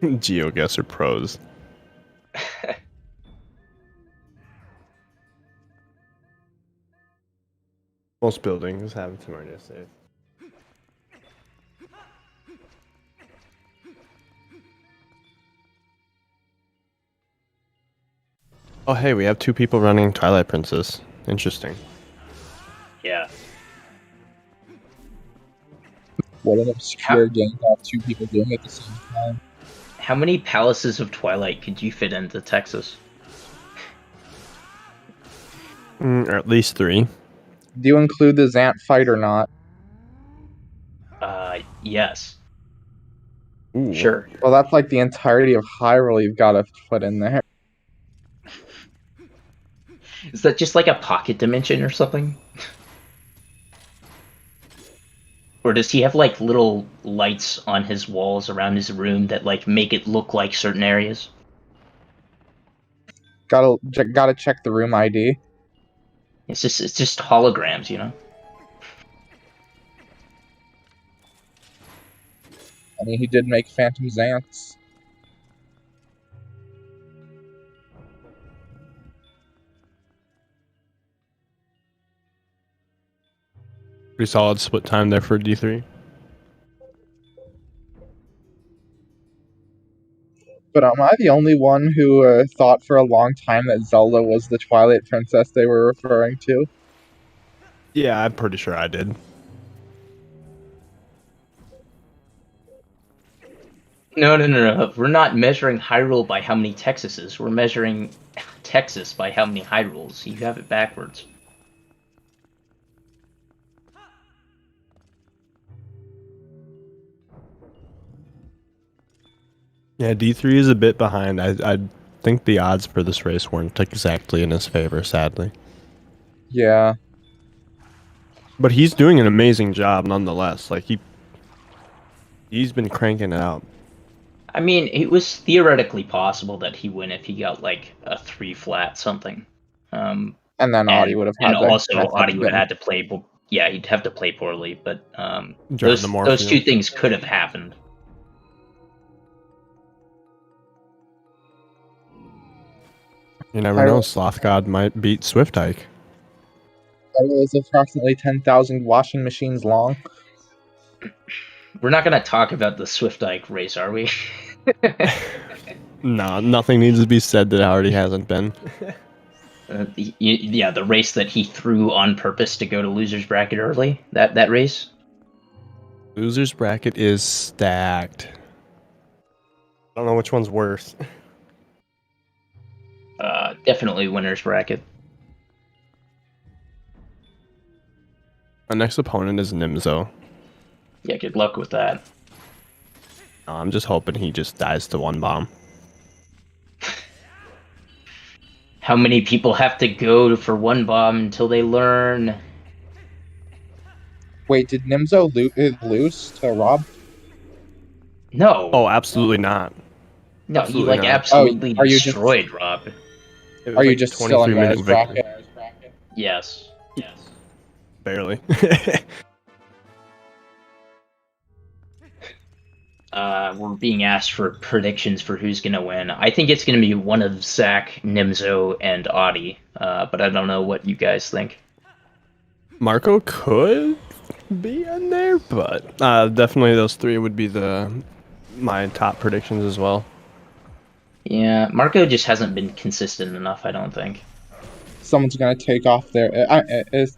GeoGuessr pros. Most buildings have tornado safe. Oh, hey, we have 2 people running Twilight Princess. Interesting.
Yeah.
What an obscure game to have 2 people doing it at the same time.
How many palaces of Twilight could you fit into Texas?
Or at least 3.
Do you include the Zant fight or not?
Yes.
Ooh.
Sure.
Well, that's like the entirety of Hyrule you've got to put in there.
Is that just like a pocket dimension or something? Or does he have like little lights on his walls around his room that like make it look like certain areas?
Gotta check the room ID.
It's just holograms, you know?
I mean, he did make Phantom Zants.
Pretty solid split time there for D3.
But am I the only one who thought for a long time that Zelda was the Twilight princess they were referring to?
Yeah, I'm pretty sure I did.
No. We're not measuring Hyrule by how many Texases. We're measuring Texas by how many Hyrules. You have it backwards.
Yeah, D3 is a bit behind. I think the odds for this race weren't exactly in his favor, sadly.
Yeah.
But he's doing an amazing job nonetheless. Like he's been cranking it out.
I mean, it was theoretically possible that he win if he got like a 3 flat something.
And then Audie would have had
and
to
also
catch up
Audie would
again.
have had to play. Yeah, he'd have to play poorly. But
Drive the Morpheus.
those two things could have happened.
You never know. Sloth God might beat Swift Hike.
Hyrule is approximately 10,000 washing machines long.
We're not going to talk about the Swift Ike race, are we?
No, nothing needs to be said that already hasn't been.
Yeah, the race that he threw on purpose to go to loser's bracket early. That race.
Loser's bracket is stacked. I don't know which one's worse.
Definitely winner's bracket.
My next opponent is Nimzo.
Yeah, good luck with that.
I'm just hoping he just dies to one bomb.
How many people have to go for one bomb until they learn?
Wait, did Nimzo lose to Rob?
No.
Oh, absolutely not.
No,
absolutely
he
not.
absolutely
are you
destroyed Rob.
It was
Are you
like
just still in
23-minute
winner's
victory.
bracket?
Yes.
Barely.
We're being asked for predictions for who's gonna win. I think it's gonna be one of Zach, Nimzo, and Audie. But I don't know what you guys think.
Marco could be in there, but definitely those three would be my top predictions as well.
Yeah, Marco just hasn't been consistent enough, I don't think.
Someone's gonna take off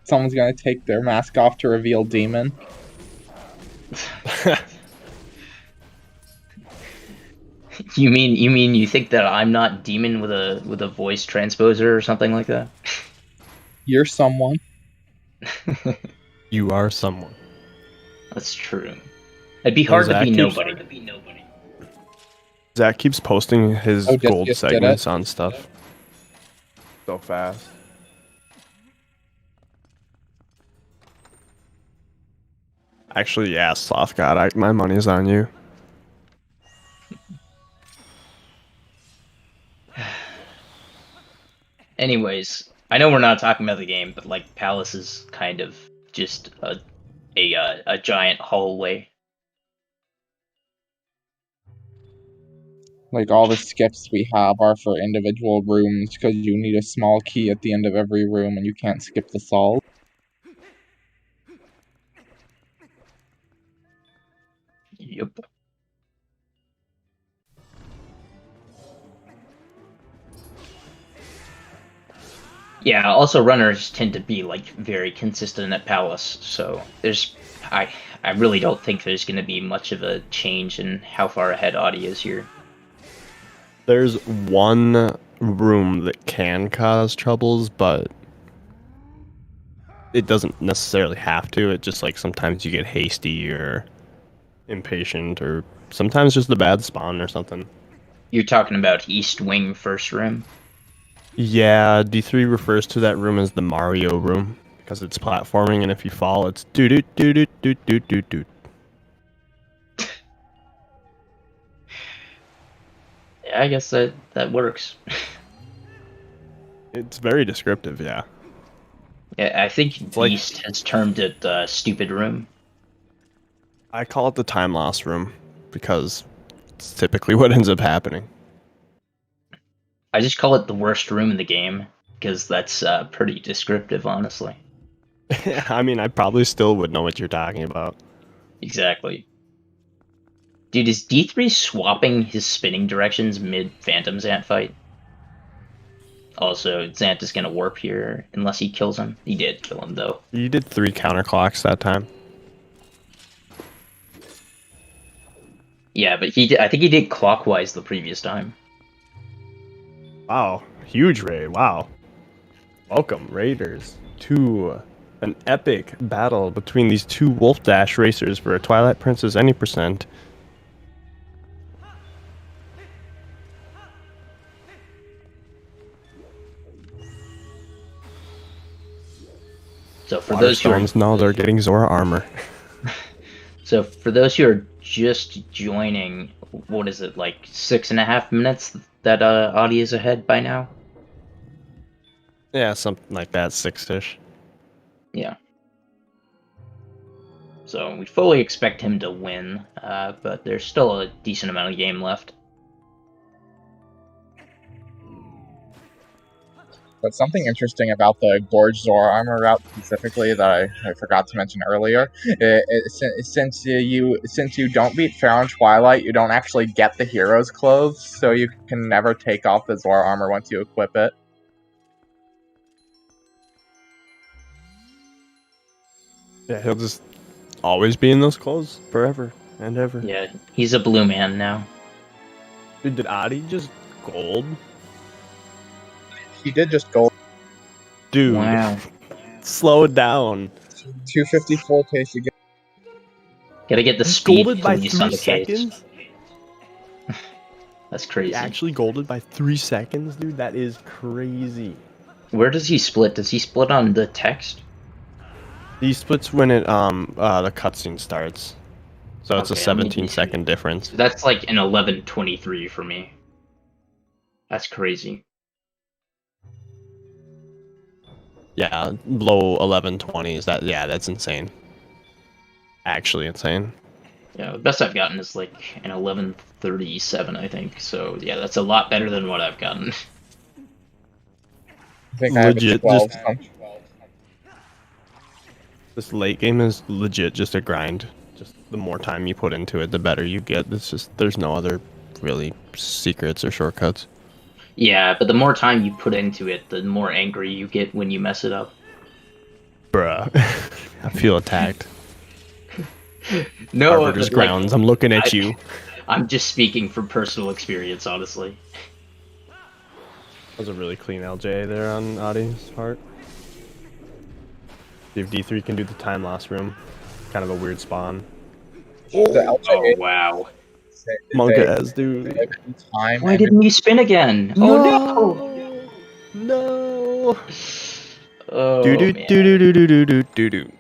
someone's gonna take their mask off to reveal Demon.
You mean you think that I'm not Demon with a voice transposer or something like that?
You're someone.
You are someone.
That's true. It'd be hard to be nobody.
Zach keeps posting his gold
just did
segments
it.
on stuff so fast. Actually, yeah, Sloth God, my money's on you.
Anyways, I know we're not talking about the game, but like Palace is kind of just a giant hallway.
Like all the skips we have are for individual rooms because you need a small key at the end of every room and you can't skip the solve.
Yep. Yeah, also runners tend to be like very consistent at Palace, so I really don't think there's going to be much of a change in how far ahead Audie is here.
There's one room that can cause troubles, but it doesn't necessarily have to. It just like sometimes you get hasty or impatient, or sometimes just a bad spawn or something.
You're talking about East Wing first room?
Yeah, D3 refers to that room as the Mario room because it's platforming, and if you fall, it's doo doo doo doo doo doo doo doo.
Yeah, I guess that works.
It's very descriptive, yeah.
Yeah, I think
like-
East has termed it stupid room.
I call it the time loss room because it's typically what ends up happening.
I just call it the worst room in the game because that's pretty descriptive, honestly.
I mean, I probably still would know what you're talking about.
Exactly. Dude, is D3 swapping his spinning directions mid Phantom Zant fight? Also, Zant is gonna warp here unless he kills him. He did kill him though.
You did 3 counterclocks that time.
Yeah, but he did, I think he did clockwise the previous time.
Wow, huge raid. Wow. Welcome, Raiders, to an epic battle between these two Wolfdash racers for a Twilight Princess any percent.
So for those who are,
no, they're getting Zora armor.
so for those who are just joining, what is it, like 6.5 minutes that Audi is ahead by now?
Yeah, something like that, 6-ish.
Yeah. So we fully expect him to win, but there's still a decent amount of game left.
But something interesting about the Gorge Zora armor route specifically that I forgot to mention earlier, since you don't beat Fair and Twilight, you don't actually get the hero's clothes, so you can never take off the Zora armor once you equip it.
Yeah, he'll just always be in those clothes forever and ever.
Yeah, he's a blue man now.
Dude, did Adi just gold?
He did just gold.
Dude,
Wow.
slow it down.
254 case again.
Gotta get the
He
speed
golded by
police on
3
the case.
seconds?
That's
He
crazy.
actually golded by 3 seconds, dude? That is crazy.
Where does he split? Does he split on the text?
He splits when it the cutscene starts. So it's a
Okay, I'm gonna
17-second difference.
That's like an 11:23 for me. That's crazy.
Yeah, below 11:20 is that? Yeah, that's insane. Actually insane.
Yeah, the best I've gotten is like an 11:37, I think. So yeah, that's a lot better than what I've gotten.
I think I have a
Legit,
12
just-
something.
This late game is legit just a grind. Just the more time you put into it, the better you get. It's just there's no other really secrets or shortcuts.
Yeah, but the more time you put into it, the more angry you get when you mess it up.
Bruh. I feel attacked.
No,
Arbiter's
but, like,
grounds. I'm looking at you.
I'm just speaking from personal experience, honestly.
That was a really clean LJ there on Adi's part. See if D3 can do the time loss room. Kind of a weird spawn.
The LJ
Oh wow!
Monka as dude.
time
Why
and
didn't you spin again? Oh
No!
Oh
Do do
man.
do do do do do do do.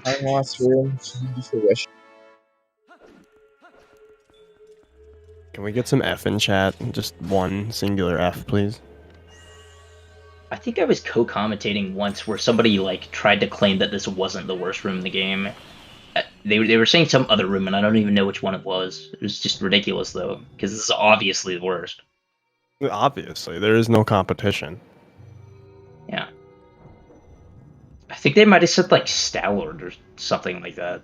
time loss room to fruition.
Can we get some F in chat? Just one singular F, please.
I think I was co-commentating once where somebody like tried to claim that this wasn't the worst room in the game. They were saying some other room, and I don't even know which one it was. It was just ridiculous though, because this is obviously the worst.
Obviously, there is no competition.
Yeah. I think they might have said like Stallard or something like that.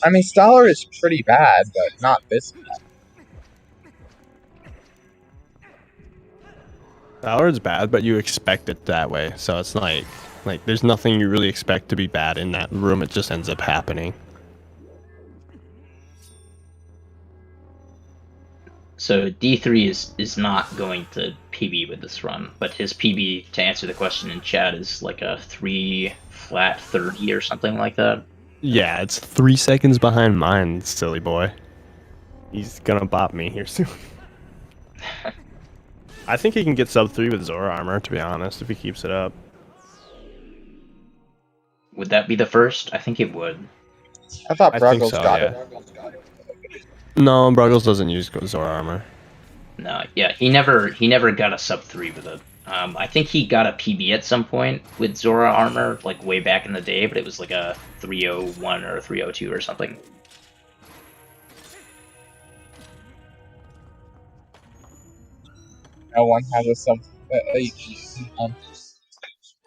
I mean, Stellar is pretty bad, but not this bad.
Ballard's bad, but you expect it that way. So it's like there's nothing you really expect to be bad in that room. It just ends up happening.
So D3 is not going to PB with this run, but his PB, to answer the question in chat, is like a 3 flat 30 or something like that.
Yeah, it's 3 seconds behind mine, silly boy. He's gonna bop me here soon. I think he can get sub 3 with Zora armor, to be honest, if he keeps it up.
Would that be the first? I think it would.
I thought
I think
Bruggles
so,
got
yeah.
it.
No, Bruggles doesn't use Zora armor.
No, yeah, he never got a sub 3 with it. I think he got a PB at some point with Zora armor, like way back in the day, but it was like a 301 or a 302 or something.
No one has a sub.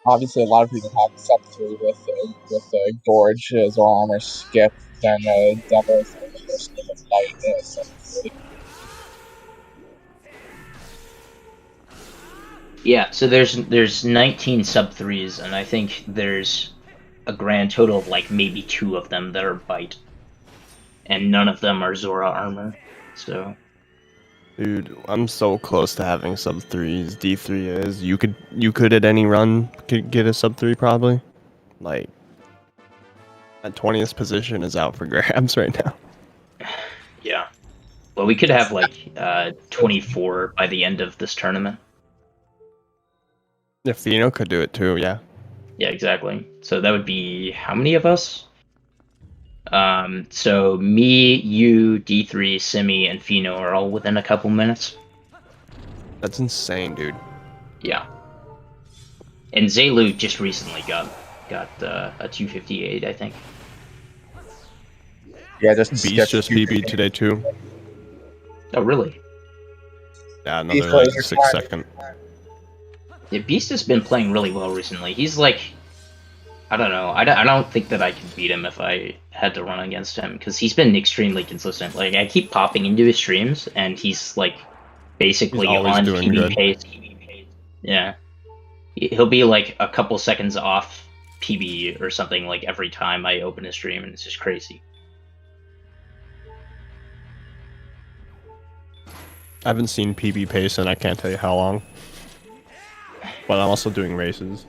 obviously, a lot of people have sub 3 with Gorge, Zora Armor, Skip, then Devils, and the first skip of Light, sub 3.
Yeah, so there's 19 sub 3s, and I think there's a grand total of like maybe 2 of them that are bite, and none of them are Zora Armor. So,
Dude, I'm so close to having sub 3s. D3 is. You could at any run could get a sub 3 probably. Like that 20th position is out for grabs right now.
yeah. Well, we could have like 24 by the end of this tournament.
If Thino could do it too, yeah.
Yeah, exactly. So that would be how many of us? So me, you, D3, Simi, and Fino are all within a couple minutes.
That's insane, dude.
Yeah. And Zaylu just recently got a 258, I think.
Yeah, just
Beast
Skip.
just PB'd today too.
Oh, really?
Yeah,
Beast
another like
laser
6
time.
second.
Yeah, Beast has been playing really well recently. He's like, I don't know. I don't think that I could beat him if I had to run against him, because he's been extremely consistent. Like, I keep popping into his streams, and he's like basically
He's always
on
doing
PB
good.
pace. Yeah, he'll be like a couple seconds off PB or something like every time I open his stream, and it's just crazy.
I haven't seen PB pace and I can't tell you how long. But I'm also doing races.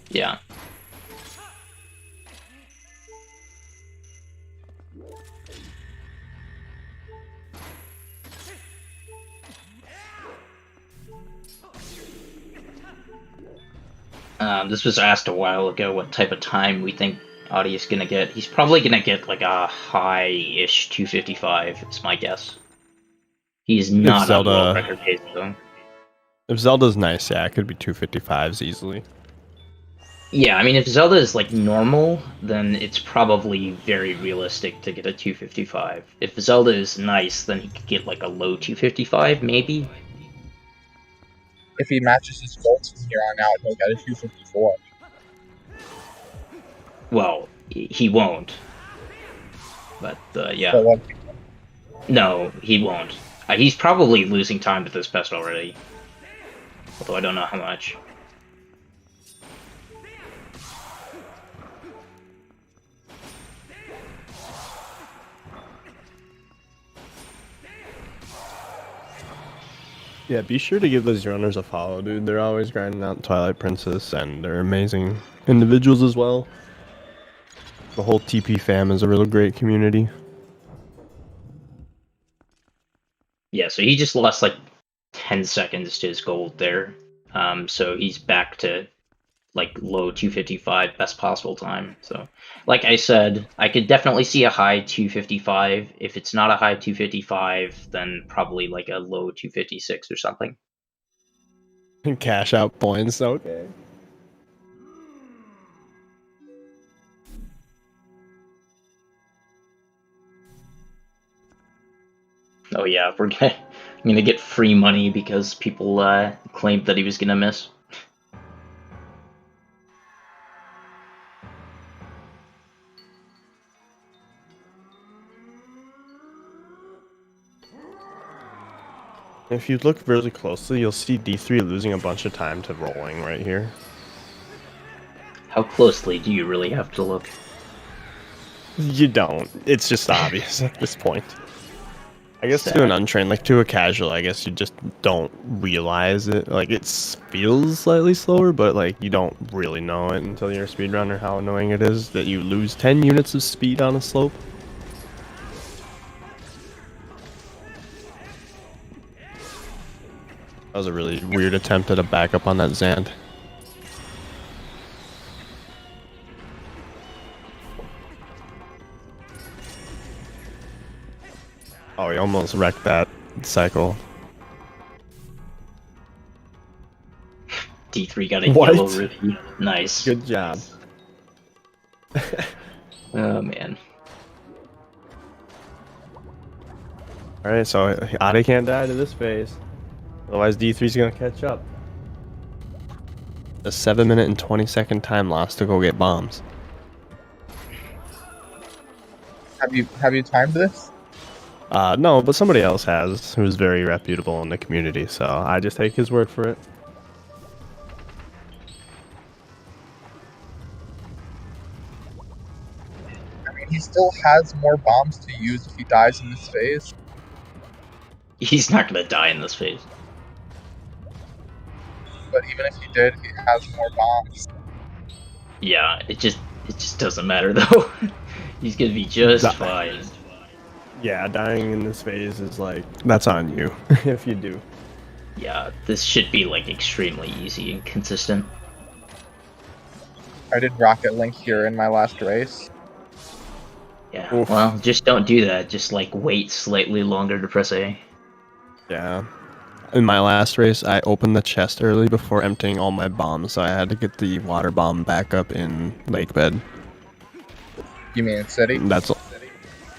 Yeah. This was asked a while ago what type of time we think Audi is gonna get. He's probably gonna get like a high-ish 255, is my guess. He's not
Zelda-
on world record pace though.
If Zelda's nice, yeah, it could be 255s easily.
Yeah, I mean, if Zelda is like normal, then it's probably very realistic to get a 255. If Zelda is nice, then he could get like a low 255, maybe.
If he matches his goals from here on out, he'll get a 254.
Well, he won't. But yeah,
So, like,
no, he won't. He's probably losing time to this best already. Although I don't know how much.
Yeah, be sure to give those runners a follow, dude. They're always grinding out Twilight Princess, and they're amazing individuals as well. The whole TP fam is a real great community.
Yeah, so he just lost like 10 seconds to his gold there. So he's back to like low 255, best possible time. So, like I said, I could definitely see a high 255. If it's not a high 255, then probably like a low 256 or something.
Cash out points, okay.
Oh yeah, I'm gonna get free money because people claimed that he was gonna miss.
If you look really closely, you'll see D3 losing a bunch of time to rolling right here.
How closely do you really have to look?
You don't. It's just obvious at this point. I guess to an untrained, like to a casual, I guess you just don't realize it. Like it feels slightly slower, but like you don't really know it until you're a speedrunner how annoying it is that you lose 10 units of speed on a slope. That was a really weird attempt at a backup on that Zand. Oh, he almost wrecked that cycle.
D3 got a
What?
yellow review. Nice.
Good job.
Oh man.
Alright, so Ade can't die to this phase. Otherwise D3's gonna catch up. A 7-minute and 20-second time loss to go get bombs.
Have you timed this?
No, but somebody else has, who's very reputable in the community, so I just take his word for it.
I mean, he still has more bombs to use if he dies in this phase.
He's not gonna die in this phase.
But even if he did, he has more bombs.
Yeah, it just doesn't matter though. He's gonna be just fine.
Yeah, dying in this phase is like, that's on you, if you do.
Yeah, this should be like extremely easy and consistent.
I did Rocket Link here in my last race.
Yeah,
Oof.
well, just don't do that. Just like wait slightly longer to press A.
Yeah. In my last race, I opened the chest early before emptying all my bombs, so I had to get the water bomb back up in lake bed.
You mean in City?
That's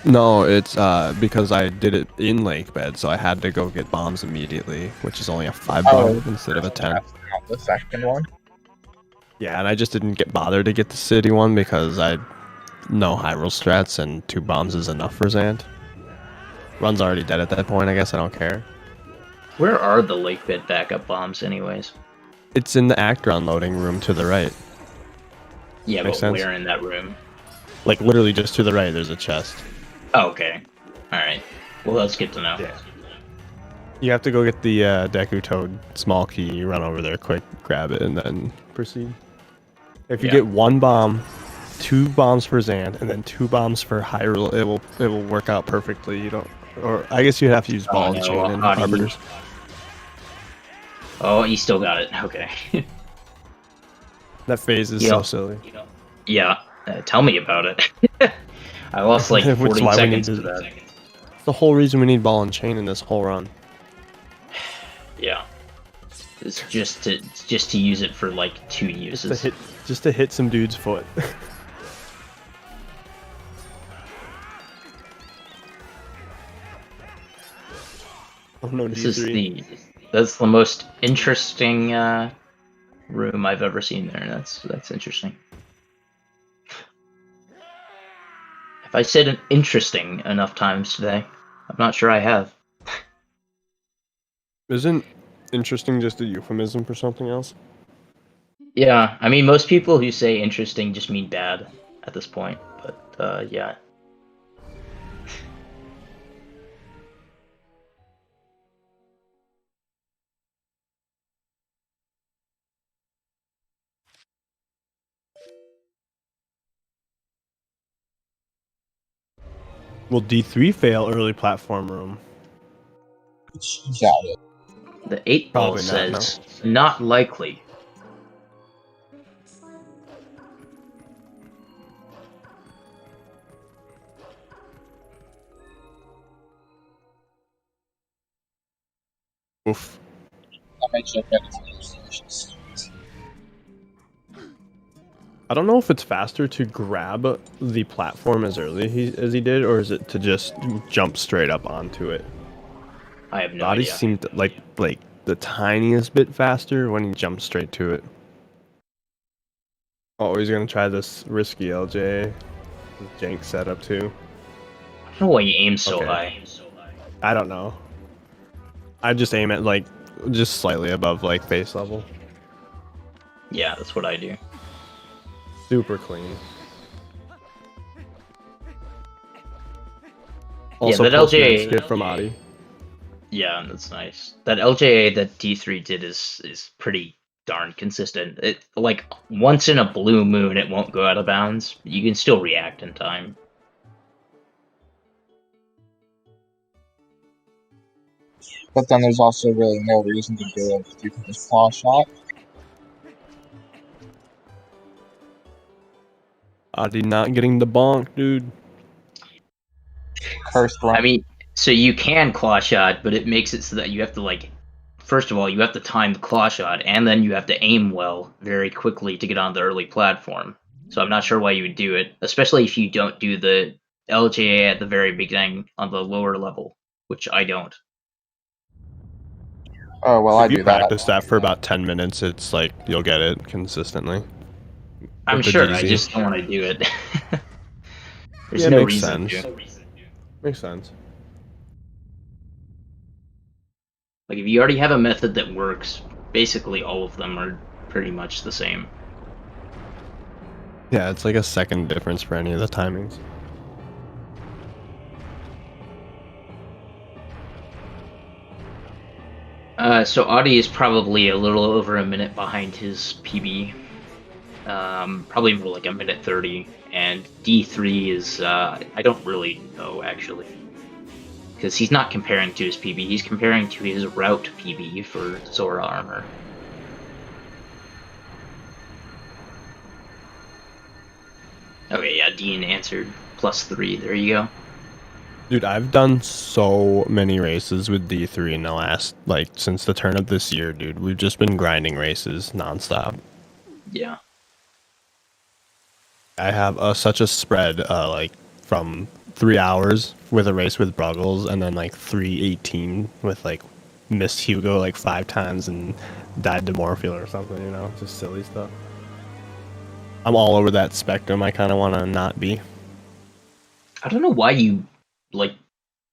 no, it's because I did it in lake bed, so I had to go get bombs immediately, which is only a 5 bomb instead of a 10.
That's not the second one.
Yeah, and I just didn't get bothered to get the city one because I know Hyrule strats and 2 bombs is enough for Zant. Run's already dead at that point, I guess I don't care.
Where are the lake bed backup bombs, anyways?
It's in the Actron loading room to the right.
Yeah,
Makes
but
sense.
where in that room?
Like, literally just to the right, there's a chest.
Oh, okay. Alright. Well, that's good to know.
Yeah. You have to go get the Deku Toad small key, you run over there quick, grab it, and then proceed. If you
Yeah.
get 1 bomb, 2 bombs for Zant, and then 2 bombs for Hyrule, it will work out perfectly. You don't, or I guess you'd have to use ball and
no,
chain and
how do you-
arbiters.
Oh, you still got it. Okay.
That phase is
Yeah.
so silly.
Yeah. Tell me about it. I lost like
Which is
40
why we
seconds
need
to
to-
that.
It's the whole reason we need ball and chain in this whole run.
Yeah. It's just to use it for like 2 uses.
Just to hit some dude's foot. Oh no,
This is
D3.
that's the most interesting room I've ever seen there. That's interesting. Have I said interesting enough times today? I'm not sure I have.
Isn't interesting just a euphemism for something else?
Yeah, I mean most people who say interesting just mean bad at this point, but yeah.
Will D3 fail early platform room?
Doubt it.
The 8 ball
Probably not,
says not likely.
Oof.
That makes you better conversations.
I don't know if it's faster to grab the platform as early as he did, or is it to just jump straight up onto it?
I have no
Body
idea.
seemed like the tiniest bit faster when he jumped straight to it. Oh, he's gonna try this risky LJ jank setup too.
I don't know why you aim so
Okay.
high.
I don't know. I just aim at like just slightly above like face level.
Yeah, that's what I do.
Super clean.
Yeah, that
post-match
LJ
skip from Adi.
Yeah, that's nice. That LJA that D3 did is pretty darn consistent. It like once in a blue moon it won't go out of bounds. You can still react in time.
But then there's also really no reason to do it. You can just claw shot.
Adi not getting the bonk, dude.
Cursed run.
I mean, so you can claw shot, but it makes it so that you have to like first of all, you have to time the claw shot, and then you have to aim well very quickly to get on the early platform. So I'm not sure why you would do it, especially if you don't do the LJA at the very beginning on the lower level, which I don't.
Oh well, I
If you
do that.
practice that for about 10 minutes, it's like you'll get it consistently.
I'm
With the
sure. I
DZ.
just don't want to do it. There's
Yeah,
no
makes
reason
sense.
to.
Makes sense.
Like if you already have a method that works, basically all of them are pretty much the same.
Yeah, it's like a second difference for any of the timings.
So Audie is probably a little over a minute behind his PB. Probably more like a minute 30. And D3 is, I don't really know actually. Because he's not comparing to his PB, he's comparing to his route PB for Zora armor. Okay, yeah, Dean answered +3. There you go.
Dude, I've done so many races with D3 in the last, like, since the turn of this year, dude. We've just been grinding races nonstop.
Yeah.
I have such a spread, like, from 3 hours with a race with Bruggles, and then, like, 3:18 with, like, missed Hugo, like, 5 times and died to Morpheal or something, you know? Just silly stuff. I'm all over that spectrum. I kind of want to not be.
I don't know why you, like,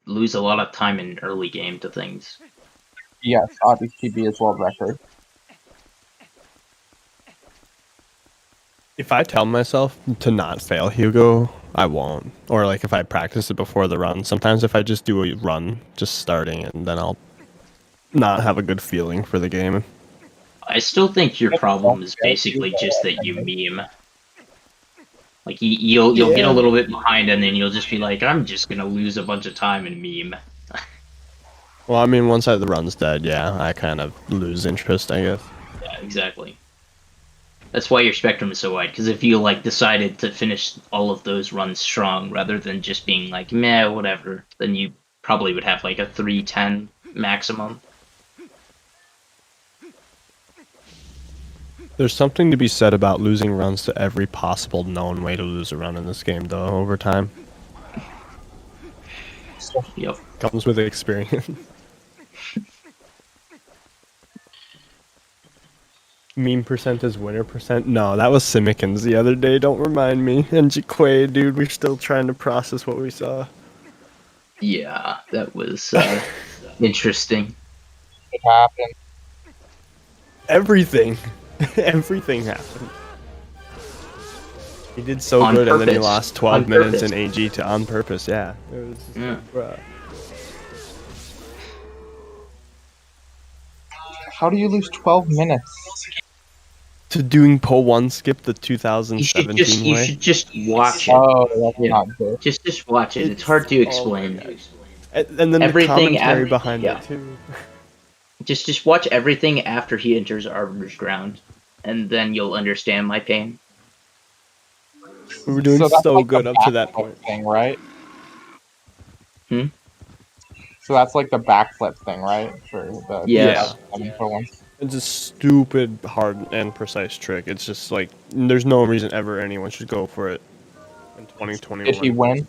lose a lot of time in early game to things.
Yes, Audie's PB is world record.
If I tell myself to not fail Hugo, I won't. Or like if I practice it before the run. Sometimes if I just do a run, just starting it, then I'll not have a good feeling for the game.
I still think your problem is basically just that you meme. Like you'll get a little bit behind, and then you'll just be like, I'm just gonna lose a bunch of time and meme.
Well, I mean, once the run's dead, yeah, I kind of lose interest, I guess.
Yeah, exactly. That's why your spectrum is so wide. Because if you like decided to finish all of those runs strong, rather than just being like meh, whatever, then you probably would have like a 3:10 maximum.
There's something to be said about losing runs to every possible known way to lose a run in this game, though, over time.
Yep.
Comes with experience. Meme percent is winner percent? No, that was Simikins the other day, don't remind me. And Jaquay, dude, we're still trying to process what we saw.
Yeah, that was interesting.
It happened.
Everything. Everything happened. He did so
On
good, and then he
purpose.
lost 12
On
minutes
purpose.
in AG to on purpose, yeah. It was just
Yeah.
like, bruh.
How do you lose 12 minutes?
To doing pull one skip the
You
2017
should just watch it.
Oh, that's
Yeah.
not good.
Just watch it. It's hard to
oh my
explain.
gosh. And then
Everything
the commentary
af-
behind
yeah.
it, too.
Just watch everything after he enters Arbiter's Ground, and then you'll understand my pain.
We were doing
that's
so
like
good
the
up to that
backflip
point.
thing, right?
Hmm?
So that's like the backflip thing, right? For the
Yes.
one.
It's a stupid, hard, and precise trick. It's just like, there's no reason ever anyone should go for it in 2021.
Did he win?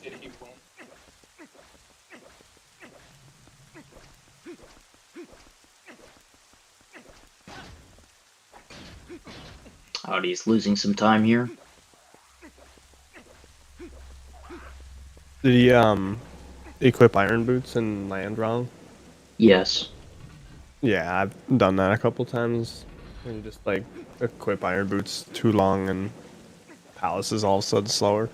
Audie's losing some time here.
Did he equip iron boots and land wrong?
Yes.
Yeah, I've done that a couple times. And you just like equip iron boots too long and Palace is all of a sudden slower.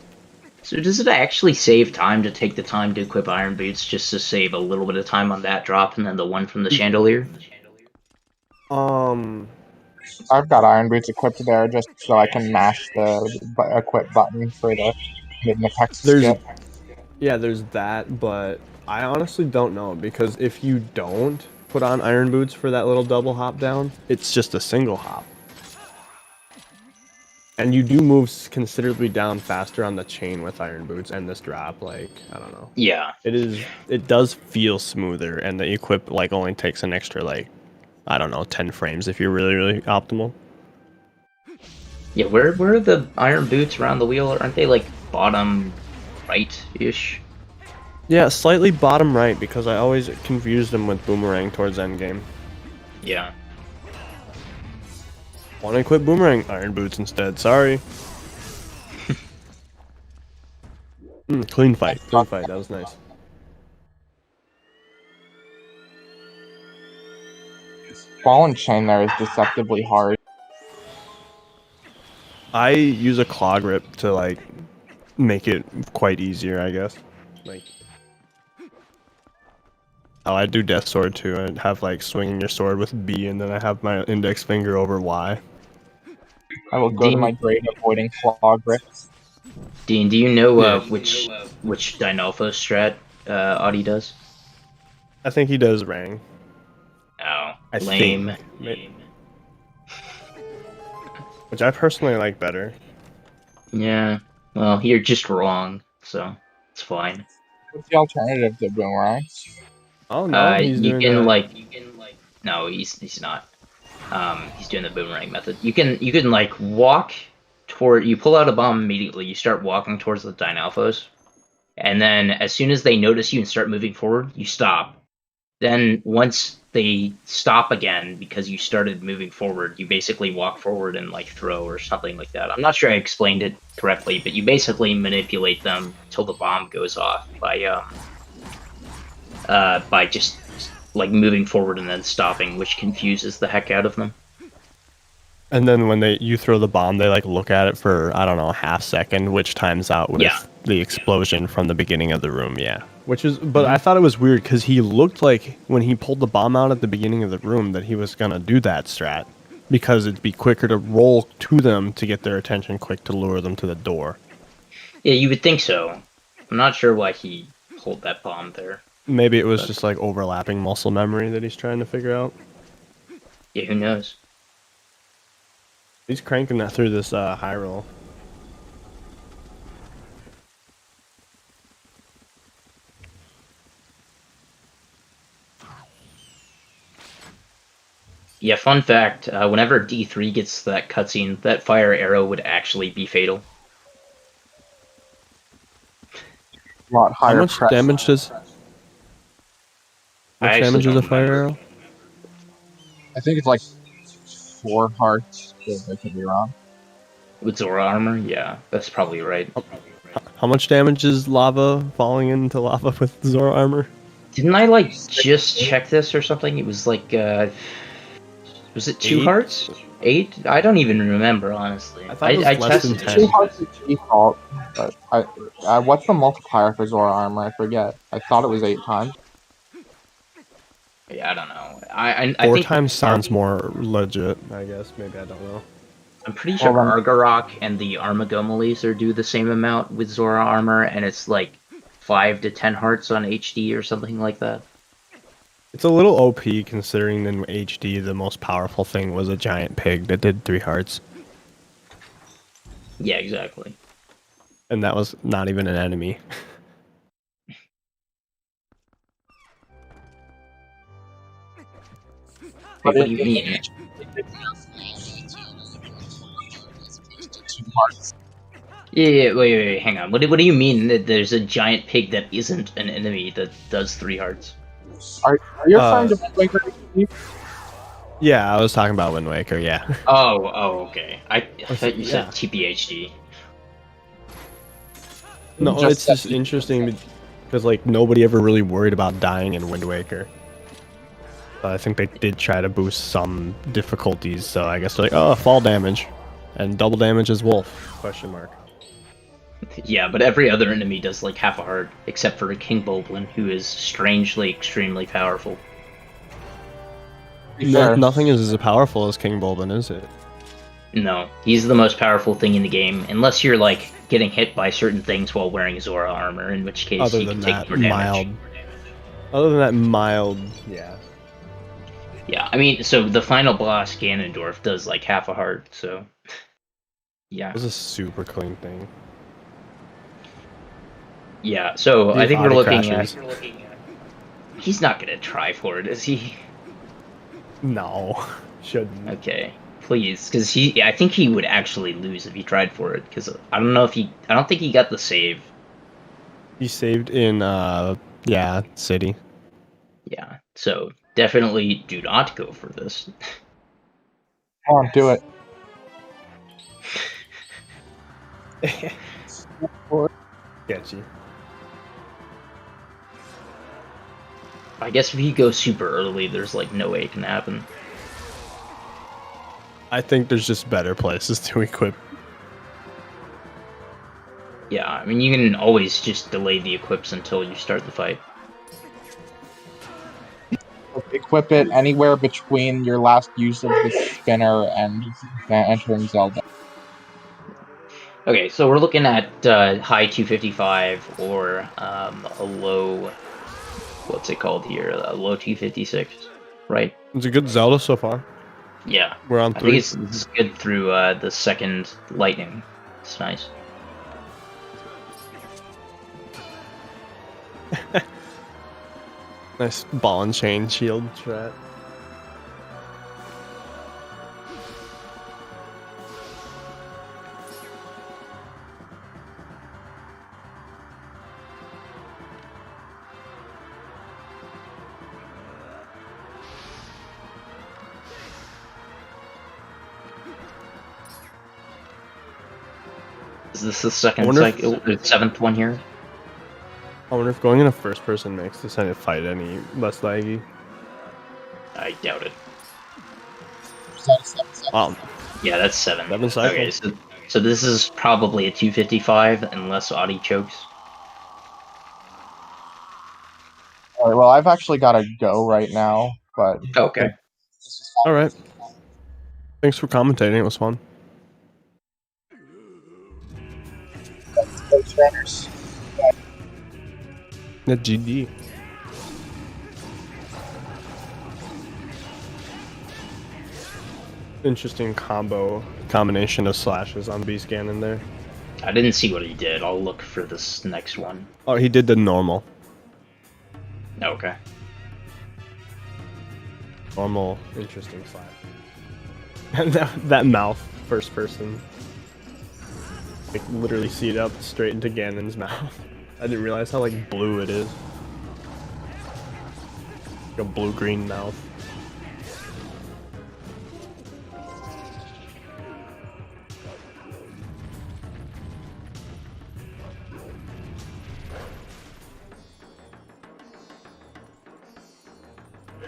So does it actually save time to take the time to equip Iron Boots just to save a little bit of time on that drop and then the one from the chandelier?
I've got iron boots equipped there just so I can mash the equip button for the mid-apex skip.
Yeah, there's that, but I honestly don't know because if you don't put on iron boots for that little double hop down, it's just a single hop. And you do move considerably down faster on the chain with iron boots and this drop, like, I don't know.
Yeah.
It does feel smoother, and the equip, like, only takes an extra, like, I don't know, 10 frames if you're really, really optimal.
Yeah, where are the Iron Boots around the wheel? Aren't they, like, bottom right-ish?
Yeah, slightly bottom right, because I always confuse them with Boomerang towards endgame.
Yeah.
Want to quit boomerang? Iron boots instead. Sorry. Clean fight. Clean fight. That was nice.
Ball and chain there is deceptively hard.
I use a claw grip to like make it quite easier, I guess. Like, oh, I do death sword too. I have like swinging your sword with B, and then I have my index finger over Y.
I will go to my grave avoiding claw grips.
Dean, do you know
Yeah.
which Dynalpho strat Audie does?
I think he does Rang.
Oh,
I
lame.
think. Which I personally like better.
Yeah. Well, you're just wrong, so it's fine.
What's the alternative to boomerang?
Oh no, he's
you
doing
can
that.
like no, he's not. He's doing the boomerang method. You can like walk toward. You pull out a bomb immediately. You start walking towards the Dynalphos, and then as soon as they notice you and start moving forward, you stop. Then once they stop again because you started moving forward, you basically walk forward and like throw or something like that. I'm not sure I explained it correctly, but you basically manipulate them till the bomb goes off by just like moving forward and then stopping, which confuses the heck out of them.
And then when you throw the bomb, they like look at it for, I don't know, a half second, which times out with the explosion from the beginning of the room. Yeah. Which is, but I thought it was weird because he looked like when he pulled the bomb out at the beginning of the room that he was gonna do that strat because it'd be quicker to roll to them to get their attention quick to lure them to the door.
Yeah, you would think so. I'm not sure why he pulled that bomb there.
Maybe it was just like overlapping muscle memory that he's trying to figure out.
Yeah, who knows?
He's cranking that through this high roll.
Yeah, fun fact, whenever D3 gets that cutscene, that fire arrow would actually be fatal.
A lot higher
How much
press.
damage does...
I
Much
actually
damage is
don't
a fire
remember.
arrow?
I think it's like 4 hearts, but I could be wrong.
With Zora armor? Yeah, that's probably right.
How much damage is lava falling into lava with Zora armor?
Didn't I, like, just check this or something? It was like, was it 2
8?
hearts? 8? I don't even remember, honestly.
I thought it was less than
tested
10.
2 hearts is default, but what's the multiplier for Zora armor? I forget. I thought it was 8 times.
Yeah, I don't know. I
4
think
times sounds more legit, I guess. Maybe, I don't know.
I'm pretty sure
Well, then-
Argarok and the Armagomoles are do the same amount with Zora armor, and it's like 5 to 10 hearts on HD or something like that.
It's a little OP considering in HD the most powerful thing was a giant pig that did 3 hearts.
Yeah, exactly.
And that was not even an enemy.
What do you mean?
2 hearts.
Yeah, wait, hang on. What do you mean that there's a giant pig that isn't an enemy that does 3 hearts?
Are you referring to Blinker HD?
Yeah, I was talking about Wind Waker, yeah.
Oh, okay. I thought you said
Yeah.
TPHD.
No,
Just
it's just interesting because like nobody ever really worried about dying in Wind Waker. But I think they did try to boost some difficulties, so I guess they're like, oh, fall damage. And double damage is wolf, question mark.
Yeah, but every other enemy does like half a heart, except for King Boblin, who is strangely extremely powerful.
Sure.
Nothing is as powerful as King Bulbin, is it?
No, he's the most powerful thing in the game, unless you're like getting hit by certain things while wearing Zora armor, in which case
Other
you
than
can take
that,
more damage.
mild. Other than that, mild, yeah.
Yeah, I mean, so the final boss, Ganondorf, does like half a heart, so yeah.
It was a super clean thing.
Yeah, so I
If
think we're
Adi
looking
crashes.
at... He's not gonna try for it, is he?
No, shouldn't.
Okay, please, because I think he would actually lose if he tried for it, because I don't think he got the save.
He saved in, yeah, city.
Yeah, so definitely do not go for this.
Come on, do it.
Sketchy.
I guess if you go super early, there's like no way it can happen.
I think there's just better places to equip.
Yeah, I mean, you can always just delay the equips until you start the fight.
Equip it anywhere between your last use of the spinner and entering Zelda.
Okay, so we're looking at high 255 or a low, what's it called here? A low 256, right?
It's a good Zelda so far.
Yeah.
We're on
I
3.
think this is good through the second lightning. It's nice.
Nice ball and chain shield strat.
Is this the second
wonder if-
cycle, the seventh one here?
I wonder if going in a first person makes this any fight any less laggy.
I doubt it.
Wow.
Yeah, that's 7.
7
Okay,
cycles.
so this is probably a 255 unless Audi chokes.
Alright, well, I've actually got to go right now, but...
Okay.
Alright. Thanks for commentating, it was fun. Yeah, GD. Interesting combination of slashes on B-Scan in there.
I didn't see what he did. I'll look for this next one.
Oh, he did the normal.
Okay.
Normal, interesting slash. that mouth, first person. Like, literally see it up straight into Ganon's mouth. I didn't realize how, like, blue it is. Like a blue-green mouth.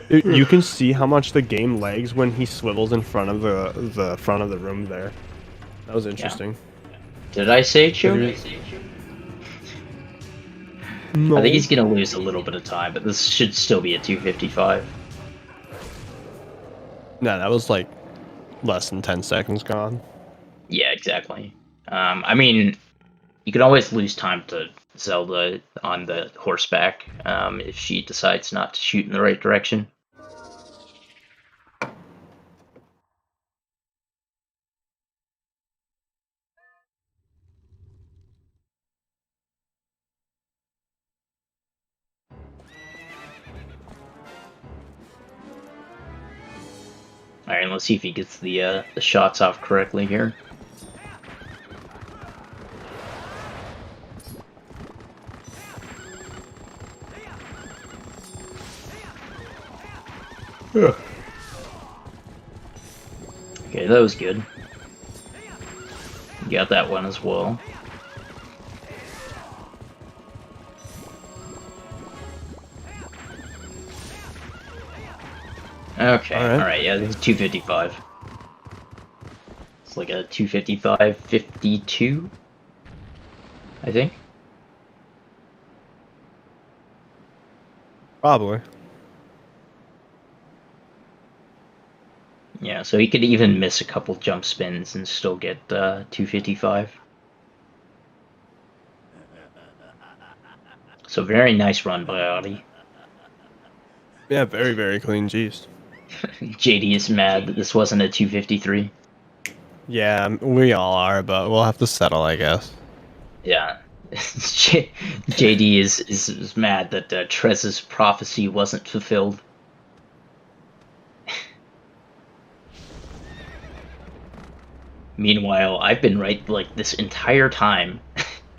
You can see how much the game lags when he swivels in front of the front of the room there. That was interesting.
Did I say choke?
No.
I think he's gonna lose a little bit of time, but this should still be a 255.
No, that was like less than 10 seconds gone.
Yeah, exactly. I mean, you can always lose time to Zelda on the horseback if she decides not to shoot in the right direction. Alright, let's see if he gets the shots off correctly here. Okay, that was good. You got that one as well. Okay, alright, yeah, this is 255. It's like a 255-52, I think.
Probably.
Yeah, so he could even miss a couple jump spins and still get 255. So very nice run by Audi.
Yeah, very, very clean G's.
JD is mad that this wasn't a 253.
Yeah, we all are, but we'll have to settle, I guess.
Yeah. JD is mad that Trez's prophecy wasn't fulfilled. Meanwhile, I've been right like this entire time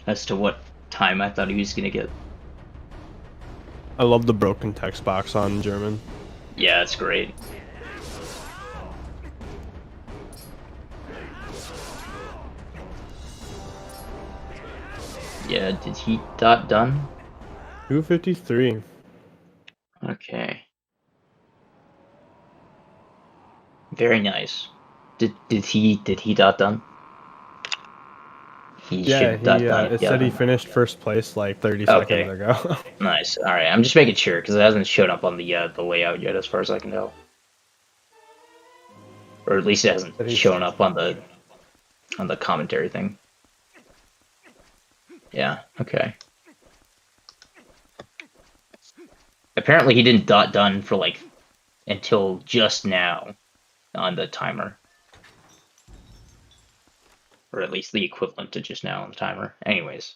as to what time I thought he was gonna get.
I love the broken text box on German.
Yeah, it's great. Yeah, did he done?
253.
Okay. Very nice. Did he done? He
Yeah,
should done.
it said he finished first place like 30
Okay.
seconds ago.
Nice. All right, I'm just making sure because it hasn't shown up on the layout yet, as far as I can tell, or at least it hasn't
But he's-
shown up on the commentary thing. Yeah. Okay. Apparently, he didn't done for like until just now on the timer, or at least the equivalent to just now on the timer. Anyways.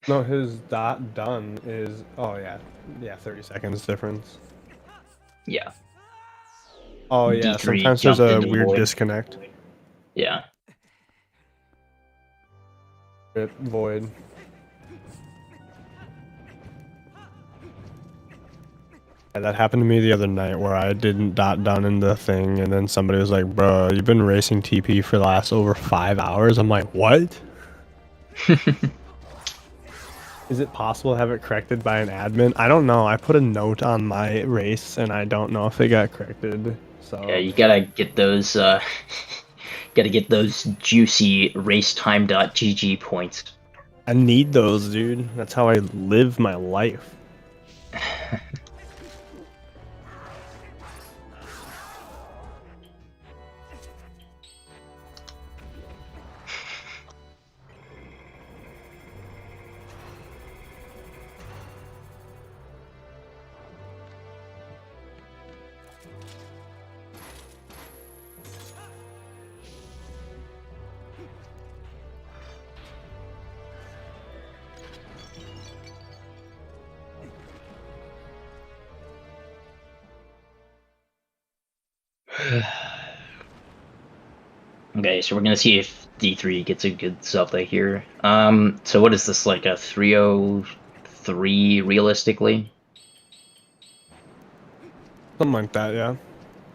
No, his done is, oh yeah, 30 seconds difference.
Yeah.
Oh yeah,
D3
sometimes there's
jumped
a
into the
weird
void.
disconnect.
Yeah.
Void. Yeah, that happened to me the other night where I didn't done in the thing, and then somebody was like, bro, you've been racing TP for the last over 5 hours? I'm like, what? Is it possible to have it corrected by an admin? I don't know. I put a note on my race, and I don't know if it got corrected. So
Yeah, you gotta get those juicy racetime.gg points.
I need those, dude. That's how I live my life.
Okay, so we're gonna see if D3 gets a good Zelda here. So what is this, like a 303 realistically?
Something like that, yeah.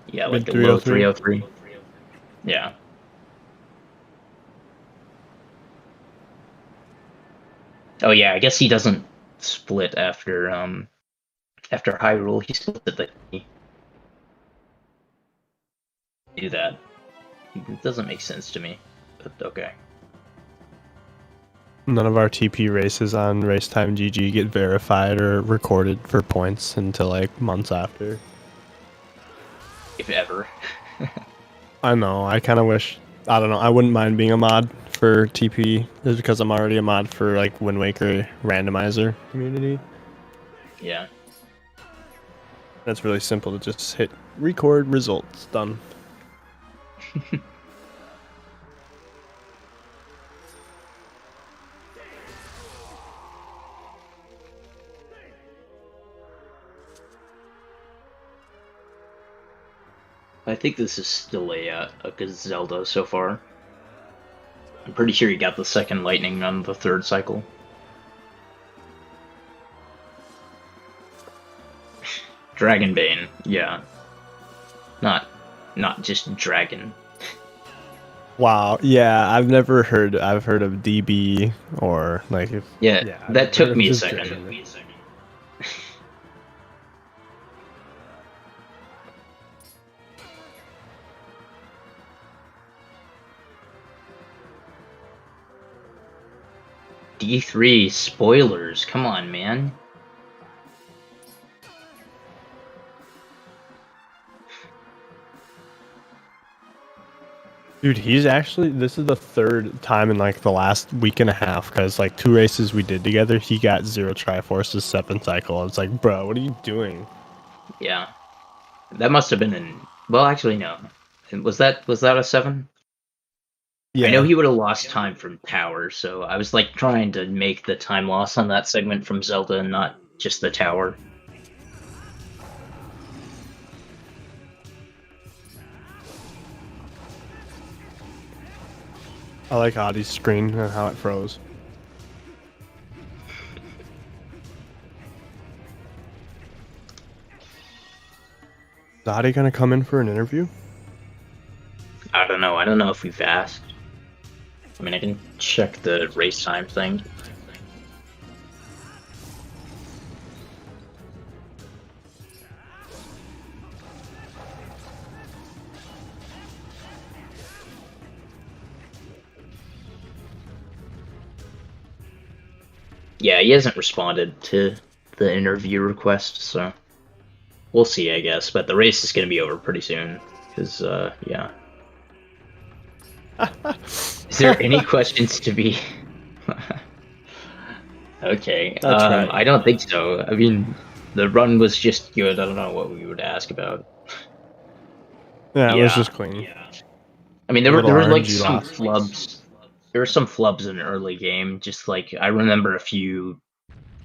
Yeah, like
Mid
a low
303.
303. Yeah. Oh yeah, I guess he doesn't split after Hyrule. He split the do that. It doesn't make sense to me, but okay.
None of our TP races on Racetime GG get verified or recorded for points until like months after.
If ever.
I know, I kind of wish, I don't know, I wouldn't mind being a mod for TP just because I'm already a mod for like Wind Waker randomizer community.
Yeah.
That's really simple to just hit record results, done.
I think this is still a good Zelda so far. I'm pretty sure he got the second lightning on the third cycle. Dragonbane, yeah. Not just dragon.
Wow, yeah, I've heard of DB or like if,
Yeah,
I've
that took
heard of
me a
just
second.
dragon.
D3 spoilers, come on, man.
Dude, this is the third time in like the last week and a half, because like 2 races we did together, he got 0 Triforce's 7th cycle. I was like, bro, what are you doing?
Yeah. That must have been in, well, actually no. Was that a 7?
Yeah.
I know he would have lost time from tower, so I was like trying to make the time loss on that segment from Zelda and not just the tower.
I like Adi's screen and how it froze. Dottie gonna come in for an interview?
I don't know. I don't know if we've asked. I mean, I can check the race time thing. Yeah, he hasn't responded to the interview request, so we'll see, I guess. But the race is going to be over pretty soon, because, yeah. Is there any questions to be... Okay,
That's right.
I don't think so. I mean, the run was just good. I don't know what we would ask about.
Yeah, it was just clean.
Yeah. I mean, there were like some flubs. There were some flubs in the early game. Just like I remember a few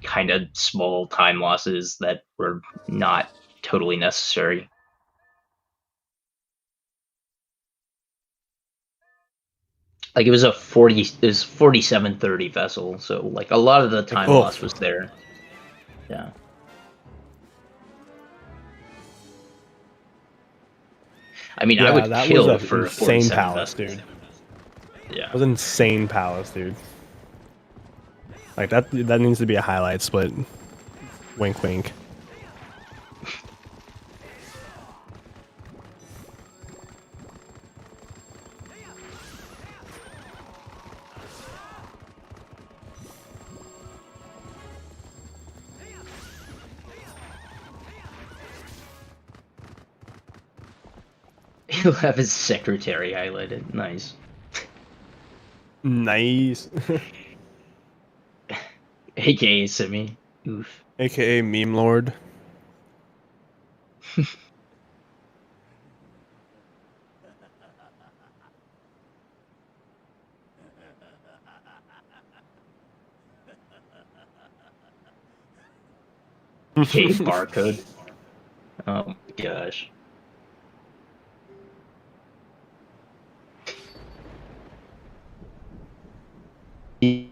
kind of small time losses that were not totally necessary. Like it was 4730 vessel, so like a lot of the time loss was there. Yeah. I mean, I would kill for
insane
47
palace,
vessels.
dude.
Yeah.
That was insane palace, dude. Like that needs to be a highlight split. Wink wink.
He'll have his secretary highlighted. Nice.
Nice.
AKA Simi. Oof.
AKA Meme Lord.
AKA Barcode. Oh my gosh.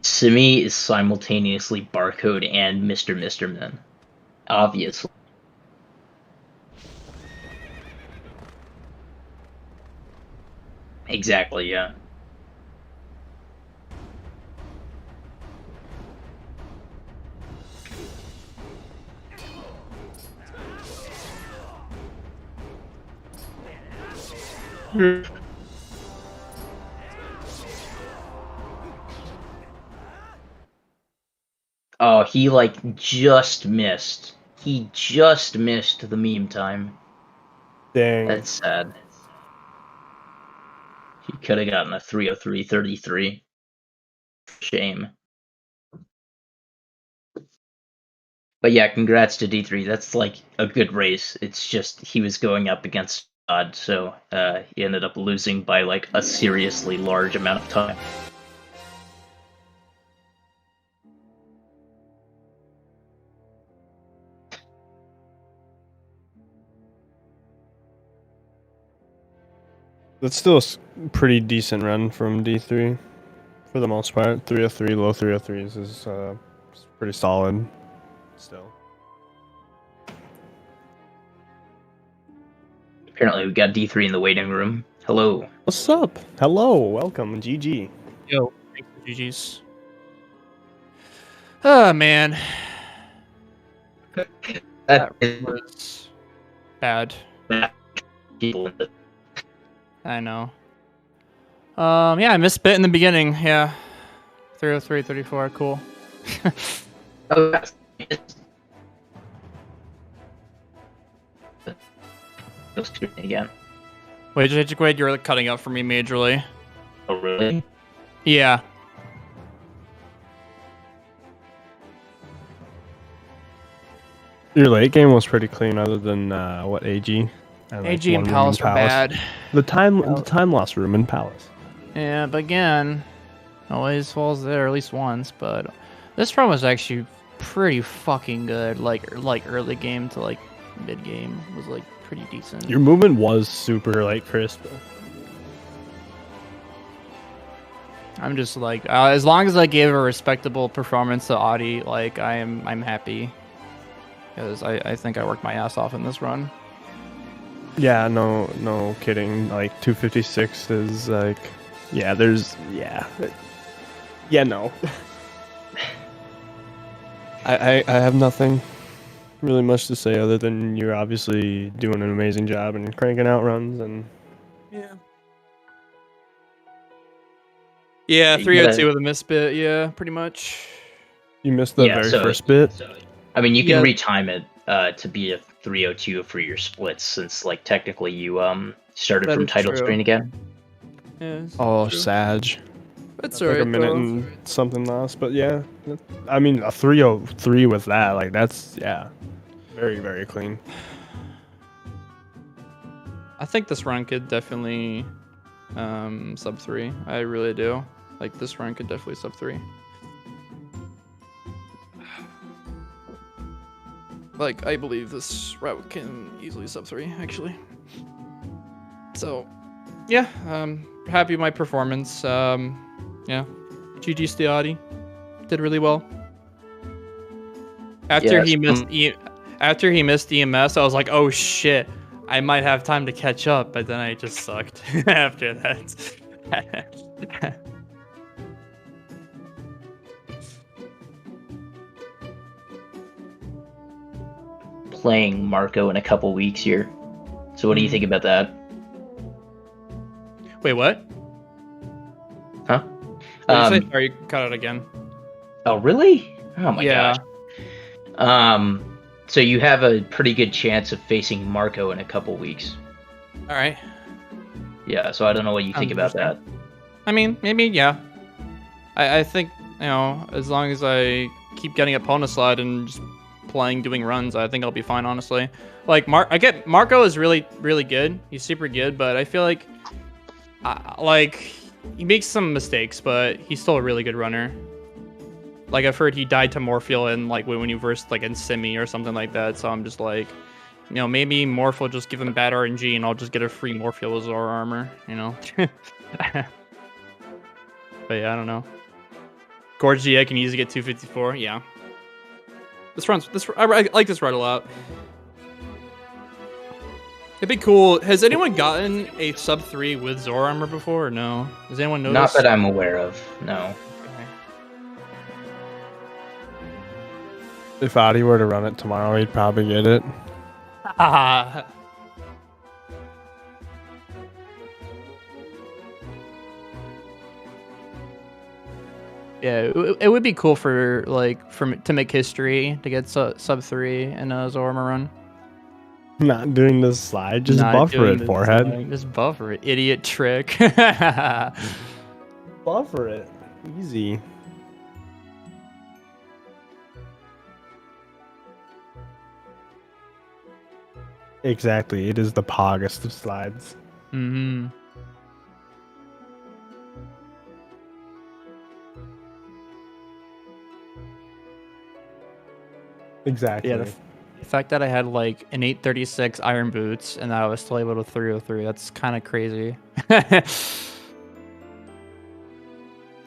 Simi is simultaneously Barcode and Mr. Man. Obviously. Exactly, yeah. Oh, he like just missed. He just missed the meme time.
Dang.
That's sad. He could have gotten a 303.33. Shame. But yeah, congrats to D3. That's like a good race. It's just he was going up against God, so he ended up losing by like a seriously large amount of time.
That's still a pretty decent run from D3 for the most part. 303, low 303s is pretty solid still.
Apparently we got D3 in the waiting room. Hello.
What's up? Hello, welcome, GG.
Yo, thanks for GG's. Oh man, that was bad. I know. Yeah, I missed bit in the beginning. Yeah, 303, 34. Cool.
Oh, that's again.
Wait, you're like, cutting up for me majorly.
Oh, really?
Yeah.
Your late game was pretty clean, other than what AG. And, like,
AG and Palace were bad.
The time loss room in Palace.
Yeah, but again, always falls there at least once. But this run was actually pretty fucking good. Like early game to like mid game was like pretty decent.
Your movement was super like crisp.
I'm just like as long as I gave a respectable performance to Audi, like I'm happy because I think I worked my ass off in this run.
Yeah, no kidding. Like 256 is like, yeah. No. I have nothing really much to say other than you're obviously doing an amazing job and cranking out runs and yeah.
Yeah,
You
302
gotta-
with a miss bit. Yeah, pretty much.
You missed the very first bit.
I mean, you can
Yeah.
retime it to be a 302 for your splits, since like technically you started
That
from
is
title
true.
screen again.
Yeah,
Oh,
True.
Sag.
that's
Like
alright.
a minute and something lost, but yeah. I mean, a 303 with that, like that's very very clean.
I think this run could definitely sub 3. I really do. Like this run could definitely sub 3. Like I believe this route can easily sub 3 actually. So yeah, happy with my performance. Yeah. GG's to Audi. Did really well. After
Yes,
he missed after he missed EMS, I was like, oh shit. I might have time to catch up, but then I just sucked after that.
Playing Marco in a couple weeks here. So what do you think about that?
Wait, what?
Huh?
What did you say? Sorry, cut it again.
Oh, really? Oh my
Yeah.
gosh. So you have a pretty good chance of facing Marco in a couple weeks.
All right.
Yeah, so I don't know what you think about that.
I mean, maybe, yeah. I think, you know, as long as I keep getting opponent slide and just doing runs, I think I'll be fine, honestly. Like, Marco is really, really good. He's super good, but I feel like, he makes some mistakes, but he's still a really good runner. Like, I've heard he died to Morpheal in, like, when you versed, like, in Simi or something like that, so I'm just like, you know, maybe Morph will just give him bad RNG and I'll just get a free Morpheal with Zora armor, you know? But yeah, I don't know. Gorge GA can easily get 254, yeah. I like this run a lot. It'd be cool. Has anyone gotten a sub 3 with Zora armor before or no? Does anyone know
Not
this?
that I'm aware of, no.
If Adi were to run it tomorrow, he'd probably get it.
Ah. Yeah, it would be cool for to make history to get sub 3 in a Zorma run.
Not doing the slide, just
Not
buffer
doing
it,
the
forehead.
slide, just buffer it, idiot trick.
Buffer it, easy. Exactly, it is the poggest of slides.
Mm-hmm.
Exactly.
Yeah, the fact that I had like an 836 iron boots and I was still able to 303, that's kind of crazy.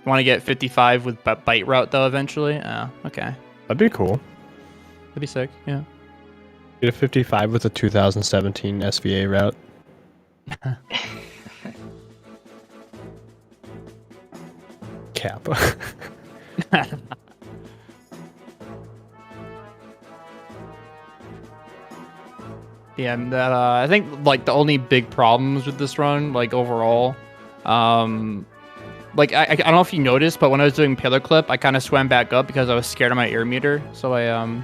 Want to get 55 with bite route though eventually? Oh, okay.
That'd be cool.
That'd be sick, yeah.
Get a 55 with a 2017 SVA route. Kappa.
Yeah, and that I think like the only big problems with this run, like overall, like I don't know if you noticed, but when I was doing pillar clip, I kind of swam back up because I was scared of my air meter. So I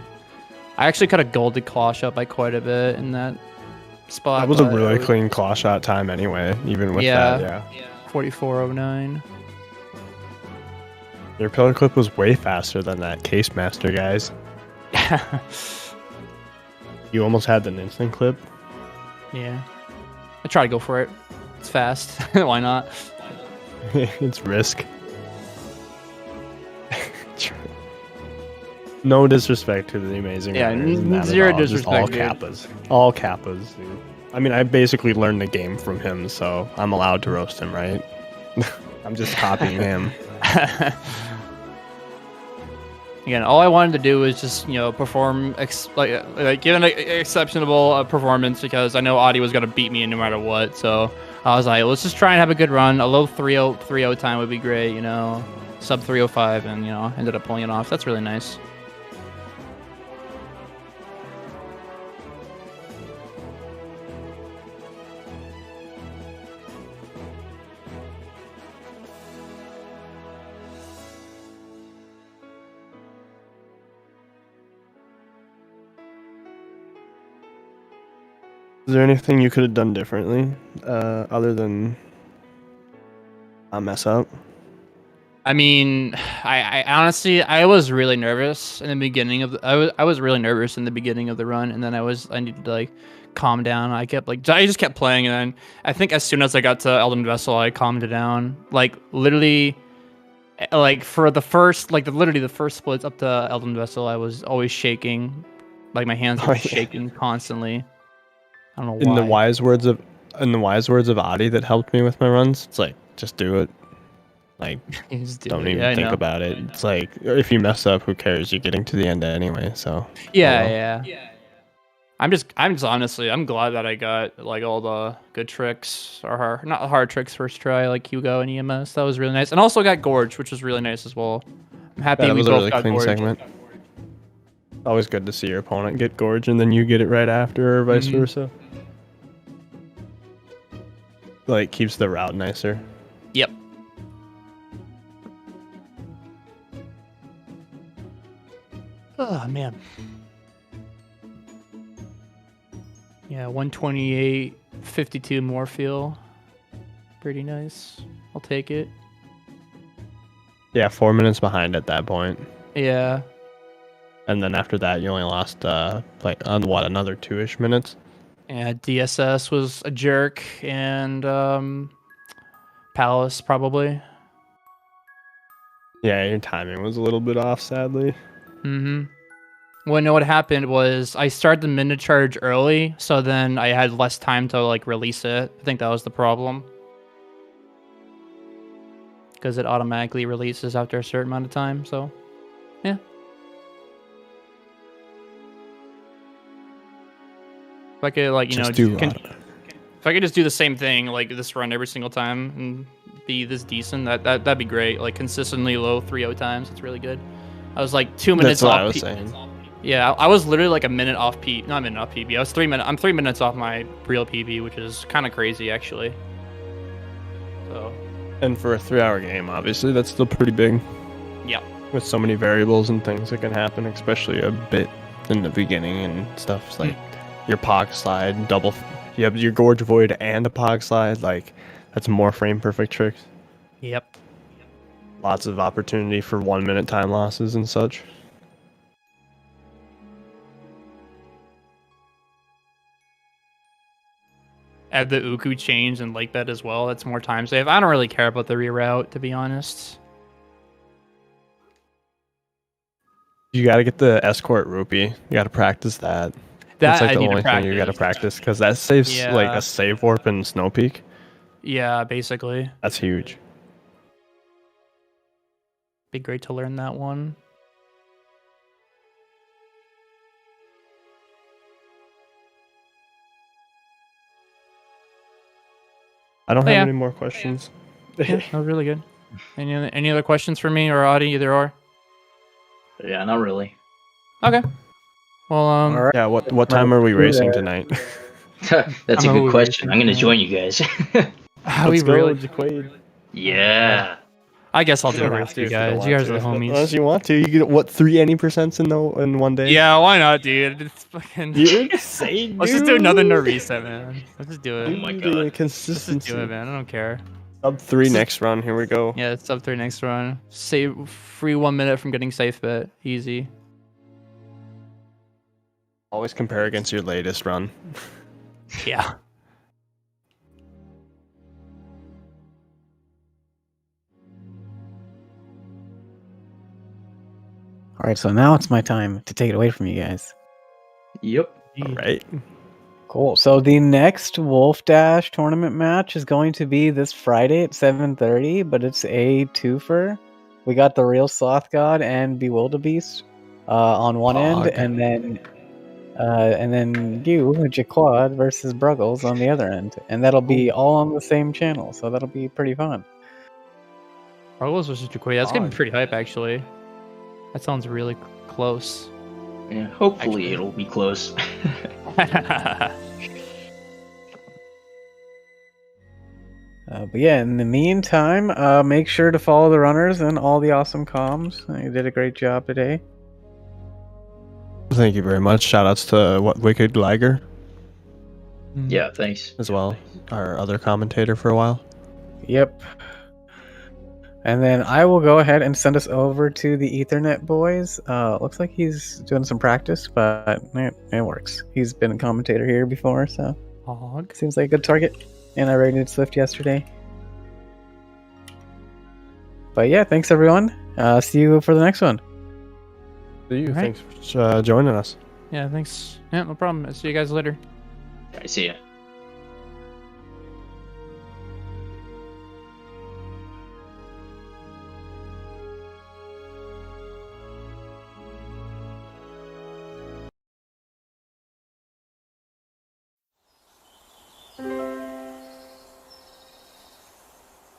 actually kind of golded claw shot by quite a bit in that spot.
That was a
but
really clean claw shot time anyway, even with that, yeah.
4409.
Your pillar clip was way faster than that Case Master, guys. You almost had the instant clip.
Yeah. I try to go for it. It's fast. Why not?
It's risk. No disrespect to the amazing runners, not at
zero
all, just all
disrespect, dude.
kappas. All kappas, dude. I mean, I basically learned the game from him, so I'm allowed to roast him, right? I'm just copying him.
Again, all I wanted to do was just perform give an exceptional performance because I know Audie was gonna beat me no matter what. So I was like, let's just try and have a good run. A low 3:0 time would be great, sub 3:05, and ended up pulling it off. That's really nice.
Is there anything you could have done differently, other than not mess up?
I mean, I honestly, I was really nervous in the beginning of I was really nervous in the beginning of the run, and then I needed to calm down. I just kept playing, and then I think as soon as I got to Elden Vessel, I calmed it down. Literally, for the first, literally the first splits up to Elden Vessel, I was always shaking, my hands were shaking constantly. I don't know why. In the wise words of Adi that helped me with my runs, it's just do it. Don't even think about it. It's if you mess up, who cares? You're getting to the end anyway, so. Yeah. I'm just honestly, I'm glad that I got all the good tricks, or not hard tricks first try, like Hugo and EMS. That was really nice. And also got Gorge, which was really nice as well. I'm happy we both got Gorge.
Segment. Always good to see your opponent get Gorge and then you get it right after, or vice versa. Keeps the route nicer.
Yep. Oh man. Yeah, 128.52 more feel. Pretty nice. I'll take it.
Yeah, 4 minutes behind at that point.
Yeah.
And then after that, you only lost another 2-ish minutes.
Yeah, DSS was a jerk, and Palace probably.
Yeah, your timing was a little bit off, sadly.
Well, no, what happened was I started the minute charge early, so then I had less time to release it. I think that was the problem. Because it automatically releases after a certain amount of time, so yeah. If I could if I could just do the same thing this run every single time and be this decent, that'd be great. Consistently low 3:0 times, it's really good. I was 2 minutes off.
That's what I was saying.
Yeah, I was literally a minute off PB. Not a minute off PB. I was 3 minutes. I'm 3 minutes off my real PB, which is kind of crazy actually. So.
And for a 3-hour game, obviously, that's still pretty big.
Yeah.
With so many variables and things that can happen, especially a bit in the beginning and stuff. It's your Pog slide, you have your Gorge Void and a Pog slide. That's more frame perfect tricks.
Yep.
Lots of opportunity for 1 minute time losses and such.
Add the Uku change and Lake Bed as well. That's more time save. I don't really care about the reroute, to be honest.
You got to get the Escort Rupee. You got to practice that. That's the only thing you got to practice, because that saves a save warp in Snow Peak.
Yeah, basically.
That's huge.
Be great to learn that one.
I don't have any more questions.
Yeah, that was really good. Any other questions for me or Audie, either or?
Yeah, not really.
Okay. Well,
right.
Yeah, what time are we racing tonight?
That's a good question. I'm gonna join you guys.
Let's go, Jaquade.
Yeah.
I guess I'll do a race with you guys. You guys are the homies.
Unless you want to, you get 3 any% in one day.
Yeah, why not, dude? It's fucking.
You're insane.
Let's just do another no reset, man. Let's just do it.
Oh my god.
Consistency.
Let's just do it, man. I don't care.
Sub 3 next run. Here we go.
Yeah, it's sub 3 next run. Save free 1 minute from getting safe bet. Easy.
Always compare against your latest run.
Yeah.
All right, so now it's my time to take it away from you guys.
Yep.
All right.
Cool. So the next Wolfdash tournament match is going to be this Friday at 7:30, but it's a twofer we got the real Sloth God and Bewildebeest on one end,
Hog.
and then you, Jaquad, versus Bruggles on the other end, and that'll be all on the same channel, so that'll be pretty fun.
Ruggles versus Jaquay. That's gonna be
Hog.
pretty hype, actually. That sounds really close.
Yeah, hopefully it'll be close.
But yeah, in the meantime, make sure to follow the runners and all the awesome comms. You did a great job today.
Thank you very much. Shoutouts to Wicked Liger
Yeah, thanks.
as well, our other commentator for a while.
Yep. And then I will go ahead and send us over to the Ethernet boys. Looks like he's doing some practice, but it works. He's been a commentator here before, so
Hog.
seems like a good target. And I rated Swift yesterday. But yeah, thanks everyone. See you for the next one.
See you.
Alright.
Thanks for joining us.
Yeah, thanks. Yeah, no problem. I'll see you guys later.
I see ya.